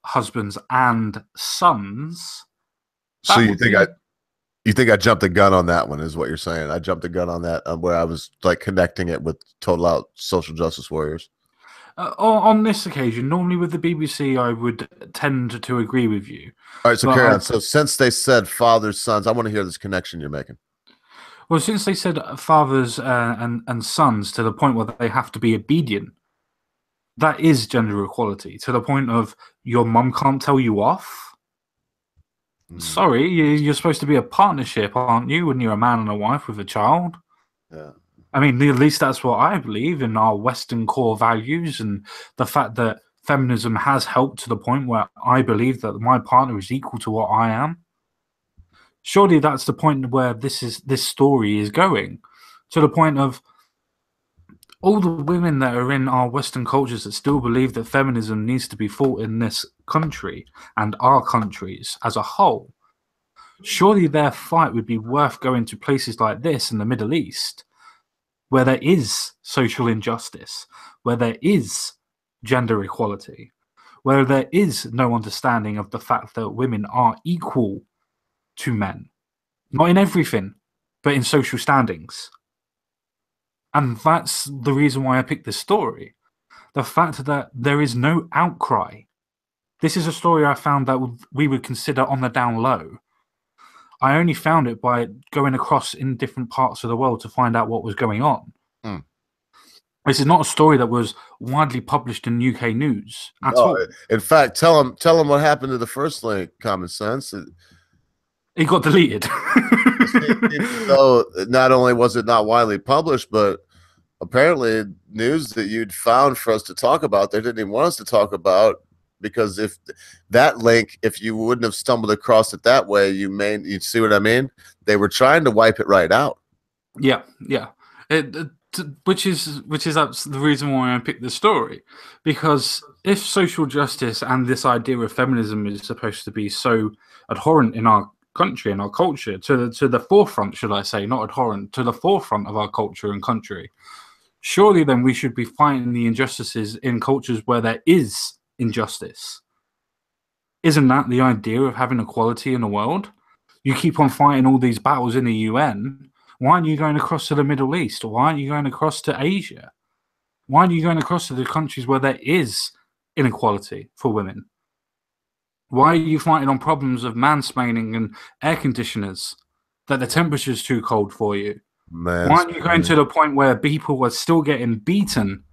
husbands, and sons. So you think I jumped the gun on that one, is what you're saying? I jumped the gun on that, where I was like connecting it with total out social justice warriors. On this occasion, normally with the BBC, I would tend to agree with you. All right, so carry on. So since they said fathers, sons, I want to hear this connection you're making. Well, since they said fathers and sons to the point where they have to be obedient, that is gender equality, to the point of your mum can't tell you off. Sorry, you're supposed to be a partnership, aren't you, when you're a man and a wife with a child? Yeah. I mean, at least that's what I believe in our Western core values, and the fact that feminism has helped to the point where I believe that my partner is equal to what I am. Surely that's the point where this story is going, to the point of all the women that are in our Western cultures that still believe that feminism needs to be fought in this country and our countries as a whole. Surely their fight would be worth going to places like this in the Middle East, where there is social injustice, where there is gender equality, where there is no understanding of the fact that women are equal to men. Not in everything, but in social standings. And that's the reason why I picked this story. The fact that there is no outcry. This is a story I found that we would consider on the down low. I only found it by going across in different parts of the world to find out what was going on. This is not a story that was widely published in UK news at all. In fact, tell them what happened to the first link, Common Sense. It got deleted. So not only was it not widely published, but apparently news that you'd found for us to talk about, they didn't even want us to talk about, because if that link, if you wouldn't have stumbled across it that way, you'd see what I mean? They were trying to wipe it right out. Yeah. which is the reason why I picked the story, because if social justice and this idea of feminism is supposed to be so abhorrent in our country and our culture, to the forefront, should I say, not abhorrent, to the forefront of our culture and country, surely then we should be fighting the injustices in cultures where there is injustice. Isn't that the idea of having equality in the world? You keep on fighting all these battles in the UN. Why aren't you going across to the Middle East? Why aren't you going across to Asia? Why aren't you going across to the countries where there is inequality for women? Why are you fighting on problems of mansplaining and air conditioners, that the temperature's too cold for you? Why aren't you going to the point where people are still getting beaten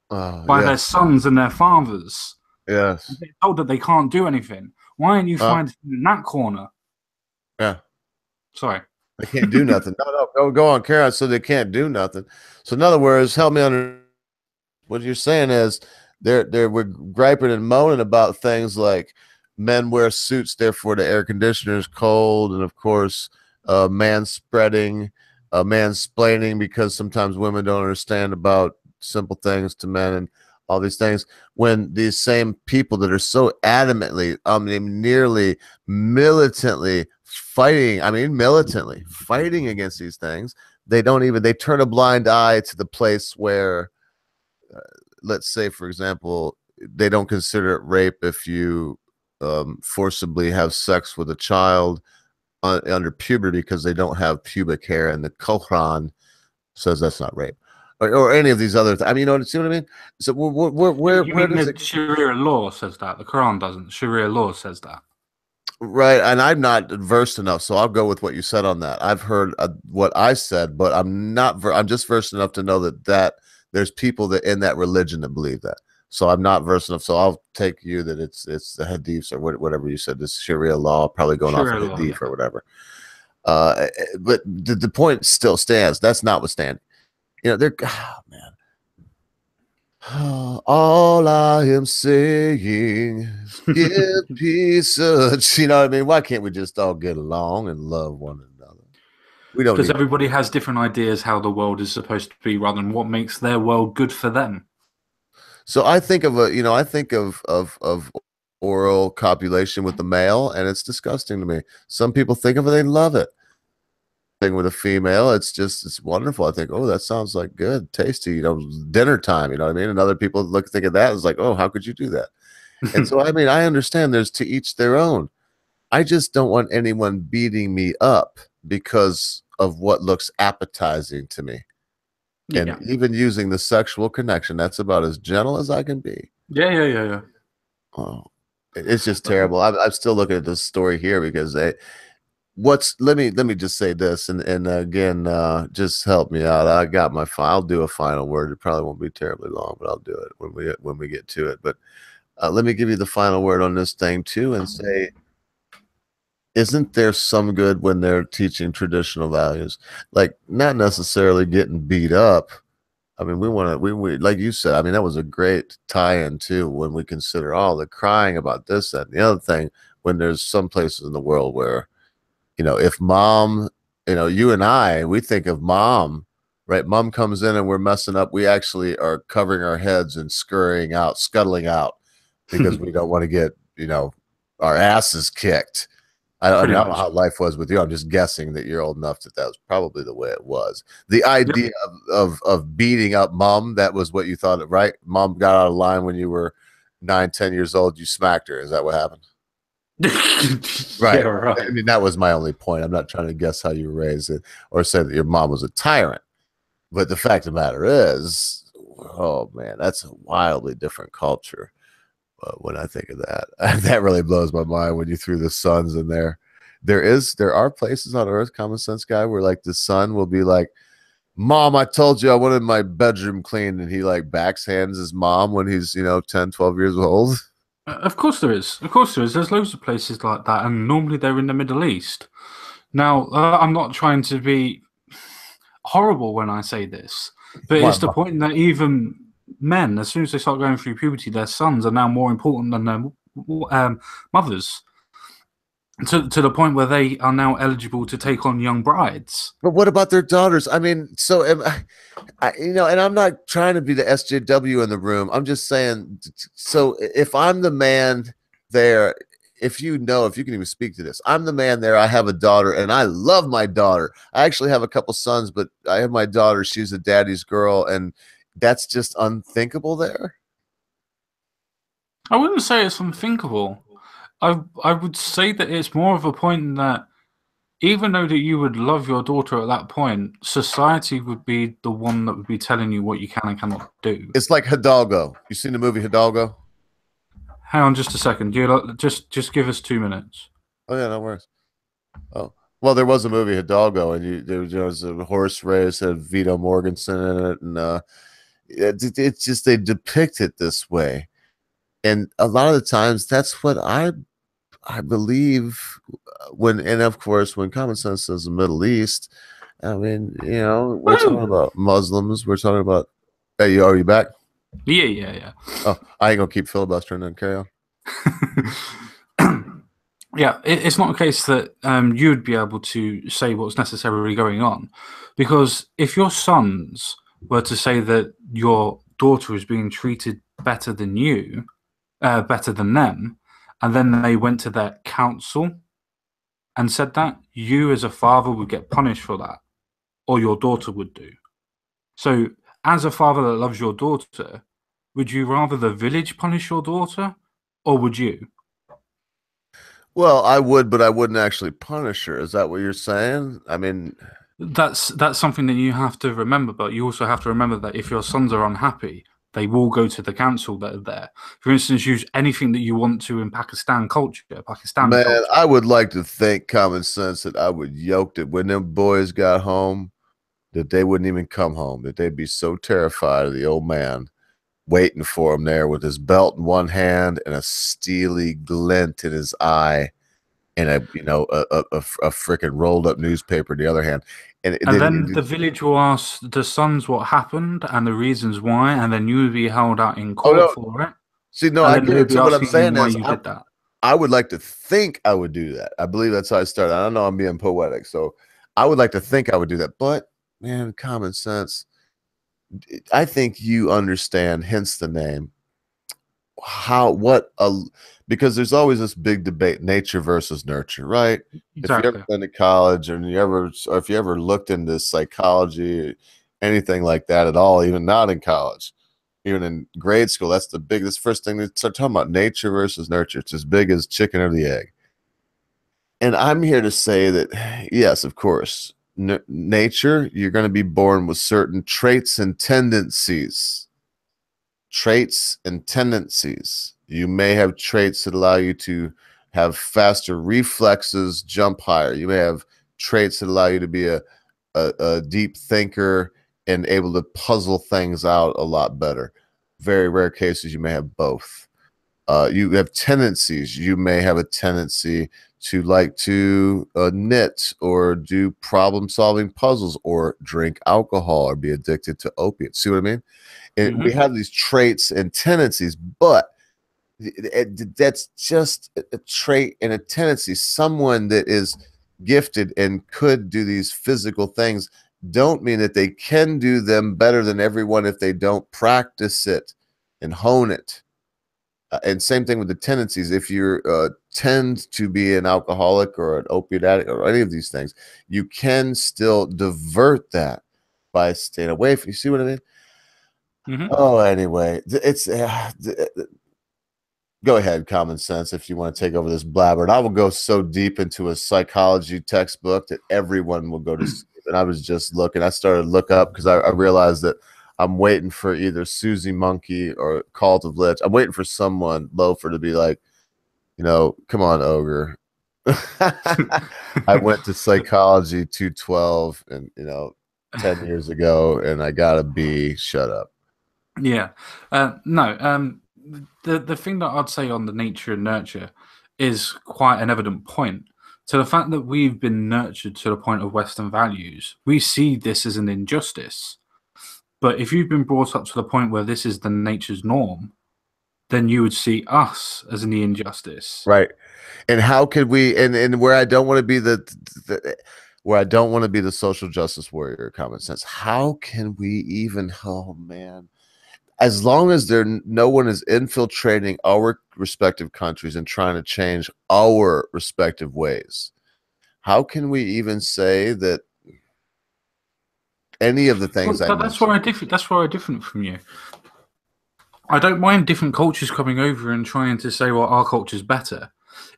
by their sons and their fathers? Yes. They're told that they can't do anything. Why aren't you fighting in that corner? Yeah. Sorry. They can't do nothing. No, go on, Karen. So they can't do nothing. So in other words, help me understand. What you're saying is we're griping and moaning about things like men wear suits, therefore the air conditioner is cold, and of course, manspreading, mansplaining, because sometimes women don't understand about simple things to men and all these things. When these same people that are so adamantly, nearly militantly fighting against these things, they turn a blind eye to the place where, let's say, for example, they don't consider it rape if you forcibly have sex with a child under puberty because they don't have pubic hair, and the Quran says that's not rape, or any of these other things. I mean, see what I mean? So where does the Sharia law says that? The Quran doesn't. Sharia law says that. Right, and I'm not versed enough, so I'll go with what you said on that. I've heard what I said, but I'm not. I'm just versed enough to know that there's people that in that religion that believe that. So I'm not versed enough. So I'll take you that it's the hadiths or whatever you said. This Sharia law, probably going off of hadith or whatever. But the point still stands. That's notwithstanding. You know, man. All I am saying is give peace. You know what I mean? Why can't we just all get along and love one another? We don't, because everybody has different ideas how the world is supposed to be run and what makes their world good for them. So I think of of oral copulation with the male, and it's disgusting to me. Some people think of it, they love it. Thing with a female, it's wonderful. I think, oh, that sounds like good, tasty, dinner time, you know what I mean? And other people think of that as like, oh, how could you do that? And so I mean, I understand there's to each their own. I just don't want anyone beating me up because of what looks appetizing to me. And even using the sexual connection, that's about as gentle as I can be. Yeah. Oh, it's just terrible. I'm still looking at this story here because let me just say this, and again, just help me out. I got I'll do a final word. It probably won't be terribly long, but I'll do it when we get to it. But let me give you the final word on this thing too, and say, isn't there some good when they're teaching traditional values, like not necessarily getting beat up? I mean, we like you said. I mean, that was a great tie-in too. When we consider all the crying about this, that, and the other thing, when there's some places in the world where, if mom, you and I, we think of mom, right? Mom comes in and we're messing up. We actually are covering our heads and scuttling out because we don't want to get, our asses kicked. I don't know how life was with you. I'm just guessing that you're old enough that was probably the way it was. The idea of beating up mom, that was what you thought, right? Mom got out of line when you were 9, 10 years old. You smacked her. Is that what happened? Right. Yeah, right. I mean, that was my only point. I'm not trying to guess how you were raised it or say that your mom was a tyrant. But the fact of the matter is, oh man, that's a wildly different culture. When I think of that, that really blows my mind when you threw the sons in there. There are places on earth, common sense guy, where like the son will be like, Mom, I told you I wanted my bedroom cleaned, and he like backhands his mom when he's 10, 12 years old. Of course there is. There's loads of places like that, and normally they're in the Middle East. Now, I'm not trying to be horrible when I say this, but it's the point that even men, as soon as they start going through puberty, their sons are now more important than their mothers. to the point where they are now eligible to take on young brides. But what about their daughters? I mean, so and I'm not trying to be the SJW in the room. I'm just saying. So if I'm the man there, if you can even speak to this, I'm the man there. I have a daughter, and I love my daughter. I actually have a couple sons, but I have my daughter. She's a daddy's girl, and that's just unthinkable there. I wouldn't say it's unthinkable. I would say that it's more of a point that even though that you would love your daughter at that point, society would be the one that would be telling you what you can and cannot do. It's like Hidalgo. You seen the movie Hidalgo? Hang on just a second. Just give us 2 minutes. Oh yeah, no worries. Oh well, there was a movie Hidalgo, and there was a horse race that had Vito Morganson in it, and it's just they depict it this way, and a lot of the times that's what I believe and of course when common sense says the Middle East, I mean, we're talking about Muslims, we're talking about. Hey, are you back? Yeah. Oh, I ain't gonna keep filibustering and carry on. Yeah, it's not a case that you would be able to say what's necessarily going on, because if your sons were to say that your daughter is being treated better than you, better than them, and then they went to their council and said that, you as a father would get punished for that, or your daughter would do. So as a father that loves your daughter, would you rather the village punish your daughter, or would you? Well, I would, but I wouldn't actually punish her. Is that what you're saying? I mean, that's something that you have to remember, but you also have to remember that if your sons are unhappy, they will go to the council that are there. For instance, use anything that you want to in Pakistani culture. Man, I would like to think common sense that I would yoke it when them boys got home, that they wouldn't even come home, that they'd be so terrified of the old man waiting for him there with his belt in one hand and a steely glint in his eye, and a freaking rolled up newspaper in the other hand. And then the village will ask the sons what happened and the reasons why, and then you would be held out in court for it. See, no, I get it. So what I'm saying is, I would like to think I would do that. I believe that's how I started. I don't know, I'm being poetic, so I would like to think I would do that. But man, common sense. I think you understand, hence the name, because there's always this big debate, nature versus nurture, right? Exactly. If you ever been to college, or if you ever looked into psychology, anything like that at all, even not in college, even in grade school, that's the first thing they start talking about, nature versus nurture. It's as big as chicken or the egg. And I'm here to say that, yes, of course, nature, you're going to be born with certain traits and tendencies. You may have traits that allow you to have faster reflexes, jump higher. You may have traits that allow you to be a deep thinker and able to puzzle things out a lot better. Very rare cases you may have both. You have tendencies. You may have a tendency to like to knit or do problem-solving puzzles or drink alcohol or be addicted to opiates. See what I mean? And we have these traits and tendencies, but that's just a trait and a tendency. Someone that is gifted and could do these physical things don't mean that they can do them better than everyone if they don't practice it and hone it. And same thing with the tendencies. If you tend to be an alcoholic or an opiate addict or any of these things, you can still divert that by staying away from. You see what I mean? Oh, anyway, it's go ahead, common sense, if you want to take over this blabber. And I will go so deep into a psychology textbook that everyone will go to sleep. And I was just looking. I started to look up because I realized that I'm waiting for either Susie Monkey or Cult of Lich. I'm waiting for someone, Loafer, to be like, come on, Ogre. I went to Psychology 212 and 10 years ago, and I got a B. Shut up. Yeah. No. The thing that I'd say on the nature and nurture is quite an evident point. To the fact that we've been nurtured to the point of Western values, we see this as an injustice. But if you've been brought up to the point where this is the nature's norm, then you would see us as the injustice. Right. And how could we, and where I don't want to be where I don't want to be the social justice warrior, common sense, how can we even, oh man, as long as no one is infiltrating our respective countries and trying to change our respective ways, how can we even say that any of the things that's where I'm different from you. I don't mind different cultures coming over and trying to say, well, our culture's better.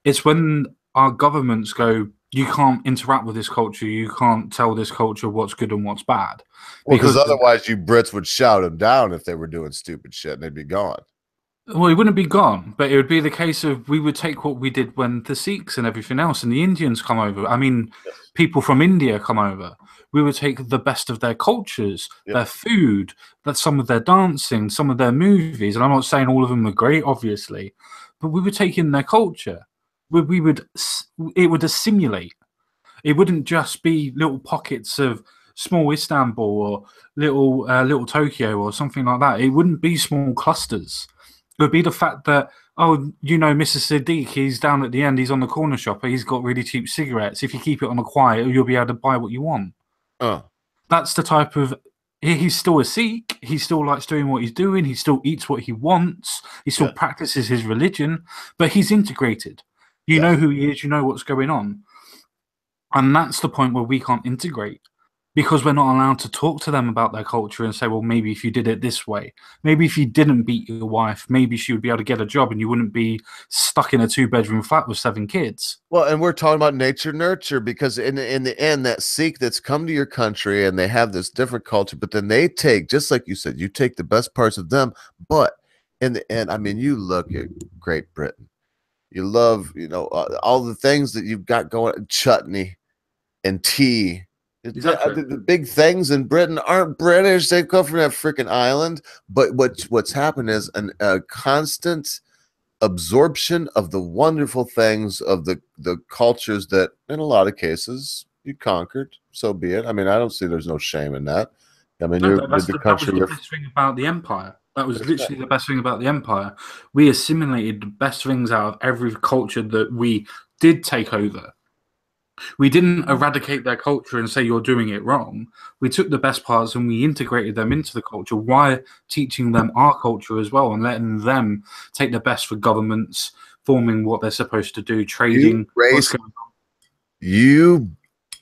It's when our governments go, you can't interact with this culture, you can't tell this culture what's good and what's bad. Well, because otherwise you Brits would shout them down if they were doing stupid shit and they'd be gone. Well, it wouldn't be gone, but it would be the case of we would take what we did when the Sikhs and everything else and the Indians come over. I mean, people from India come over. We would take the best of their cultures, their food, some of their dancing, some of their movies. And I'm not saying all of them are great, obviously, but we would take in their culture. It would assimilate. It wouldn't just be little pockets of small Istanbul or little Tokyo or something like that. It wouldn't be small clusters. It would be the fact that, oh, you know, Mr. Siddiq, he's down at the end, he's on the corner shop, he's got really cheap cigarettes. If you keep it on the quiet, you'll be able to buy what you want. That's the type of... He's still a Sikh. He still likes doing what he's doing. He still eats what he wants. He still practices his religion. But he's integrated. You know who he is. You know what's going on. And that's the point where we can't integrate. Because we're not allowed to talk to them about their culture and say, well, maybe if you did it this way, maybe if you didn't beat your wife, maybe she would be able to get a job and you wouldn't be stuck in a 2-bedroom flat with 7 kids. Well, and we're talking about nature nurture, because in the end, that Sikh that's come to your country and they have this different culture, but then they take, just like you said, you take the best parts of them. But in the end, I mean, you look at Great Britain, you love, you know, all the things that you've got going, chutney and tea. Exactly. The big things in Britain aren't British. They come from that freaking island. But what's happened is a constant absorption of the wonderful things of the cultures that, in a lot of cases, you conquered. So be it. I mean, I don't see there's no shame in that. I mean, that was the best thing about the empire. That was literally the best thing about the empire. We assimilated the best things out of every culture that we did take over. We didn't eradicate their culture and say you're doing it wrong. We took the best parts and we integrated them into the culture while teaching them our culture as well and letting them take the best for governments, forming what they're supposed to do, trading. You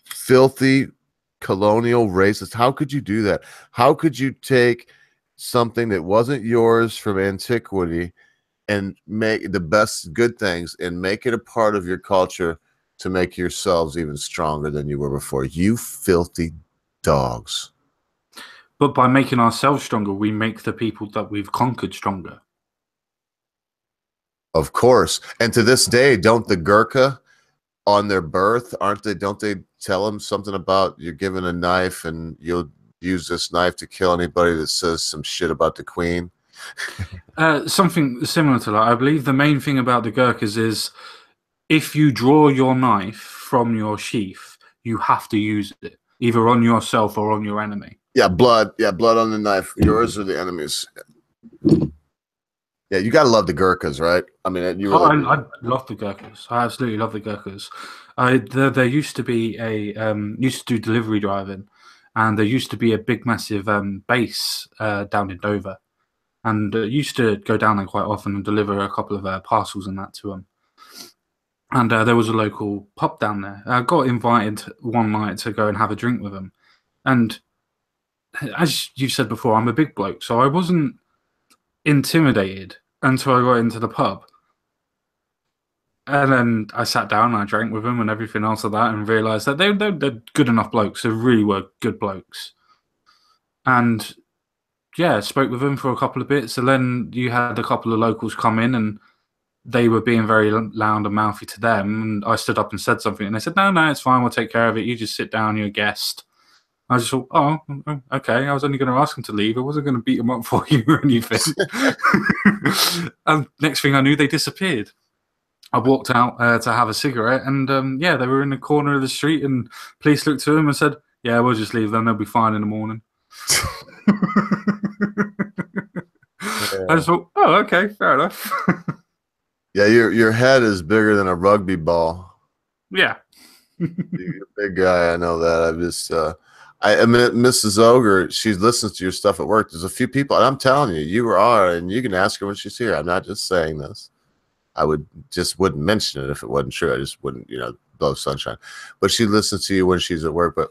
filthy colonial racist. How could you do that? How could you take something that wasn't yours from antiquity and make the best good things and make it a part of your culture to make yourselves even stronger than you were before? You filthy dogs. But by making ourselves stronger, we make the people that we've conquered stronger. Of course. And to this day, don't the Gurkha on their birth, don't they tell them something about you're given a knife and you'll use this knife to kill anybody that says some shit about the queen? Something similar to that. I believe the main thing about the Gurkhas is if you draw your knife from your sheath, you have to use it, either on yourself or on your enemy. Yeah, blood. Yeah, blood on the knife. Yours or the enemy's. Yeah, you got to love the Gurkhas, right? I mean, I love the Gurkhas. I absolutely love the Gurkhas. There used to be used to do delivery driving, and there used to be a big, massive base down in Dover. And used to go down there quite often and deliver a couple of parcels and that to them. And there was a local pub down there. I got invited one night to go and have a drink with them. And as you said before, I'm a big bloke, so I wasn't intimidated until I got into the pub. And then I sat down and I drank with them and everything else of that and realised that they're good enough blokes. They really were good blokes. And yeah, spoke with them for a couple of bits. And then you had a couple of locals come in and they were being very loud and mouthy to them, and I stood up and said something, and they said, no, it's fine, we'll take care of it, you just sit down, you're a guest. I just thought, oh, okay, I was only going to ask him to leave, I wasn't going to beat him up for you or anything. And next thing I knew, they disappeared. I walked out to have a cigarette, and yeah, they were in the corner of the street, and police looked to them and said, yeah, we'll just leave them, they'll be fine in the morning. I just thought, oh, okay, fair enough. Yeah, your head is bigger than a rugby ball. Yeah. You're a big guy. I know that. I mean, Mrs. Ogre, she listens to your stuff at work. There's a few people, and I'm telling you, you are, and you can ask her when she's here. I'm not just saying this. I wouldn't mention it if it wasn't true. I just wouldn't, blow sunshine. But she listens to you when she's at work. But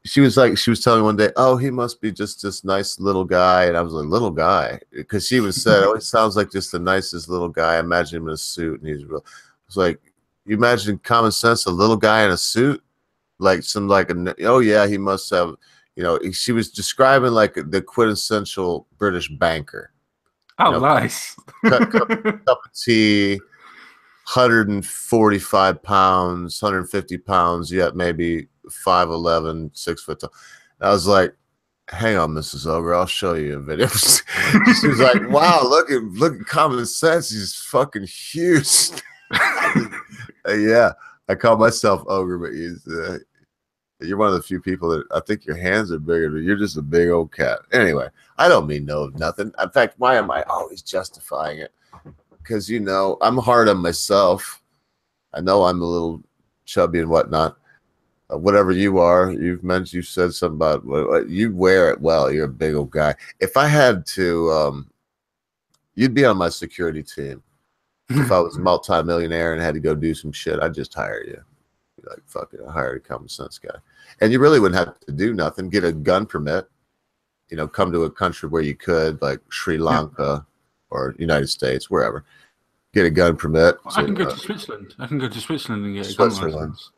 she was telling me one day, oh, he must be just this nice little guy. And I was like, little guy? Because she was said, oh, he sounds like just the nicest little guy. I imagine him in a suit, and he's real. It's like, you imagine common sense, a little guy in a suit, oh yeah, he must have, she was describing like the quintessential British banker. Oh, nice. cup of tea, 145 pounds, 150 pounds, yet maybe 5'11", 6 foot tall. And I was like, hang on, Mrs. Ogre, I'll show you a video. She was like, wow, look at common sense. He's fucking huge. Yeah, I call myself Ogre, but you're one of the few people that I think your hands are bigger, but you're just a big old cat. Anyway, I don't mean nothing. In fact, why am I always justifying it? Because, I'm hard on myself. I know I'm a little chubby and whatnot. Whatever you are, you said something about you wear it well. You're a big old guy. If I had to, you'd be on my security team. If I was a multi-millionaire and had to go do some shit, I'd just hire you. Be like, fuck it, I hired a common sense guy. And you really wouldn't have to do nothing. Get a gun permit, come to a country where you could, like Sri Lanka or United States, wherever. Get a gun permit. I can go to Switzerland. I can go to Switzerland and get a gun license.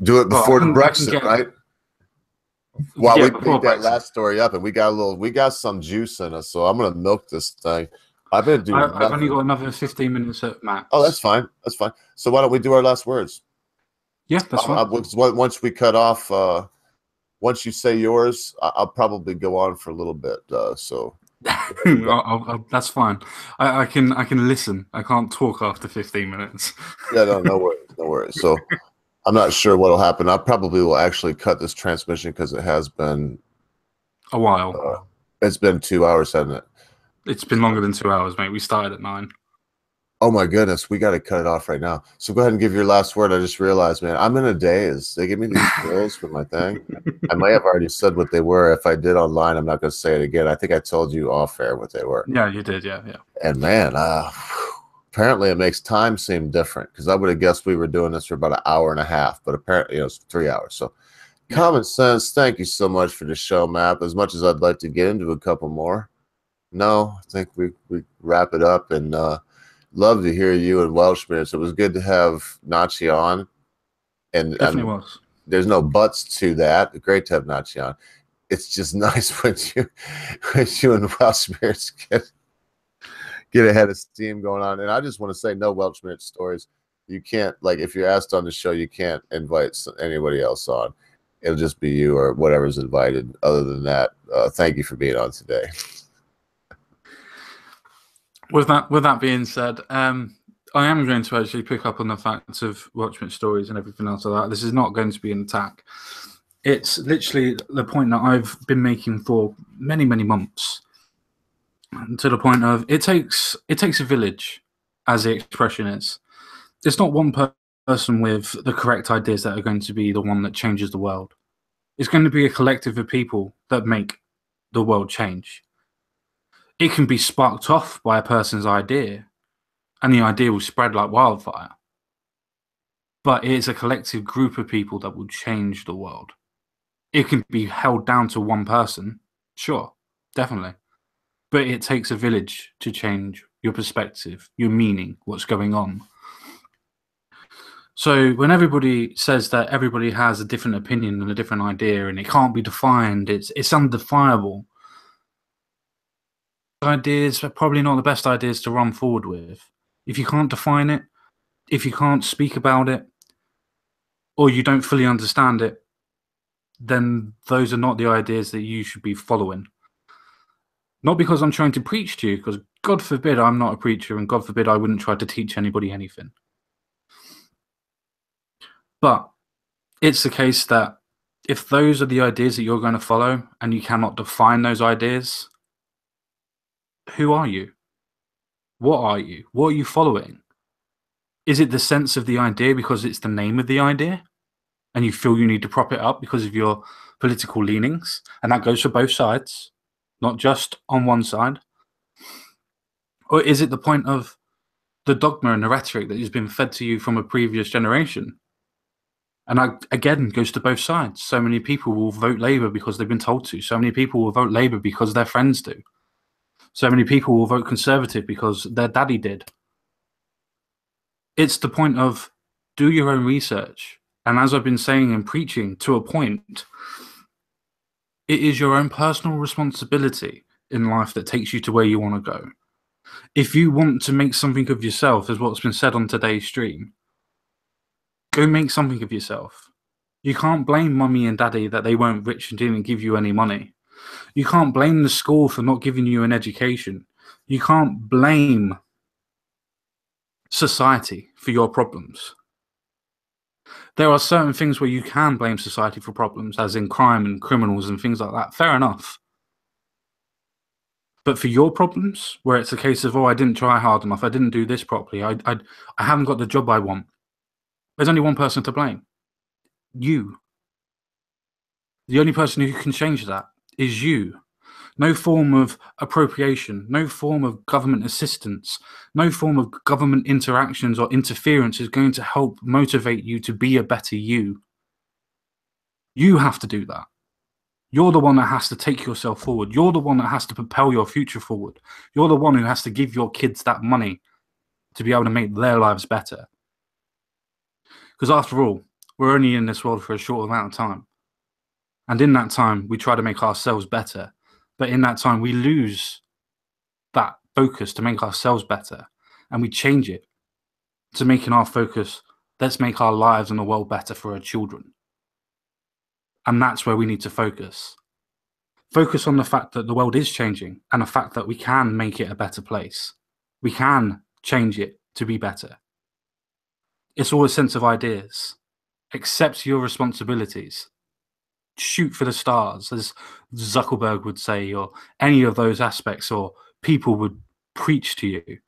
Do it before the Brexit, right? While we pick that last story up, and we got some juice in us, so I'm gonna milk this thing. I've only got another 15 minutes at max. Oh, that's fine. That's fine. So why don't we do our last words? Yeah, that's fine. Once we cut off, once you say yours, I'll probably go on for a little bit. So that's fine. I can listen. I can't talk after 15 minutes. Yeah, no worries. So I'm not sure what'll happen. I probably will actually cut this transmission because it has been a while. It's been 2 hours, hasn't it? It's been longer than 2 hours, mate. We started at 9. Oh my goodness, we got to cut it off right now. So go ahead and give your last word. I just realized, man, I'm in a daze. They give me these bills for my thing. I might have already said what they were. If I did online, I'm not going to say it again. I think I told you off air what they were. Yeah, you did. Yeah. And man, apparently it makes time seem different because I would have guessed we were doing this for about an hour and a half, but apparently it's 3 hours. So common sense, thank you so much for the show, Map. As much as I'd like to get into a couple more. No, I think we wrap it up, and love to hear you and Welshman. It was good to have Nachi on, and definitely was. There's no buts to that. Great to have Nachi on. It's just nice when you and Welshman get ahead of steam going on. And I just want to say, no Welshman stories. You can't, like, if you're asked on the show, you can't invite anybody else on. It'll just be you or whatever's invited. Other than that, thank you for being on today. With that being said, I am going to actually pick up on the facts of Watchmen stories and everything else like that. This is not going to be an attack. It's literally the point that I've been making for many, many months. To the point of it takes a village, as the expression is. It's not one person with the correct ideas that are going to be the one that changes the world. It's going to be a collective of people that make the world change. It can be sparked off by a person's idea, and the idea will spread like wildfire. But it is a collective group of people that will change the world. It can be held down to one person, sure, definitely. But it takes a village to change your perspective, your meaning, what's going on. So when everybody says that everybody has a different opinion and a different idea and it can't be defined, it's undefinable, ideas are probably not the best ideas to run forward with. If you can't define it, if you can't speak about it, or you don't fully understand it, then those are not the ideas that you should be following. Not because I'm trying to preach to you, because God forbid I'm not a preacher, and God forbid I wouldn't try to teach anybody anything. But it's the case that if those are the ideas that you're going to follow, and you cannot define those ideas, who are you? What are you? What are you following? Is it the sense of the idea because it's the name of the idea and you feel you need to prop it up because of your political leanings? And that goes for both sides, not just on one side. Or is it the point of the dogma and the rhetoric that has been fed to you from a previous generation? And that, again, goes to both sides. So many people will vote Labour because they've been told to. So many people will vote Labour because their friends do. So many people will vote Conservative because their daddy did. It's the point of do your own research. And as I've been saying and preaching to a point, it is your own personal responsibility in life that takes you to where you want to go. If you want to make something of yourself, as what's been said on today's stream, go make something of yourself. You can't blame mummy and daddy that they weren't rich and didn't give you any money. You can't blame the school for not giving you an education. You can't blame society for your problems. There are certain things where you can blame society for problems, as in crime and criminals and things like that. Fair enough. But for your problems, where it's a case of, oh, I didn't try hard enough, I didn't do this properly, I haven't got the job I want, there's only one person to blame. You. The only person who can change that is you. No form of appropriation, no form of government assistance, no form of government interactions or interference is going to help motivate you to be a better you. You have to do that. You're the one that has to take yourself forward. You're the one that has to propel your future forward. You're the one who has to give your kids that money to be able to make their lives better. Because after all, we're only in this world for a short amount of time. And in that time, we try to make ourselves better. But in that time, we lose that focus to make ourselves better. And we change it to making our focus, let's make our lives and the world better for our children. And that's where we need to focus. Focus on the fact that the world is changing and the fact that we can make it a better place. We can change it to be better. It's all a sense of ideas. Accept your responsibilities. Shoot for the stars, as Zuckerberg would say, or any of those aspects, or people would preach to you.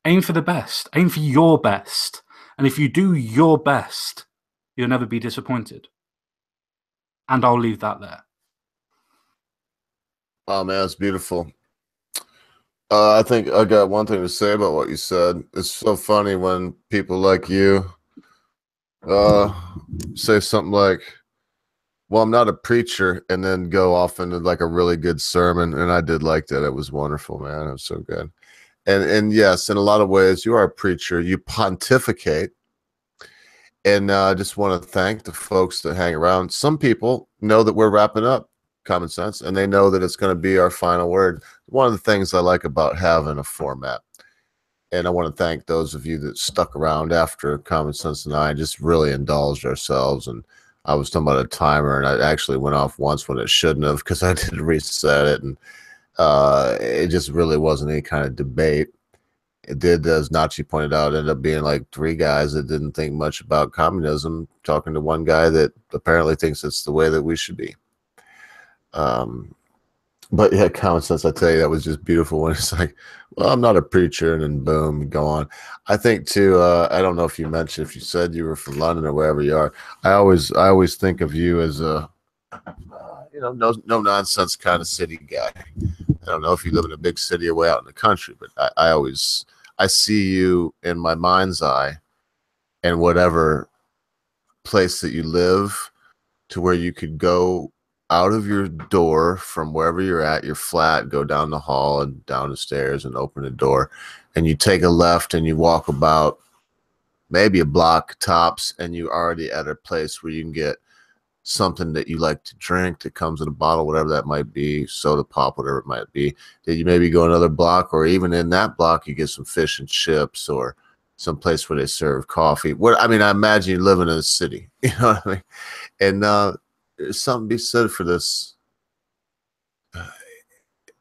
Aim for the best. Aim for your best. And if you do your best, you'll never be disappointed. And I'll leave that there. Oh man, it's beautiful. I think I got one thing to say about what you said. It's so funny when people like you say something like, well, I'm not a preacher, and then go off into like a really good sermon. And I did like that. It was wonderful, man. It was so good. And yes, in a lot of ways, you are a preacher. You pontificate. And I just want to thank the folks that hang around. Some people know that we're wrapping up Common Sense, and they know that it's going to be our final word. One of the things I like about having a format, and I want to thank those of you that stuck around after Common Sense and I just really indulged ourselves. And I was talking about a timer, and I actually went off once when it shouldn't have because I didn't reset it, and it just really wasn't any kind of debate. It did, as Nachi pointed out, end up being like three guys that didn't think much about communism talking to one guy that apparently thinks it's the way that we should be. But yeah, Common Sense, I tell you, that was just beautiful when it's like, well, I'm not a preacher, and then boom, go on. I think too, I don't know if you mentioned, if you said you were from London or wherever you are, I always think of you as a, no nonsense kind of city guy. I don't know if you live in a big city or way out in the country, but I see you in my mind's eye, and whatever place that you live, to where you could go out of your door from wherever you're at, your flat, go down the hall and down the stairs and open the door, and you take a left and you walk about maybe a block tops, and you're already at a place where you can get something that you like to drink that comes in a bottle, whatever that might be, soda pop, whatever it might be. Then you maybe go another block, or even in that block you get some fish and chips, or some place where they serve coffee. I imagine you living in a city, you know what I mean? And there's something to be said for this.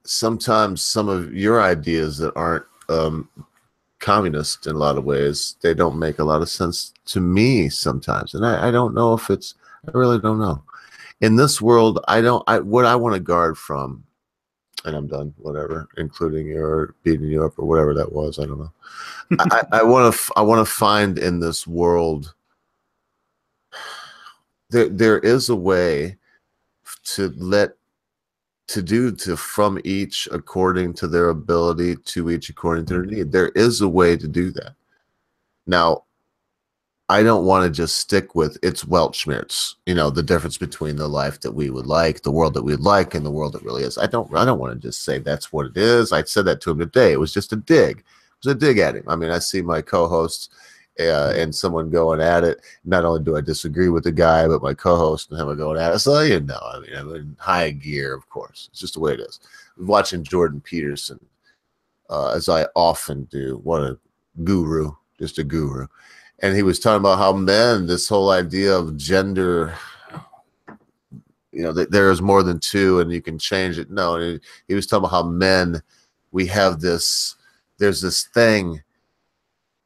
Sometimes some of your ideas that aren't communist in a lot of ways, they don't make a lot of sense to me sometimes. And I don't know if it's, I really don't know. In this world, what I want to guard from and I'm done. Whatever, including your beating you up or whatever that was. I don't know. I want to find in this world. There is a way to from each according to their ability, to each according to their need. There is a way to do that. Now, I don't want to just stick with it's Weltschmerz, the difference between the life that we would like, the world that we'd like, and the world that really is. I don't want to just say that's what it is. I said that to him today. It was just a dig. It was a dig at him. I mean, I see my co-hosts and someone going at it. Not only do I disagree with the guy, but my co-host and him going at it. So, I'm in high gear, of course. It's just the way it is. Watching Jordan Peterson, as I often do. What a guru, just a guru. And he was talking about how men, this whole idea of gender, that there is more than two and you can change it. No, he was talking about how men, we have there's this thing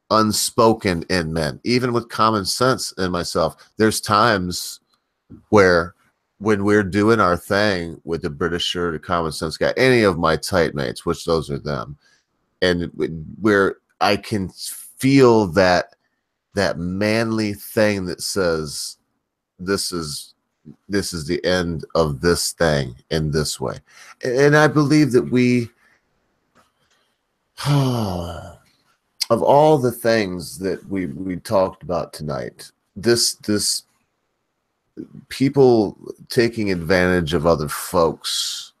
unspoken in men, even with common sense in myself. There's times where when we're doing our thing with the Britisher, the common sense guy, any of my tight mates, which those are them, and where I can feel that manly thing that says this is the end of this thing in this way. And I believe that we of all the things that we talked about tonight, this people taking advantage of other folks,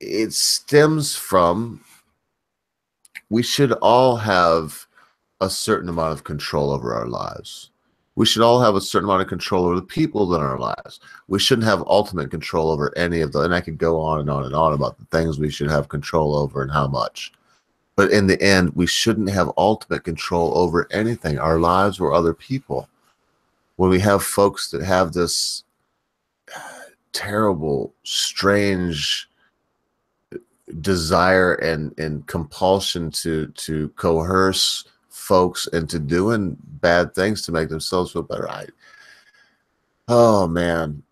it stems from, we should all have a certain amount of control over our lives. We should all have a certain amount of control over the people in our lives. We shouldn't have ultimate control over any of them. And I could go on and on and on about the things we should have control over and how much. But in the end, we shouldn't have ultimate control over anything, our lives or other people. When we have folks that have this terrible, strange desire and compulsion to coerce folks into doing bad things to make themselves feel better. Oh man,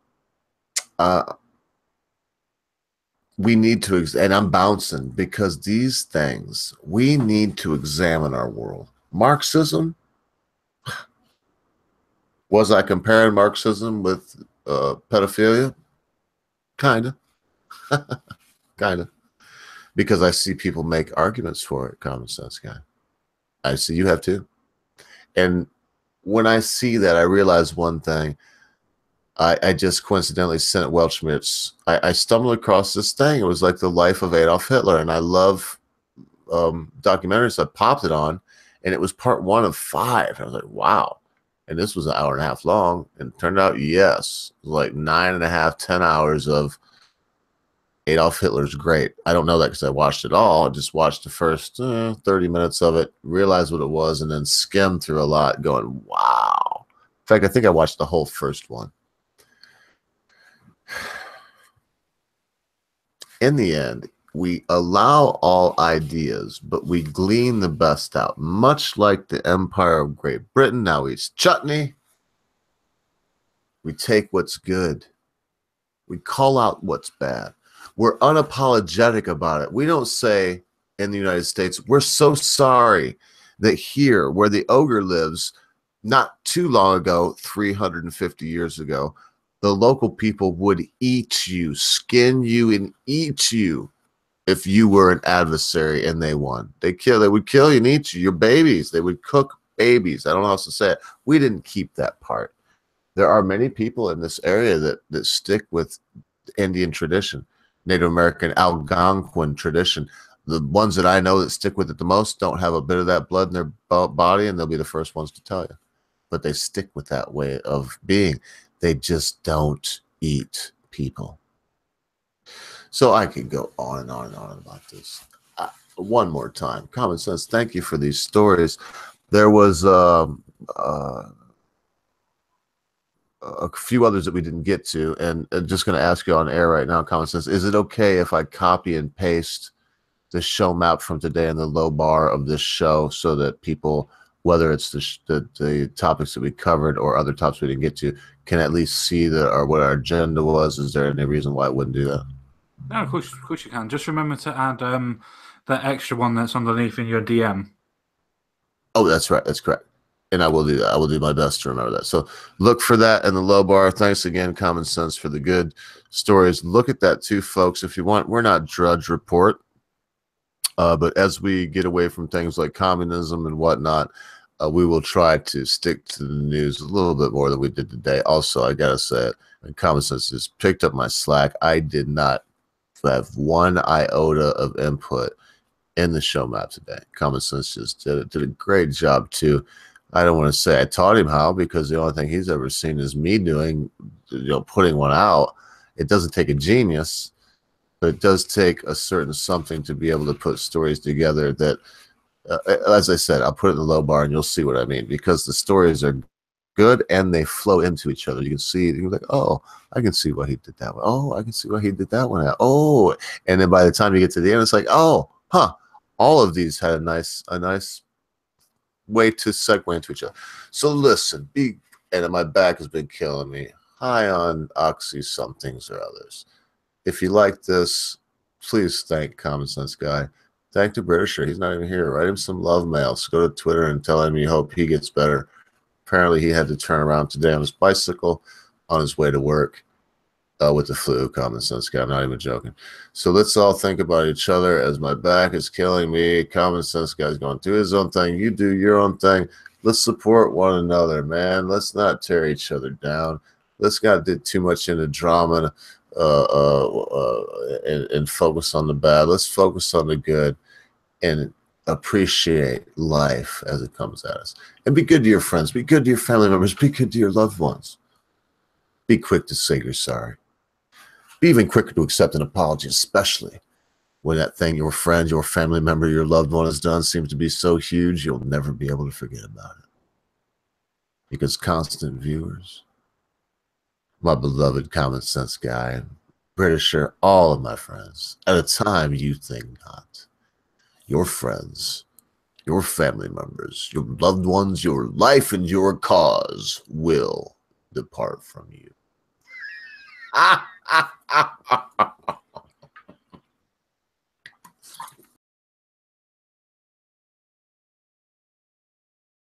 we need to, and I'm bouncing because these things, we need to examine our world. Marxism, was I comparing Marxism with pedophilia? Kind of, kind of, because I see people make arguments for it. Common sense guy. I see you have too. And when I see that, I realize one thing. I just coincidentally sent it Weltschmerz. I stumbled across this thing. It was like the life of Adolf Hitler. And I love documentaries. I popped it on, and it was part 1 of 5. I was like, wow. And this was an hour and a half long. And it turned out, yes, it was like 9.5, 10 hours of Adolf Hitler's great. I don't know that because I watched it all. I just watched the first 30 minutes of it, realized what it was, and then skimmed through a lot going, wow. In fact, I think I watched the whole first one. In the end, we allow all ideas, but we glean the best out. Much like the Empire of Great Britain now eats chutney. We take what's good. We call out what's bad. We're unapologetic about it. We don't say in the United States, we're so sorry that here where the ogre lives, not too long ago, 350 years ago, the local people would eat you, skin you, and eat you if you were an adversary and they won. They would kill you and eat you. Your babies, they would cook babies. I don't know how else to say it. We didn't keep that part. There are many people in this area that stick with Indian tradition, Native American Algonquin tradition. The ones that I know that stick with it the most don't have a bit of that blood in their body, and they'll be the first ones to tell you. But they stick with that way of being. They just don't eat people. So I could go on and on and on about this. One more time. Common sense. Thank you for these stories. There was a few others that we didn't get to, and I'm just going to ask you on air right now, Common Sense, is it okay if I copy and paste the show map from today in the low bar of this show so that people, whether it's the topics that we covered or other topics we didn't get to, can at least see what our agenda was? Is there any reason why I wouldn't do that? No, of course you can. Just remember to add that extra one that's underneath in your DM. Oh, that's right. That's correct. And I will do that. I will do my best to remember that. So look for that in the low bar. Thanks again, Common Sense, for the good stories. Look at that too, folks. If you want, we're not Drudge Report. But as we get away from things like communism and whatnot, we will try to stick to the news a little bit more than we did today. Also, I got to say it, and Common Sense just picked up my slack. I did not have one iota of input in the show map today. Common Sense just did a great job too. I don't want to say I taught him how, because the only thing he's ever seen is me doing, putting one out. It doesn't take a genius, but it does take a certain something to be able to put stories together that, as I said, I'll put it in the low bar and you'll see what I mean, because the stories are good and they flow into each other. You can see, you're like, oh, I can see why he did that one. Oh, I can see why he did that one. Oh, and then by the time you get to the end, it's like, oh, huh. All of these had a nice way to segue into each other. So listen, and my back has been killing me. High on oxy somethings or others. If you like this, please thank Common Sense Guy. Thank the Britisher. He's not even here. Write him some love mail. So go to Twitter and tell him you hope he gets better. Apparently, he had to turn around today on his bicycle on his way to work with the flu. Common Sense Guy. I'm not even joking. So let's all think about each other as my back is killing me. Common Sense Guy's going through his own thing. You do your own thing. Let's support one another, man. Let's not tear each other down. Let's not get too much into drama and focus on the bad. Let's focus on the good and appreciate life as it comes at us. And be good to your friends. Be good to your family members. Be good to your loved ones. Be quick to say you're sorry. Be even quicker to accept an apology, especially when that thing your friend, your family member, your loved one has done seems to be so huge you'll never be able to forget about it. Because constant viewers, my beloved Common Sense Guy, and Britisher, all of my friends, at a time you think not, your friends, your family members, your loved ones, your life, and your cause will depart from you.